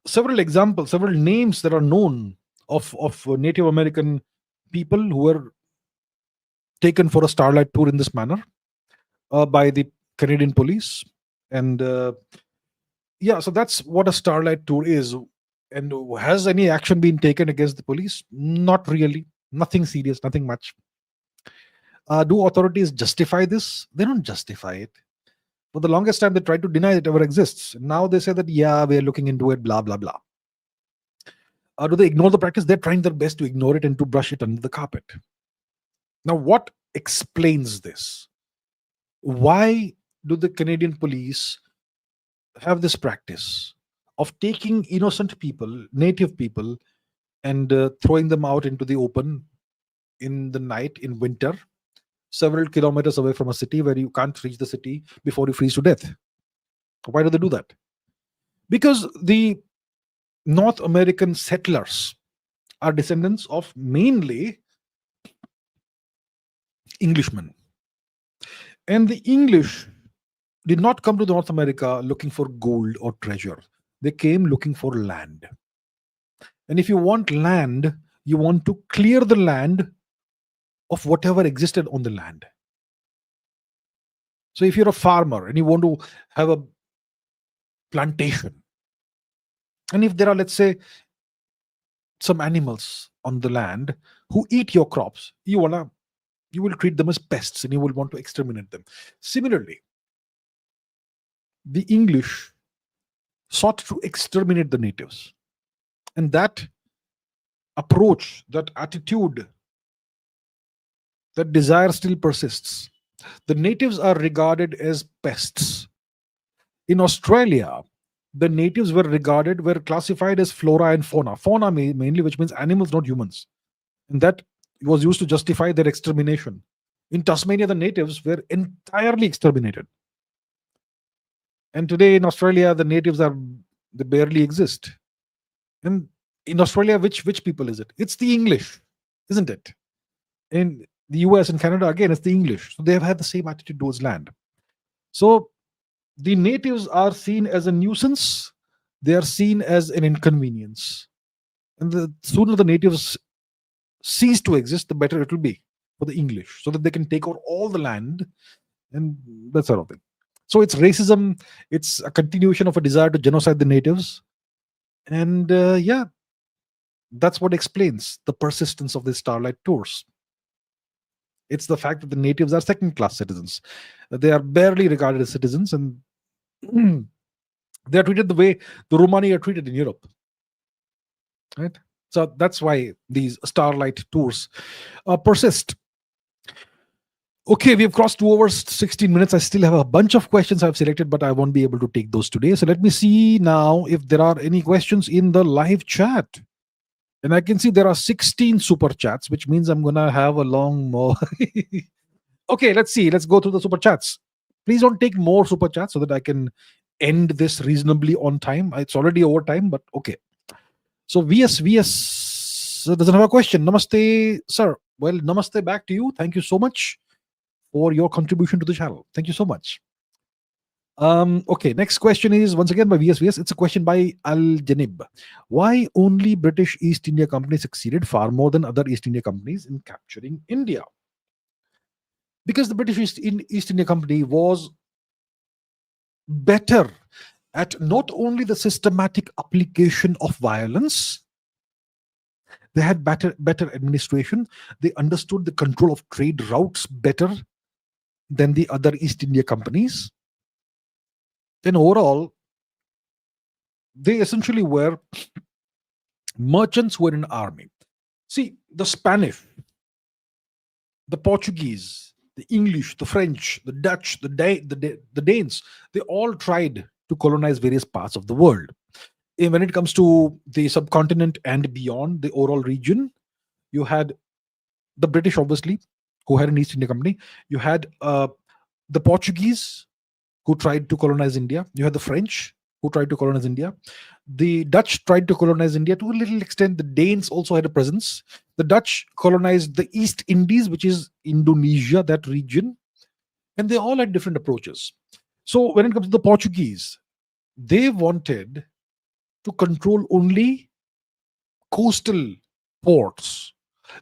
several examples, several names that are known of Native American people who were taken for a starlight tour in this manner by the Canadian police. And so that's what a starlight tour is. And has any action been taken against the police? Not really. Nothing serious, nothing much. Do authorities justify this? They don't justify it. For the longest time, they tried to deny it ever exists. Now they say that, yeah, we're looking into it, blah, blah, blah. Do they ignore the practice? They're trying their best to ignore it and to brush it under the carpet. Now, what explains this? Why do the Canadian police have this practice of taking innocent people, native people, and throwing them out into the open in the night, in winter, several kilometers away from a city where you can't reach the city before you freeze to death? Why do they do that? Because the North American settlers are descendants of mainly Englishmen. And the English did not come to North America looking for gold or treasure. They came looking for land. And if you want land, you want to clear the land of whatever existed on the land. So if you're a farmer and you want to have a plantation, and if there are, let's say, some animals on the land who eat your crops, you will treat them as pests and you will want to exterminate them. Similarly, the English sought to exterminate the natives. And that approach, that attitude, that desire still persists. The natives are regarded as pests. In Australia, the natives were classified as flora and fauna. Fauna mainly, which means animals, not humans. And that was used to justify their extermination. In Tasmania, the natives were entirely exterminated. And today in Australia, the natives they barely exist. And in Australia, which people is it? It's the English, isn't it? In the US and Canada, again, it's the English. So they have had the same attitude towards land. So the natives are seen as a nuisance. They are seen as an inconvenience. And the sooner the natives cease to exist, the better it will be for the English, so that they can take over all the land and that sort of thing. So it's racism. It's a continuation of a desire to genocide the natives, and yeah, that's what explains the persistence of the Starlight Tours. It's the fact that the natives are second-class citizens. They are barely regarded as citizens, and they are treated the way the Romani are treated in Europe. Right? So that's why these Starlight Tours persist. Okay, we've crossed 2 hours, 16 minutes. I still have a bunch of questions I've selected, but I won't be able to take those today. So let me see now if there are any questions in the live chat. And I can see there are 16 super chats, which means I'm going to have a long more. Okay, let's see. Let's go through the super chats. Please don't take more super chats so that I can end this reasonably on time. It's already over time, but okay. So VS doesn't have a question. Namaste, sir. Well, namaste back to you. Thank you so much for your contribution to the channel. Thank you so much. Okay, next question is once again by VS. It's a question by Al-Janib. Why only British East India Company succeeded far more than other East India companies in capturing India? Because the British East India Company was better at not only the systematic application of violence, they had better administration. They understood the control of trade routes better than the other East India companies. Then overall, they essentially were merchants who were in an army. See, the Spanish, the Portuguese, the English, the French, the Dutch, the Danes, they all tried to colonize various parts of the world. And when it comes to the subcontinent and beyond the overall region, you had the British, obviously, who had an East India Company. You had the Portuguese, who tried to colonize India. You had the French, who tried to colonize India. The Dutch tried to colonize India to a little extent. The Danes also had a presence. The Dutch colonized the East Indies, which is Indonesia, that region. And they all had different approaches. So when it comes to the Portuguese, they wanted to control only coastal ports.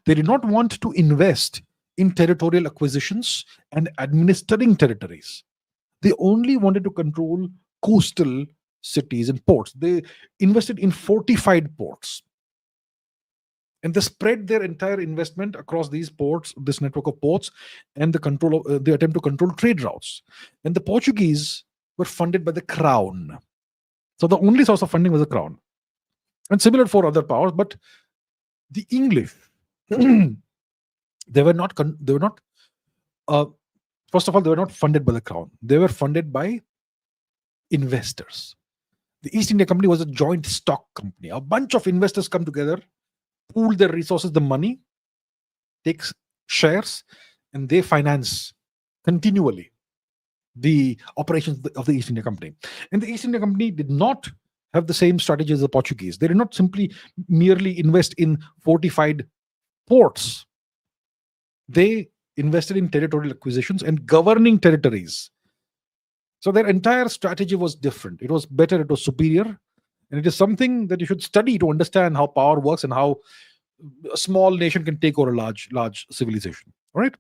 They did not want to invest in territorial acquisitions and administering territories. They only wanted to control coastal cities and ports. They invested in fortified ports. And they spread their entire investment across these ports, this network of ports, and the control of the attempt to control trade routes. And the Portuguese were funded by the crown. So the only source of funding was the crown. And similar for other powers, but the English, they were not first of all, they were not funded by the crown. They were funded by investors. The East India Company was a joint stock company. A bunch of investors come together, pool their resources, the money, takes shares, and they finance continually the operations of the East India Company. And the East India Company did not have the same strategy as the Portuguese. They did not simply merely invest in fortified ports. They invested in territorial acquisitions and governing territories. So their entire strategy was different. It was better, it was superior, and it is something that you should study to understand how power works and how a small nation can take over a large civilization. All right.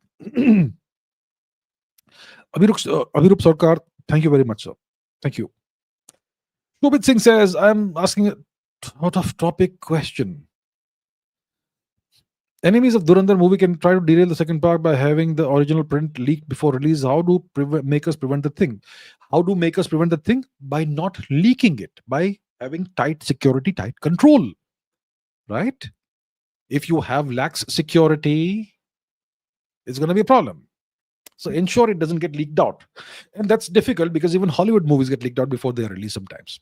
Abhirup Sarkar, thank you very much, sir. Thank you. Shobit Singh says, I'm asking a out of topic question. Enemies of Durandar movie can try to derail the second part by having the original print leaked before release. How do makers prevent the thing? How do makers prevent the thing? By not leaking it, by having tight security, tight control. Right? If you have lax security, it's going to be a problem. So ensure it doesn't get leaked out. And that's difficult because even Hollywood movies get leaked out before they are released sometimes.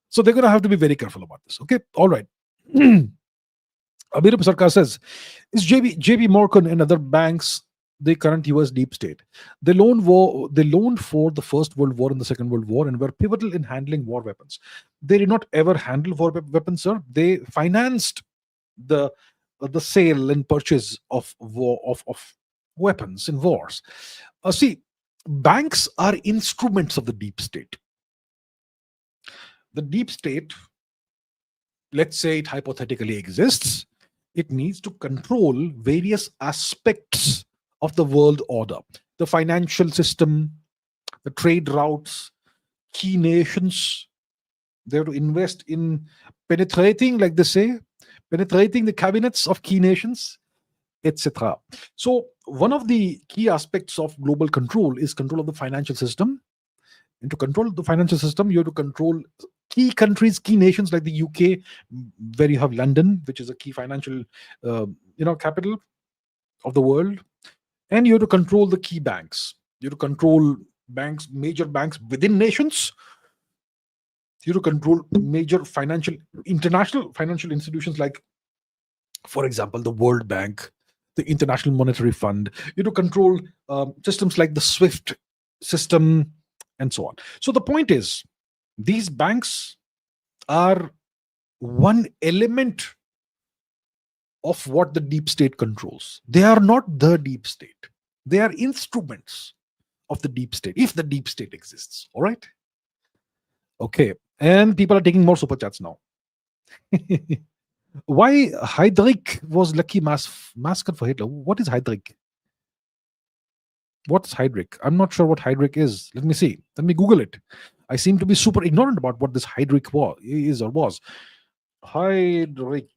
So they're going to have to be very careful about this. Okay? All right. Abhirup Sarkar says, is JB Morgan and other banks the current US deep state? They loaned for the First World War and the Second World War and were pivotal in handling war weapons. They did not ever handle war weapons, sir. They financed the sale and purchase of weapons in wars. See, banks are instruments of the deep state. The deep state let's say it hypothetically exists, it needs to control various aspects of the world order, the financial system, the trade routes, key nations. They have to invest in penetrating, like they say, penetrating the cabinets of key nations, etc. So, one of the key aspects of global control is control of the financial system. And to control the financial system, you have to control key countries, key nations like the UK, where you have London, which is a key financial, capital of the world. And you have to control the key banks. You have to control banks, major banks within nations. You have to control major international financial institutions like, for example, the World Bank, the International Monetary Fund. You have to control systems like the SWIFT system, and so on. So the point is, these banks are one element of what the deep state controls. They are not the deep state. They are instruments of the deep state, if the deep state exists. All right? Okay. And people are taking more super chats now. Why Heydrich was lucky mascot for Hitler? What is Heydrich? What's Heydrich? I'm not sure what Heydrich is. Let me see. Let me Google it. I seem to be super ignorant about what this Heydrich was. Heydrich.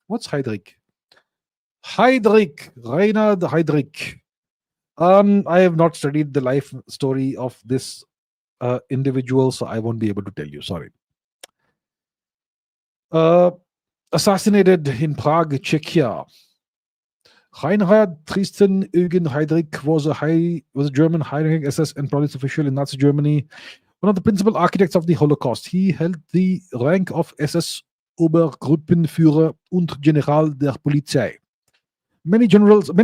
What's Heydrich? Heydrich. Reinhard Heydrich. I have not studied the life story of this individual, so I won't be able to tell you. Sorry. Assassinated in Prague, Czechia. Reinhard Tristan Eugen Heydrich was a German high-ranking SS and police official in Nazi Germany, one of the principal architects of the Holocaust. He held the rank of SS Obergruppenführer und General der Polizei. Many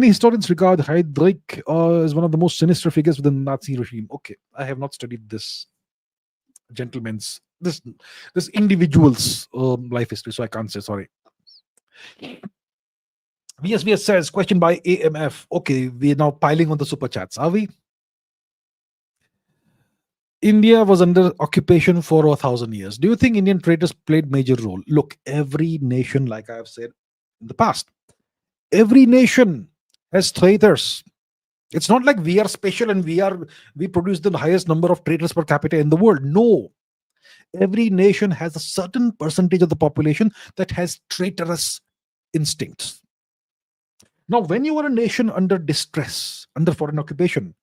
historians regard Heydrich as one of the most sinister figures within the Nazi regime. Okay, I have not studied this individual's life history, so I can't say. Sorry. VSVS says, question by AMF. Okay, we are now piling on the super chats, are we? India was under occupation for 1,000 years. Do you think Indian traders played major role? Look, every nation, like I have said in the past, every nation has traders. It's not like we are special and we produce the highest number of traders per capita in the world. No. Every nation has a certain percentage of the population that has traitorous instincts. Now, when you are a nation under distress, under foreign occupation,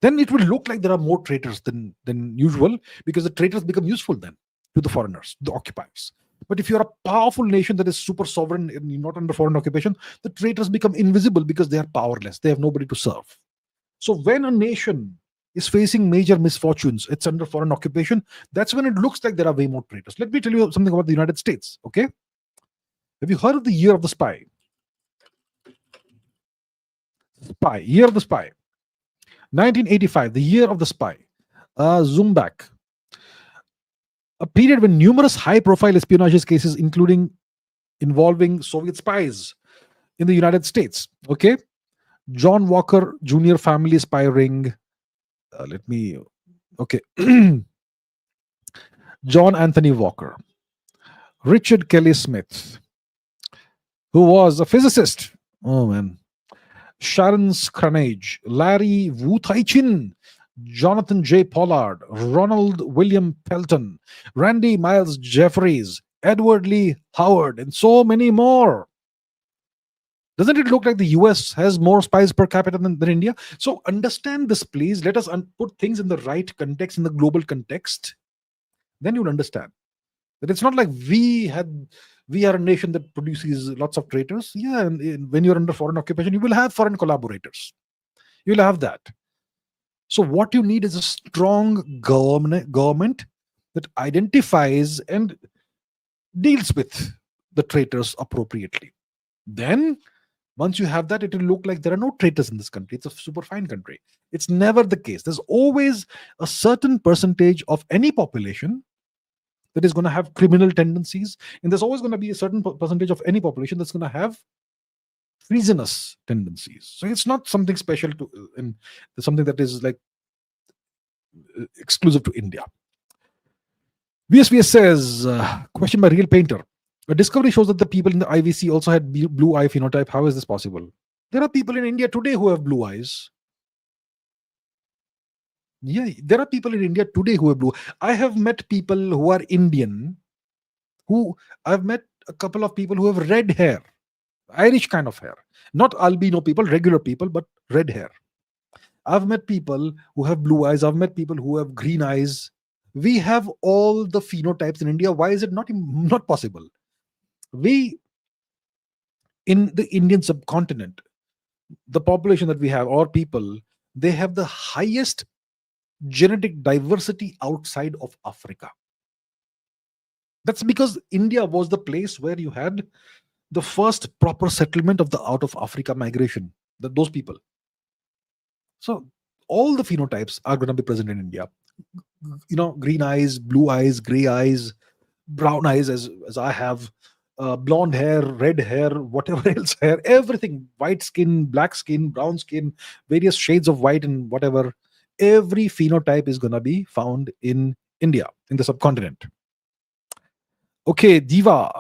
then it will look like there are more traitors than usual, because the traitors become useful then to the foreigners, the occupiers. But if you're a powerful nation that is super sovereign and you're not under foreign occupation, the traitors become invisible because they are powerless. They have nobody to serve. So when a nation is facing major misfortunes, it's under foreign occupation, that's when it looks like there are way more traitors. Let me tell you something about the United States, okay? Have you heard of the Year of the Spy? Year of the Spy. 1985, the Year of the Spy. Zoom back. A period when numerous high-profile espionage cases, involving Soviet spies in the United States. Okay, John Walker Jr. family spy ring. John Anthony Walker, Richard Kelly Smith, who was a physicist. Oh man. Sharon Scranage, Larry Wutheichin, Jonathan J. Pollard, Ronald William Pelton, Randy Miles Jeffries, Edward Lee Howard, and so many more. Doesn't it look like the US has more spies per capita than India? So understand this, please. Let us put things in the right context, in the global context. Then you'll understand that it's not like we are a nation that produces lots of traitors. Yeah, and when you're under foreign occupation, you will have foreign collaborators. You'll have that. So what you need is a strong government that identifies and deals with the traitors appropriately. Then, once you have that, it will look like there are no traitors in this country. It's a super fine country. It's never the case. There's always a certain percentage of any population that is going to have criminal tendencies, and there's always going to be a certain percentage of any population that's going to have treasonous tendencies. So it's not something special and something that is like exclusive to India. VSVS says, question by Real Painter. A discovery shows that the people in the IVC also had blue eye phenotype. How is this possible? There are people in India today who have blue eyes. Yeah, there are people in India today who have blue. I have met people who are Indian, who I've met a couple of people who have red hair, Irish kind of hair. Not albino people, regular people, but red hair. I've met people who have blue eyes. I've met people who have green eyes. We have all the phenotypes in India. Why is it not possible? We, in the Indian subcontinent, the population that we have, or people, they have the highest genetic diversity outside of Africa. That's because India was the place where you had the first proper settlement of the out of Africa migration, those people. So all the phenotypes are going to be present in India. Green eyes, blue eyes, gray eyes, brown eyes, as I have, blonde hair, red hair, whatever else hair, everything, white skin, black skin, brown skin, various shades of white and whatever. Every phenotype is going to be found in India, in the subcontinent. Okay, Diva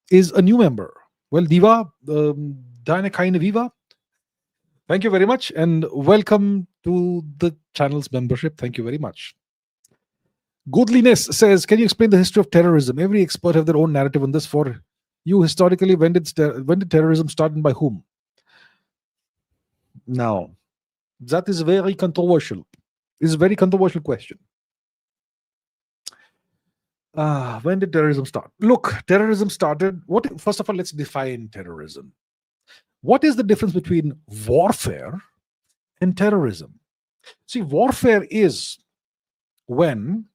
is a new member. Well, Diva, Dine Kaine Viva, thank you very much, and welcome to the channel's membership. Thank you very much. Goodliness says, can you explain the history of terrorism? Every expert have their own narrative on this. For you, historically, when did terrorism start and by whom? Now, that is very controversial. It's a very controversial question. When did terrorism start? Look, terrorism started. First of all, let's define terrorism. What is the difference between warfare and terrorism? See, warfare is when,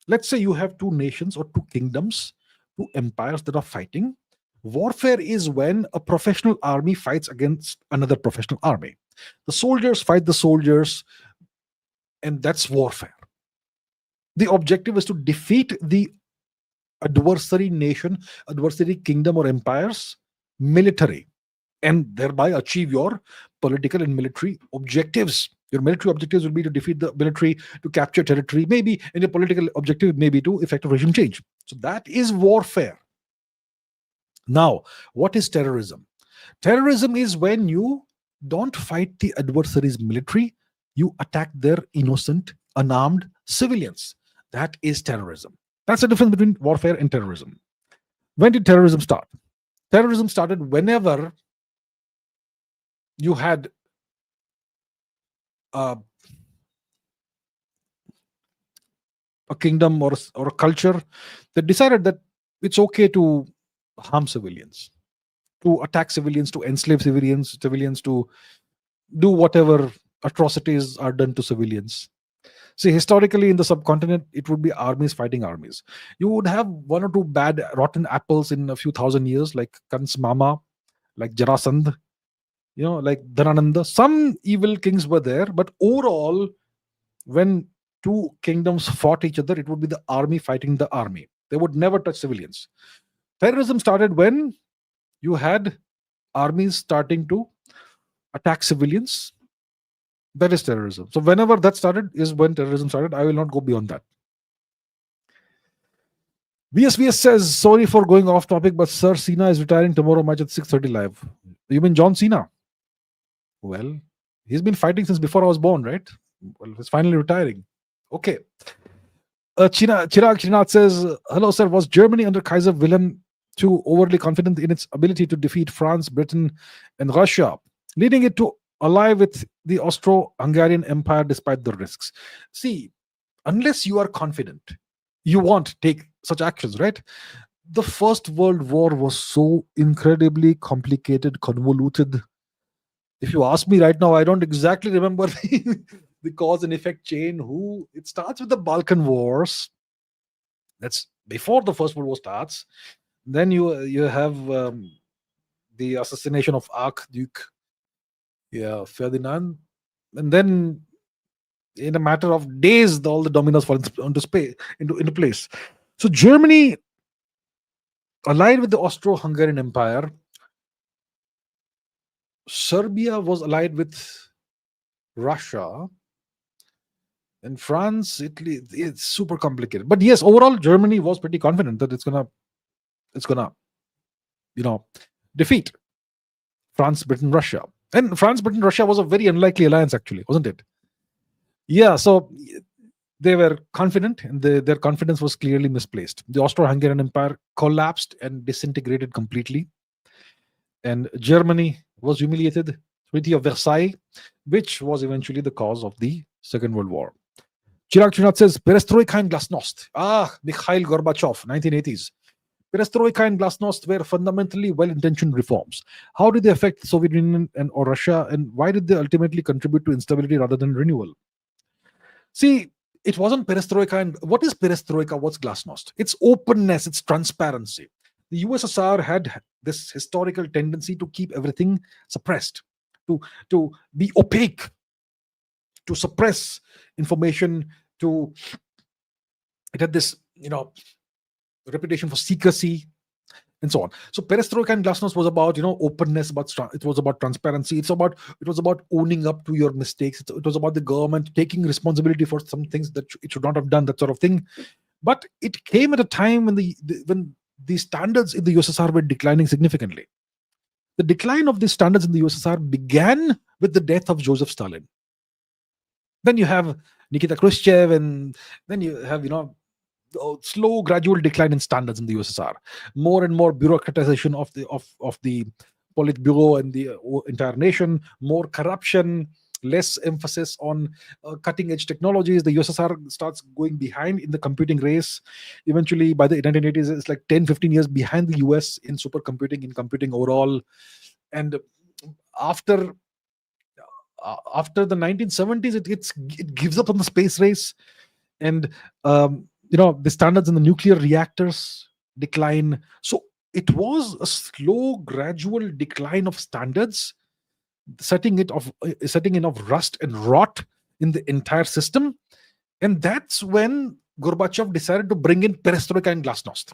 let's say, you have two nations or two kingdoms, two empires that are fighting. Warfare is when a professional army fights against another professional army. The soldiers fight the soldiers, and that's warfare. The objective is to defeat the adversary nation, adversary kingdom or empires military, and thereby achieve your political and military objectives. Your military objectives will be to defeat the military, to capture territory, maybe, and your political objective may be to effect a regime change. So that is warfare. Now, what is terrorism? Terrorism is when you don't fight the adversary's military, you attack their innocent, unarmed civilians. That is terrorism. That's the difference between warfare and terrorism. When did terrorism start? Terrorism started whenever you had a kingdom or a culture that decided that it's okay to harm civilians, to attack civilians, to enslave civilians, to do whatever atrocities are done to civilians. See, historically in the subcontinent, it would be armies fighting armies. You would have one or two bad, rotten apples in a few thousand years, like Kans Mama, like Jarasandh, like Dhanananda. Some evil kings were there, but overall, when two kingdoms fought each other, it would be the army fighting the army. They would never touch civilians. Terrorism started when you had armies starting to attack civilians. That is terrorism. So whenever that started is when terrorism started. I will not go beyond that. VSVS says, sorry for going off topic, but Sir Cena is retiring tomorrow match at 6:30 live. You mean John Cena? Well, he's been fighting since before I was born, right? Well, he's finally retiring. Okay. Chirag Srinath says, hello, sir. Was Germany under Kaiser Wilhelm too overly confident in its ability to defeat France, Britain, and Russia, leading it to ally with the Austro-Hungarian Empire despite the risks? See, unless you are confident, you won't take such actions, right? The First World War was so incredibly complicated, convoluted. If you ask me right now, I don't exactly remember the cause and effect chain. It starts with the Balkan Wars. That's before the First World War starts. Then you have the assassination of Archduke Ferdinand, and then in a matter of days, all the dominoes fall into place. So Germany allied with the Austro-Hungarian Empire. Serbia was allied with Russia. And France, Italy, it's super complicated. But yes, overall, Germany was pretty confident that it's gonna, you know, defeat France, Britain, Russia. And France, Britain, Russia was a very unlikely alliance, actually, wasn't it? Yeah, so they were confident, and their confidence was clearly misplaced. The Austro-Hungarian Empire collapsed and disintegrated completely, and Germany was humiliated. Treaty of Versailles, which was eventually the cause of the Second World War. Chirag Srinath says, Perestroika and Glasnost. Mikhail Gorbachev, 1980s. Perestroika and Glasnost were fundamentally well-intentioned reforms. How did they affect the Soviet Union or Russia, and why did they ultimately contribute to instability rather than renewal? See, it wasn't perestroika. And what is perestroika? What's glasnost? It's openness, it's transparency. The USSR had this historical tendency to keep everything suppressed, to be opaque, to suppress information, it had this, reputation for secrecy, and so on. So perestroika and glasnost was about openness, it was about transparency. It was about owning up to your mistakes. It was about the government taking responsibility for some things that it should not have done, that sort of thing. But it came at a time when the standards in the USSR were declining significantly. The decline of these standards in the USSR began with the death of Joseph Stalin. Then you have Nikita Khrushchev, and then you have slow gradual decline in standards in the USSR, more and more bureaucratization of the Politburo and the entire nation, more corruption, less emphasis on cutting edge technologies. The USSR starts going behind in the computing race. Eventually, by the 1980s, it's like 10-15 years behind the US in supercomputing, in computing overall. And after the 1970s, it gives up on the space race, and the standards in the nuclear reactors decline. So it was a slow, gradual decline of standards, setting in of rust and rot in the entire system. And that's when Gorbachev decided to bring in perestroika and glasnost.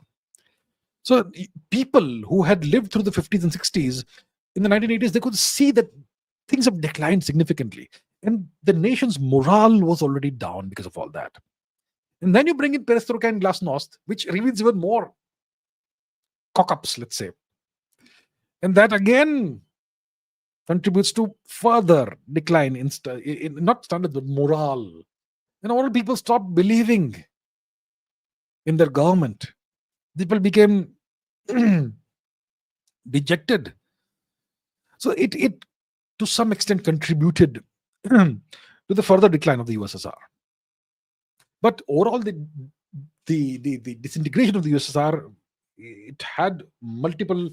So people who had lived through the 50s and 60s, in the 1980s, they could see that things have declined significantly. And the nation's morale was already down because of all that. And then you bring in perestroika and glasnost, which reveals even more cock-ups, let's say. And that again contributes to further decline in not standards, but morale. And all people stopped believing in their government. People became dejected. So it to some extent contributed to the further decline of the USSR. But overall, the disintegration of the USSR, it had multiple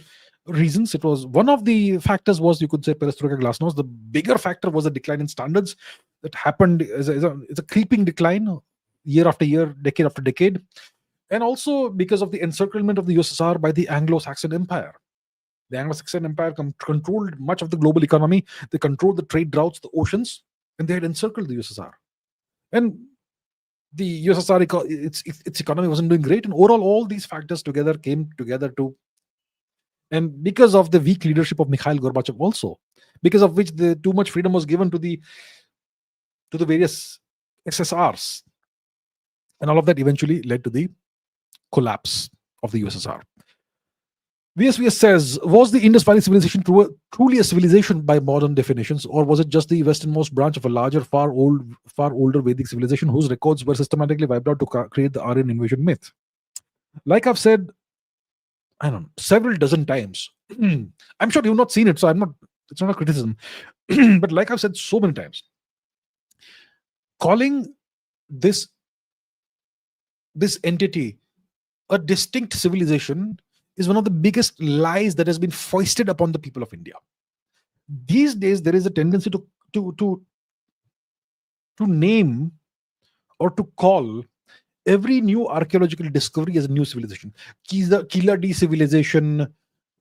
reasons. It was one of the factors was, you could say, perestroika, glasnost. The bigger factor was the decline in standards that happened. It's a creeping decline year after year, decade after decade. And also because of the encirclement of the USSR by the Anglo-Saxon Empire. The Anglo-Saxon Empire controlled much of the global economy. They controlled the trade routes, the oceans, and they had encircled the USSR. And the USSR, its economy wasn't doing great. And overall, all these factors came together to, and because of the weak leadership of Mikhail Gorbachev also, because of which too much freedom was given to the various SSRs. And all of that eventually led to the collapse of the USSR. VSVS says, was the Indus Valley civilization truly a civilization by modern definitions, or was it just the westernmost branch of a larger, far older Vedic civilization whose records were systematically wiped out to create the Aryan invasion myth? Like I've said, I don't know, several dozen times. I'm sure you've not seen it, so it's not a criticism. But like I've said so many times, calling this entity a distinct civilization is one of the biggest lies that has been foisted upon the people of India. These days, there is a tendency to name or to call every new archaeological discovery as a new civilization. Kila D civilization,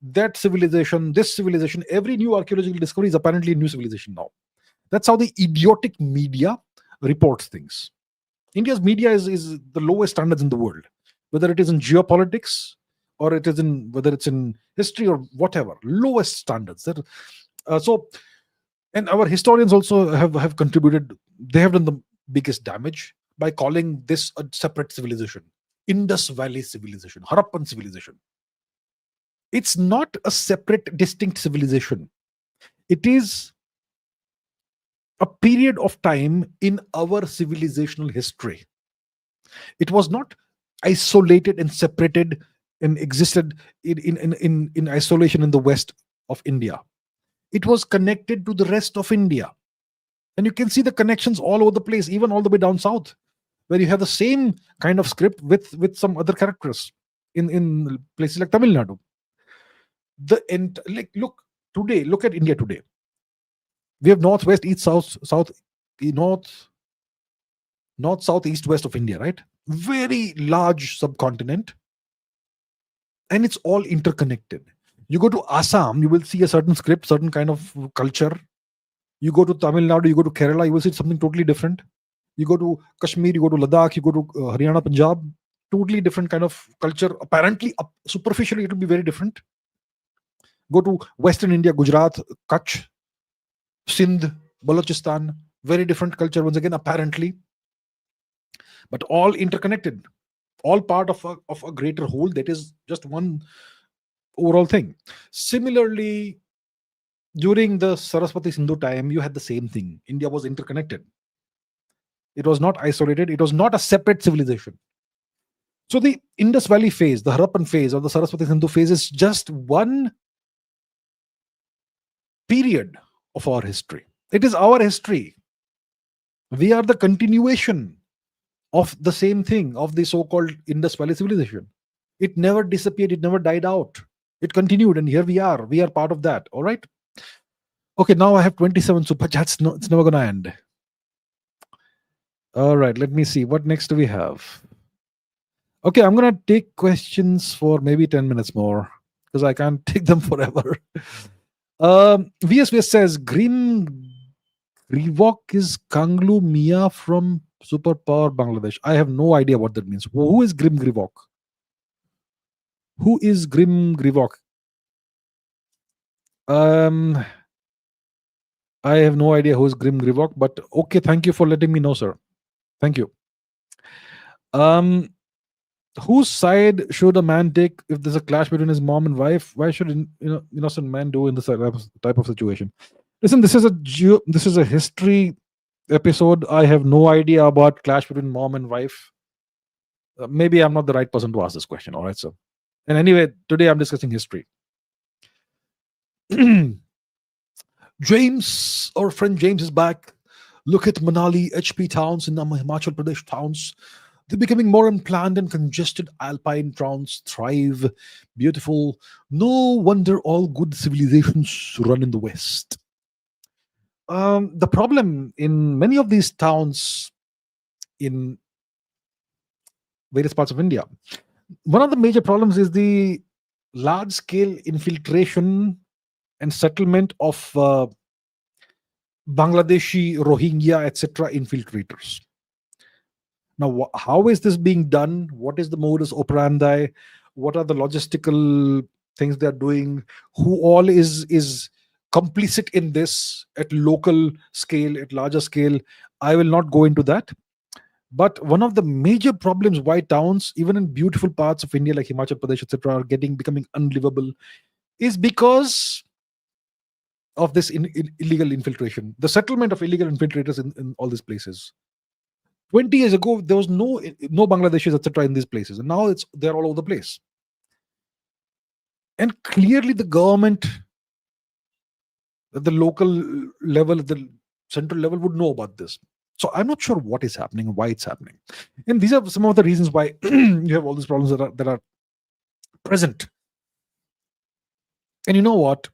that civilization, this civilization, every new archaeological discovery is apparently a new civilization now. That's how the idiotic media reports things. India's media is the lowest standards in the world, whether it is in geopolitics, or whether it's in history or whatever, lowest standards. And our historians also have contributed. They have done biggest damage by calling this a separate civilization. Indus Valley civilization, Harappan civilization. It's not a separate, distinct civilization. It is a period of time in our civilizational history. It was not isolated and separated and existed in isolation in the west of India. It was connected to the rest of India. And you can see the connections all over the place, even all the way down south, where you have the same kind of script with some other characters in places like Tamil Nadu. Look at India today. We have north, west, east, south, north, south, east, west of India, right? Very large subcontinent, and it's all interconnected. You go to Assam, you will see a certain script, certain kind of culture. You go to Tamil Nadu, you go to Kerala, you will see something totally different. You go to Kashmir, you go to Ladakh, you go to Haryana, Punjab, totally different kind of culture. Apparently, superficially, it will be very different. Go to Western India, Gujarat, Kutch, Sindh, Balochistan, very different culture once again, apparently, but all interconnected, all part of a greater whole that is just one overall thing. Similarly, during the Saraswati Sindhu time, you had the same thing. India was interconnected. It was not isolated. It was not a separate civilization. So the Indus Valley phase, the Harappan phase, or the Saraswati Sindhu phase is just one period of our history. It is our history. We are the continuation of the same thing, of the so-called Indus Valley civilization. It never disappeared. It never died out. It continued, and here we are. We are part of that. All right. Okay, now I have 27 super chats. No, it's never going to end. All right, let me see. What next do we have? Okay, I'm going to take questions for maybe 10 minutes more because I can't take them forever. VSVS says, Grim Revok is Kanglu Mia from Superpower Bangladesh. I have no idea what that means. Who is Grim Grivok? Who is Grim Grivok? I have no idea who is Grim Grivok, but okay, thank you for letting me know, sir. Thank you. Whose side should a man take if there's a clash between his mom and wife? Why should innocent man do in this type of situation? Listen, this is a history episode. I have no idea about clash between mom and wife. Maybe I'm not the right person to ask this question. All right, sir. And anyway, today I'm discussing history. James, our friend James is back. Look at Manali, HP towns in Himachal Pradesh towns. They're becoming more unplanned and congested. Alpine towns thrive. Beautiful. No wonder all good civilizations run in the West. The problem in many of these towns in various parts of India, one of the major problems is the large-scale infiltration and settlement of Bangladeshi, Rohingya, etc. infiltrators. Now, how is this being done? What is the modus operandi? What are the logistical things they are doing? Who all is complicit in this at local scale, at larger scale? I will not go into that. But one of the major problems why towns, even in beautiful parts of India like Himachal Pradesh, etc., are becoming unlivable is because of this illegal infiltration, the settlement of illegal infiltrators in all these places. 20 years ago, there was no Bangladeshis, etc., in these places, and now they're all over the place. And clearly, the government, at the local level, at the central level, would know about this. So I'm not sure what is happening and why it's happening. And these are some of the reasons why you have all these problems that are present. And you know what?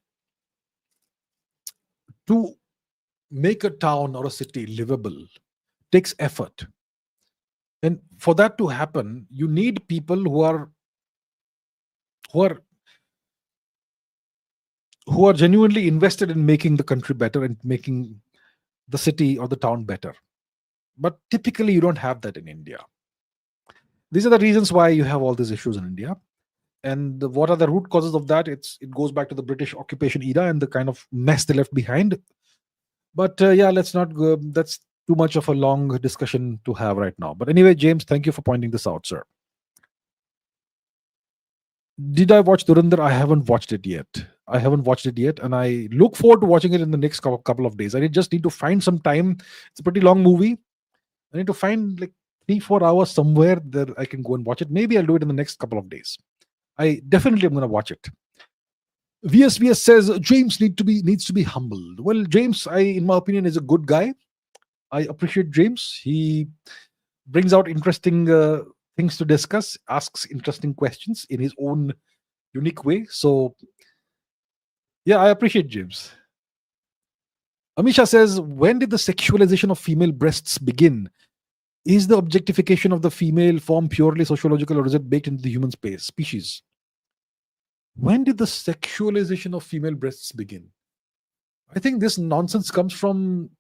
To make a town or a city livable takes effort. And for that to happen, you need people who are genuinely invested in making the country better and making the city or the town better. But typically, you don't have that in India. These are the reasons why you have all these issues in India. And what are the root causes of that? It goes back to the British occupation era and the kind of mess they left behind. But yeah, let's not go. That's too much of a long discussion to have right now. But anyway, James, thank you for pointing this out, sir. Did I watch Durandar? I haven't watched it yet. And I look forward to watching it in the next couple of days. Just need to find some time. It's a pretty long movie. I need to find like 3-4 hours somewhere that I can go and watch it. Maybe I'll do it in the next couple of days. I definitely am going to watch it. VSVS says James needs to be humbled. Well, James, in my opinion, is a good guy. I appreciate James. He brings out interesting things to discuss, asks interesting questions in his own unique way. So, yeah, I appreciate James. Amisha says, when did the sexualization of female breasts begin? Is the objectification of the female form purely sociological, or is it baked into the human species? When did the sexualization of female breasts begin? I think this nonsense comes from...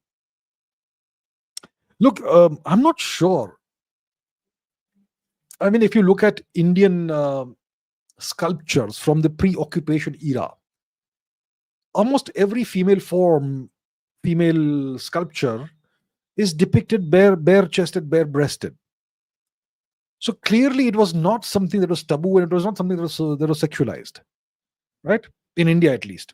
Look, I'm not sure. I mean, if you look at Indian sculptures from the pre-occupation era, almost every female sculpture is depicted bare-chested, bare-breasted. So clearly, it was not something that was taboo, and it was not something that was sexualized, right? In India, at least.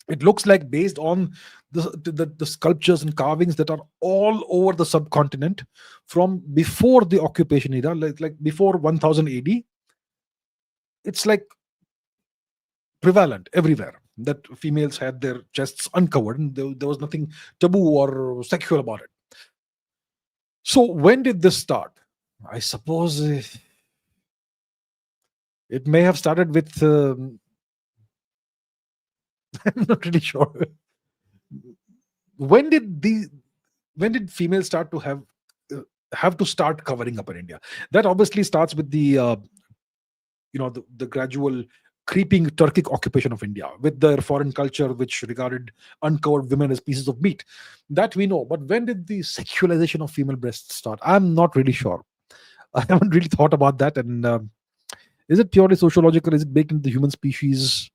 It looks like, based on the sculptures and carvings that are all over the subcontinent from before the occupation era, like before 1000 AD, it's like prevalent everywhere that females had their chests uncovered, and there was nothing taboo or sexual about it. So when did this start? I suppose it may have started with... I'm not really sure. When did females start to have to start covering up in India? That obviously starts with the gradual creeping Turkic occupation of India, with their foreign culture, which regarded uncovered women as pieces of meat. That we know. But when did the sexualization of female breasts start? I'm not really sure. I haven't really thought about that. And is it purely sociological? Is it baked into the human species?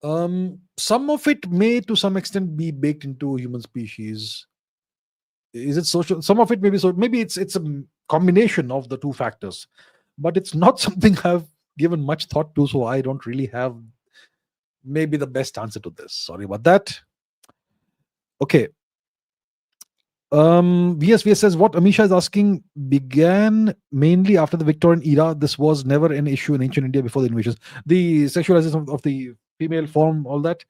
Some of it may, to some extent, be baked into human species. Is it social? Some of it maybe so. Maybe it's a combination of the two factors, but it's not something I've given much thought to. So I don't really have maybe the best answer to this. Sorry about that. Okay. VSVS says, what Amisha is asking began mainly after the Victorian era. This was never an issue in ancient India before the invasions. The sexualization of the female form, all that,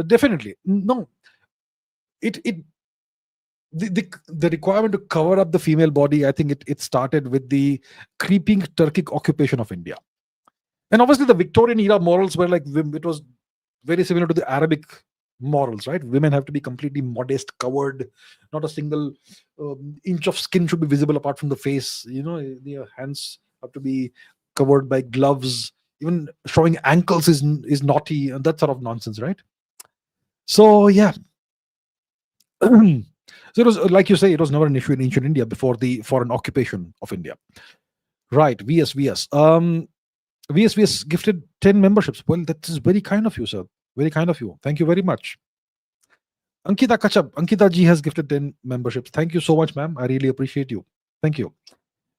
definitely no. The requirement to cover up the female body, I think it started with the creeping Turkic occupation of India, and obviously the Victorian era morals were like, it was very similar to the Arabic morals, right? Women have to be completely modest, covered, not a single inch of skin should be visible apart from the face. Their hands have to be covered by gloves. Even showing ankles is naughty, and that sort of nonsense, right? So yeah. So it was, like you say, it was never an issue in ancient India before the foreign occupation of India, right? VSVS gifted 10 memberships. Well, that is very kind of you, sir. Very kind of you. Thank you very much. Ankita ji has gifted 10 memberships. Thank you so much, ma'am. I really appreciate you. Thank you.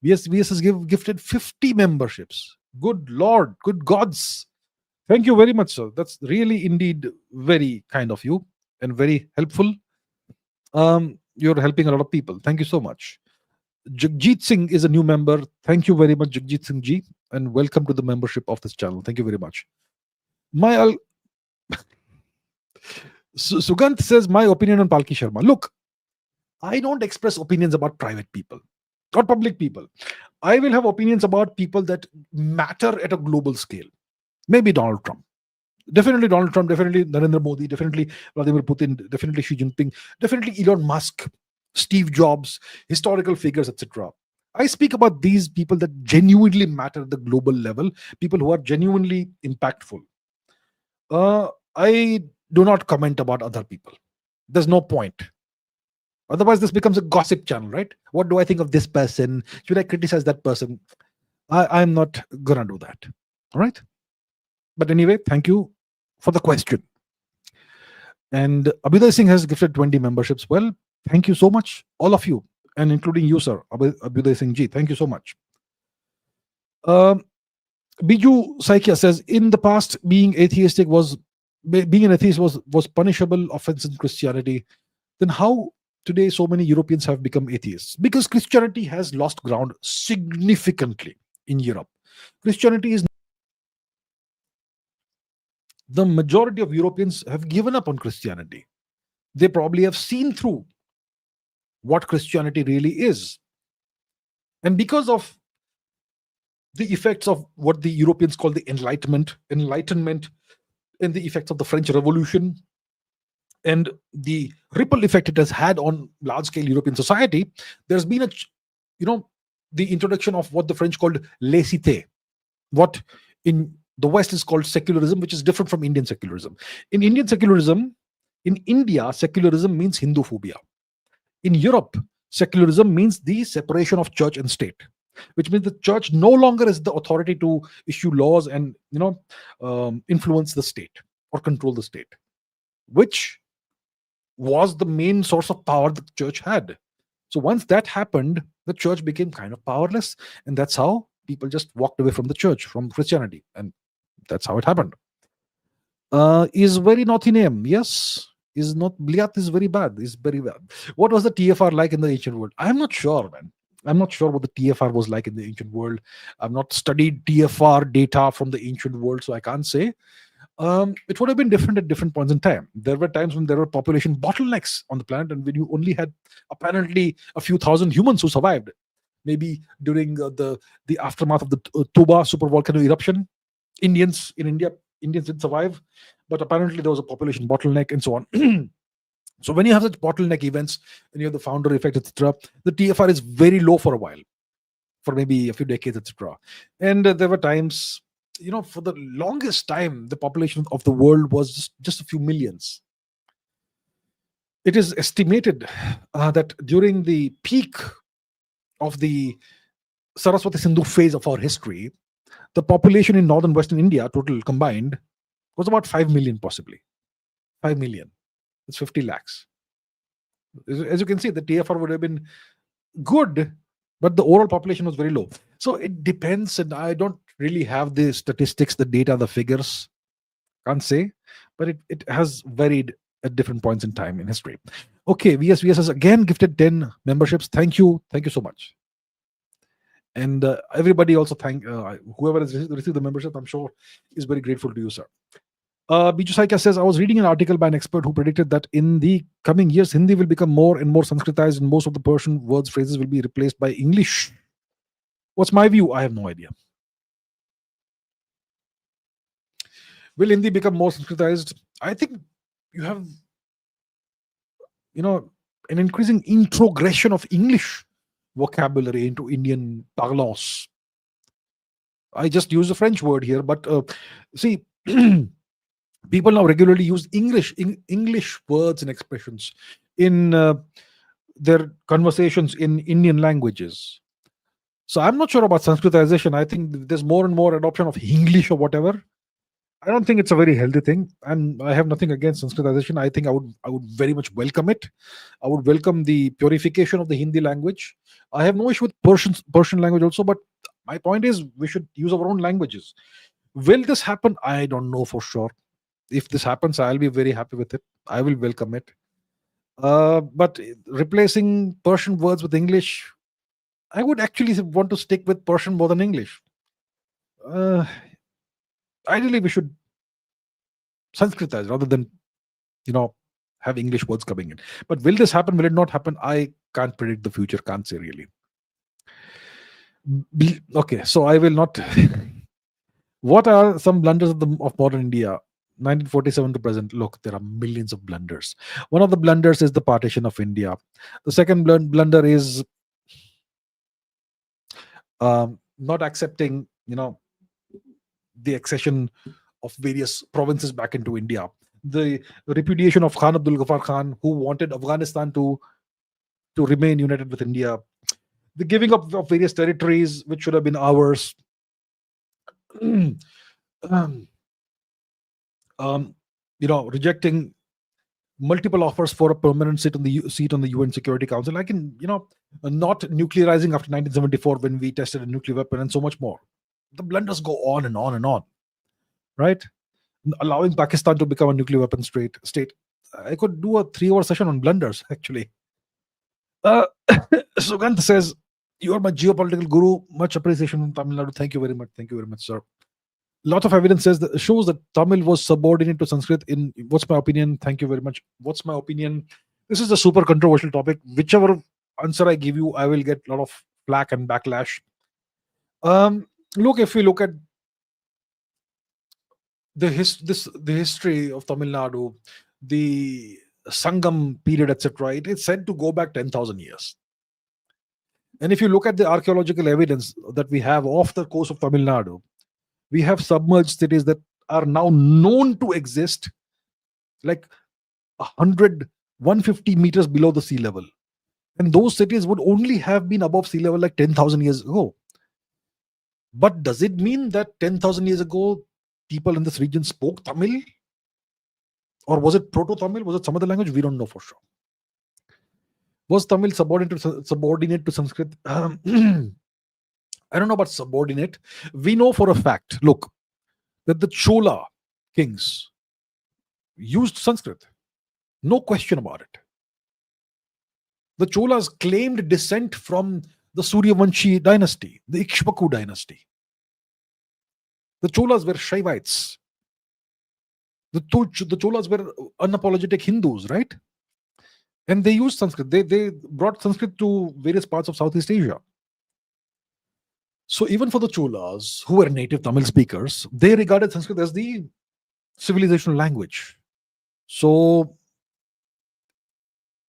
VS has gifted 50 memberships. Good Lord, good gods. Thank you very much, sir. That's really indeed very kind of you and very helpful. You're helping a lot of people. Thank you so much. Jagjit Singh is a new member. Thank you very much, Jagjit Singh ji, and welcome to the membership of this channel. Thank you very much. Sugant says, my opinion on Palki Sharma. Look, I don't express opinions about private people or public people. I will have opinions about people that matter at a global scale. Maybe Donald Trump. Definitely Donald Trump, definitely Narendra Modi, definitely Vladimir Putin, definitely Xi Jinping, definitely Elon Musk, Steve Jobs, historical figures, etc. I speak about these people that genuinely matter at the global level, people who are genuinely impactful. I do not comment about other people. There's no point. Otherwise, this becomes a gossip channel, right? What do I think of this person? Should I criticize that person? I'm not gonna do that. All right. But anyway, thank you for the question. And Abhijit Singh has gifted 20 memberships. Well, thank you so much, all of you, and including you, sir, Abhijit Singh ji. Thank you so much. Um, Biju Saikia says, in the past, being an atheist was punishable offense in Christianity. Then how today so many Europeans have become atheists? Because Christianity has lost ground significantly in Europe. Christianity is the majority of Europeans have given up on Christianity. They probably have seen through what Christianity really is. And because of the effects of what the Europeans call the Enlightenment, and the effects of the French Revolution, and the ripple effect it has had on large scale European society, there's been you know, the introduction of what the French called laicite, what in the West is called secularism, which is different from Indian secularism. In Indian secularism, in India, secularism means Hindu phobia. In Europe, secularism means the separation of church and state, which means the church no longer is the authority to issue laws and influence the state or control the state, which was the main source of power the church had. So once that happened, the church became kind of powerless, and that's how people just walked away from the church, from Christianity, and that's how it happened. Is very naughty name. Yes. Is not Bliat is very bad. Is very bad. What was the TFR like in the ancient world? I'm not sure, man. I'm not sure what the TFR was like in the ancient world. I've not studied TFR data from the ancient world, so I can't say. It would have been different at different points in time. There were times when there were population bottlenecks on the planet, and when you only had apparently a few thousand humans who survived. Maybe during the aftermath of the Tuba supervolcano eruption, Indians in India, Indians did survive, but apparently there was a population bottleneck and so on. So when you have such bottleneck events, and you have the founder effect, etc., the TFR is very low for a while, for maybe a few decades, etc. And there were times, for the longest time, the population of the world was just a few millions. It is estimated that during the peak of the Saraswati Sindhu phase of our history, the population in northern Western India, total combined, was about 5 million, possibly. 5 million. It's 50 lakhs. As you can see, the TFR would have been good, but the overall population was very low. So it depends, and I don't really have the statistics, the data, the figures. Can't say, but it has varied at different points in time in history. Okay, VS has again gifted 10 memberships. Thank you so much. And everybody also thank whoever has received the membership, I'm sure, is very grateful to you, sir. Biju Saika says, I was reading an article by an expert who predicted that in the coming years, Hindi will become more and more Sanskritized, and most of the Persian words, phrases will be replaced by English. What's my view? I have no idea. Will Hindi become more Sanskritized? I think you have, an increasing introgression of English vocabulary into Indian parlance. I just use a French word here, but see, people now regularly use English words and expressions in their conversations in Indian languages. So I'm not sure about Sanskritization. I think there's more and more adoption of English or whatever. I don't think it's a very healthy thing, and I have nothing against Sanskritization. I think I would very much welcome it. I would welcome the purification of the Hindi language. I have no issue with Persian language also, but my point is we should use our own languages. Will this happen? I don't know for sure. If this happens, I'll be very happy with it. I will welcome it. But replacing Persian words with English, I would actually want to stick with Persian more than English. Ideally, we should Sanskritize rather than, have English words coming in. But will this happen? Will it not happen? I can't predict the future. Can't say really. Okay, so I will not. What are some blunders of modern India? 1947 to present. Look, there are millions of blunders. One of the blunders is the partition of India. The second blunder is not accepting, the accession of various provinces back into India. The repudiation of Khan Abdul Ghaffar Khan, who wanted Afghanistan to remain united with India. The giving up of various territories which should have been ours. Rejecting multiple offers for a permanent seat on the UN Security Council. I can, not nuclearizing after 1974 when we tested a nuclear weapon, and so much more. The blunders go on and on and on, right? Allowing Pakistan to become a nuclear weapon state. I could do a 3-hour session on blunders, actually. Sugant says, "You are my geopolitical guru. Much appreciation from Tamil Nadu. Thank you very much. Thank you very much, sir." Lot of evidence shows that Tamil was subordinate to Sanskrit. In what's my opinion? Thank you very much. What's my opinion? This is a super controversial topic. Whichever answer I give you, I will get a lot of flack and backlash. Look, if we look at the history of Tamil Nadu, the Sangam period, etc., it is said to go back 10,000 years. And if you look at the archaeological evidence that we have off the coast of Tamil Nadu, we have submerged cities that are now known to exist like 100, 150 meters below the sea level. And those cities would only have been above sea level like 10,000 years ago. But does it mean that 10,000 years ago, people in this region spoke Tamil? Or was it Proto-Tamil? Was it some other language? We don't know for sure. Was Tamil subordinate to Sanskrit? I don't know about subordinate. We know for a fact, look, that the Chola kings used Sanskrit. No question about it. The Cholas claimed descent from the Suryavanshi dynasty, the Ikshvaku dynasty. The Cholas were Shaivites. The Cholas were unapologetic Hindus, right? And they used Sanskrit. They brought Sanskrit to various parts of Southeast Asia. So even for the Cholas, who were native Tamil speakers, they regarded Sanskrit as the civilizational language. So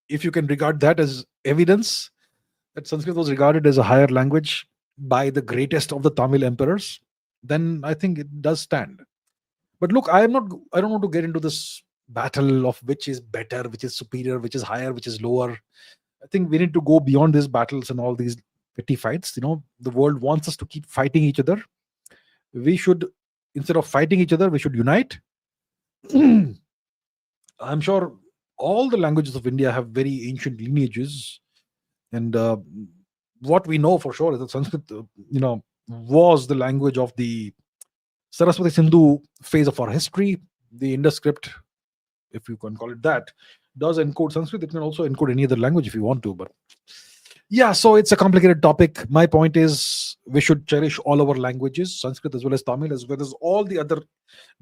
if you can regard that as evidence that Sanskrit was regarded as a higher language by the greatest of the Tamil emperors, then I think it does stand. But look, I don't want to get into this battle of which is better, which is superior, which is higher, which is lower. I think we need to go beyond these battles and all these petty fights. The world wants us to keep fighting each other. We should, instead of fighting each other, we should unite. I'm sure all the languages of India have very ancient lineages, and what we know for sure is that Sanskrit, was the language of the Saraswati Sindhu phase of our history. The Indus script, if you can call it that, does encode Sanskrit. It can also encode any other language if you want to, but yeah, so it's a complicated topic. My point is we should cherish all our languages, Sanskrit as well as Tamil, as well as all the other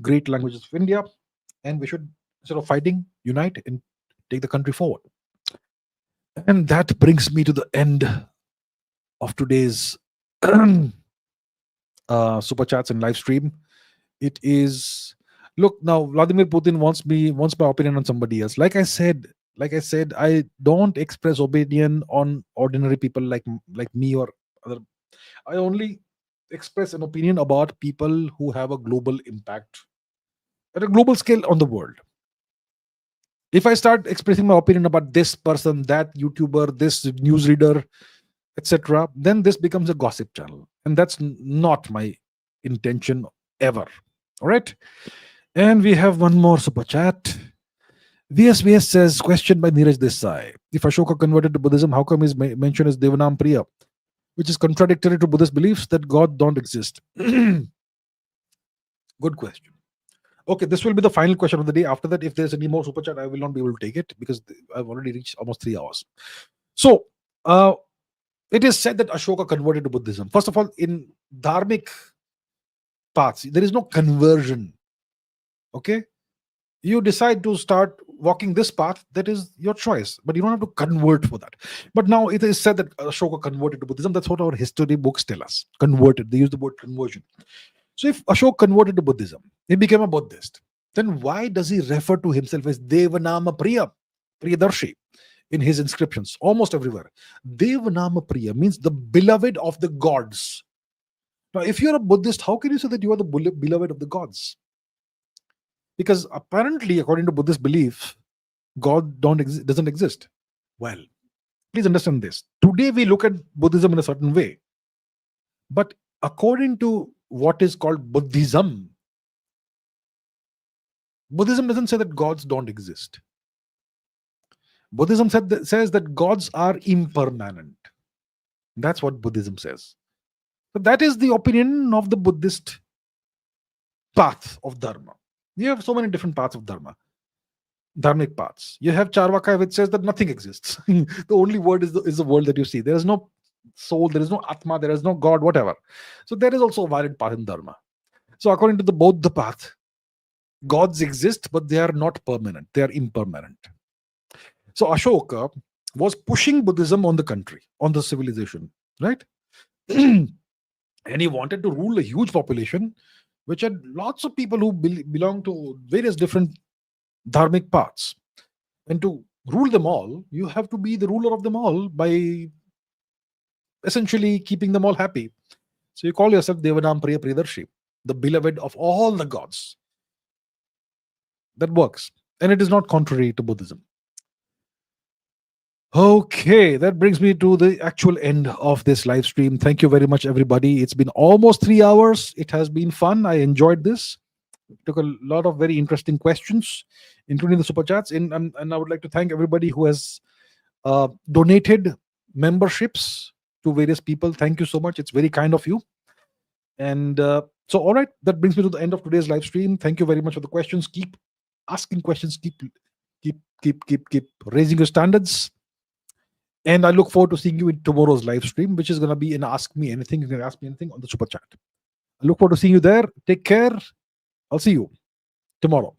great languages of India, and we should, instead of fighting, unite and take the country forward. And that brings me to the end of today's super chats and live stream. It is, look, now Vladimir Putin wants my opinion on somebody else. Like I said, I don't express opinion on ordinary people like me or other. I only express an opinion about people who have a global impact at a global scale on the world. If I start expressing my opinion about this person, that YouTuber, this newsreader, etc., then this becomes a gossip channel, and that's not my intention ever. All right, and we have one more super chat. VSVS says, question by Neeraj Desai: if Ashoka converted to Buddhism, how come he's mentioned as Devanam Priya, which is contradictory to Buddhist beliefs that God don't exist? Good question. Okay, this will be the final question of the day. After that, if there's any more super chat, I will not be able to take it because I've already reached almost 3 hours. So, it is said that Ashoka converted to Buddhism. First of all, in dharmic paths, there is no conversion. Okay? You decide to start walking this path, that is your choice, but you don't have to convert for that. But now it is said that Ashoka converted to Buddhism. That's what our history books tell us. Converted. They use the word conversion. So if Ashoka converted to Buddhism, he became a Buddhist, then why does he refer to himself as Devanama Priya, Priyadarshi, in his inscriptions? Almost everywhere. Devanama Priya means the beloved of the gods. Now, if you're a Buddhist, how can you say that you are the beloved of the gods? Because apparently, according to Buddhist belief, God doesn't exist. Well, please understand this. Today we look at Buddhism in a certain way. But according to what is called Buddhism, Buddhism doesn't say that gods don't exist. Buddhism says that gods are impermanent. That's what Buddhism says. So that is the opinion of the Buddhist path of Dharma. You have so many different paths of Dharma, dharmic paths. You have Charvaka, which says that nothing exists. The only word is the world that you see. There is no soul, there is no Atma, there is no God, whatever. So there is also a valid path in Dharma. So according to the Bauddha path, gods exist, but they are not permanent. They are impermanent. So Ashoka was pushing Buddhism on the country, on the civilization, right? And he wanted to rule a huge population, which had lots of people who belong to various different dharmic paths. And to rule them all, you have to be the ruler of them all by essentially keeping them all happy. So you call yourself Devanam Priya Priyadarshi, the beloved of all the gods. That works. And it is not contrary to Buddhism. Okay, that brings me to the actual end of this live stream. Thank you very much, everybody. It's been almost 3 hours. It has been fun. I enjoyed this. Took a lot of very interesting questions, including the super chats. And I would like to thank everybody who has donated memberships to various people. Thank you so much. It's very kind of you. And so, all right, that brings me to the end of today's live stream. Thank you very much for the questions. Keep asking questions. Keep raising your standards. And I look forward to seeing you in tomorrow's live stream, which is going to be in Ask Me Anything. You can ask me anything on the super chat. I look forward to seeing you there. Take care. I'll see you tomorrow.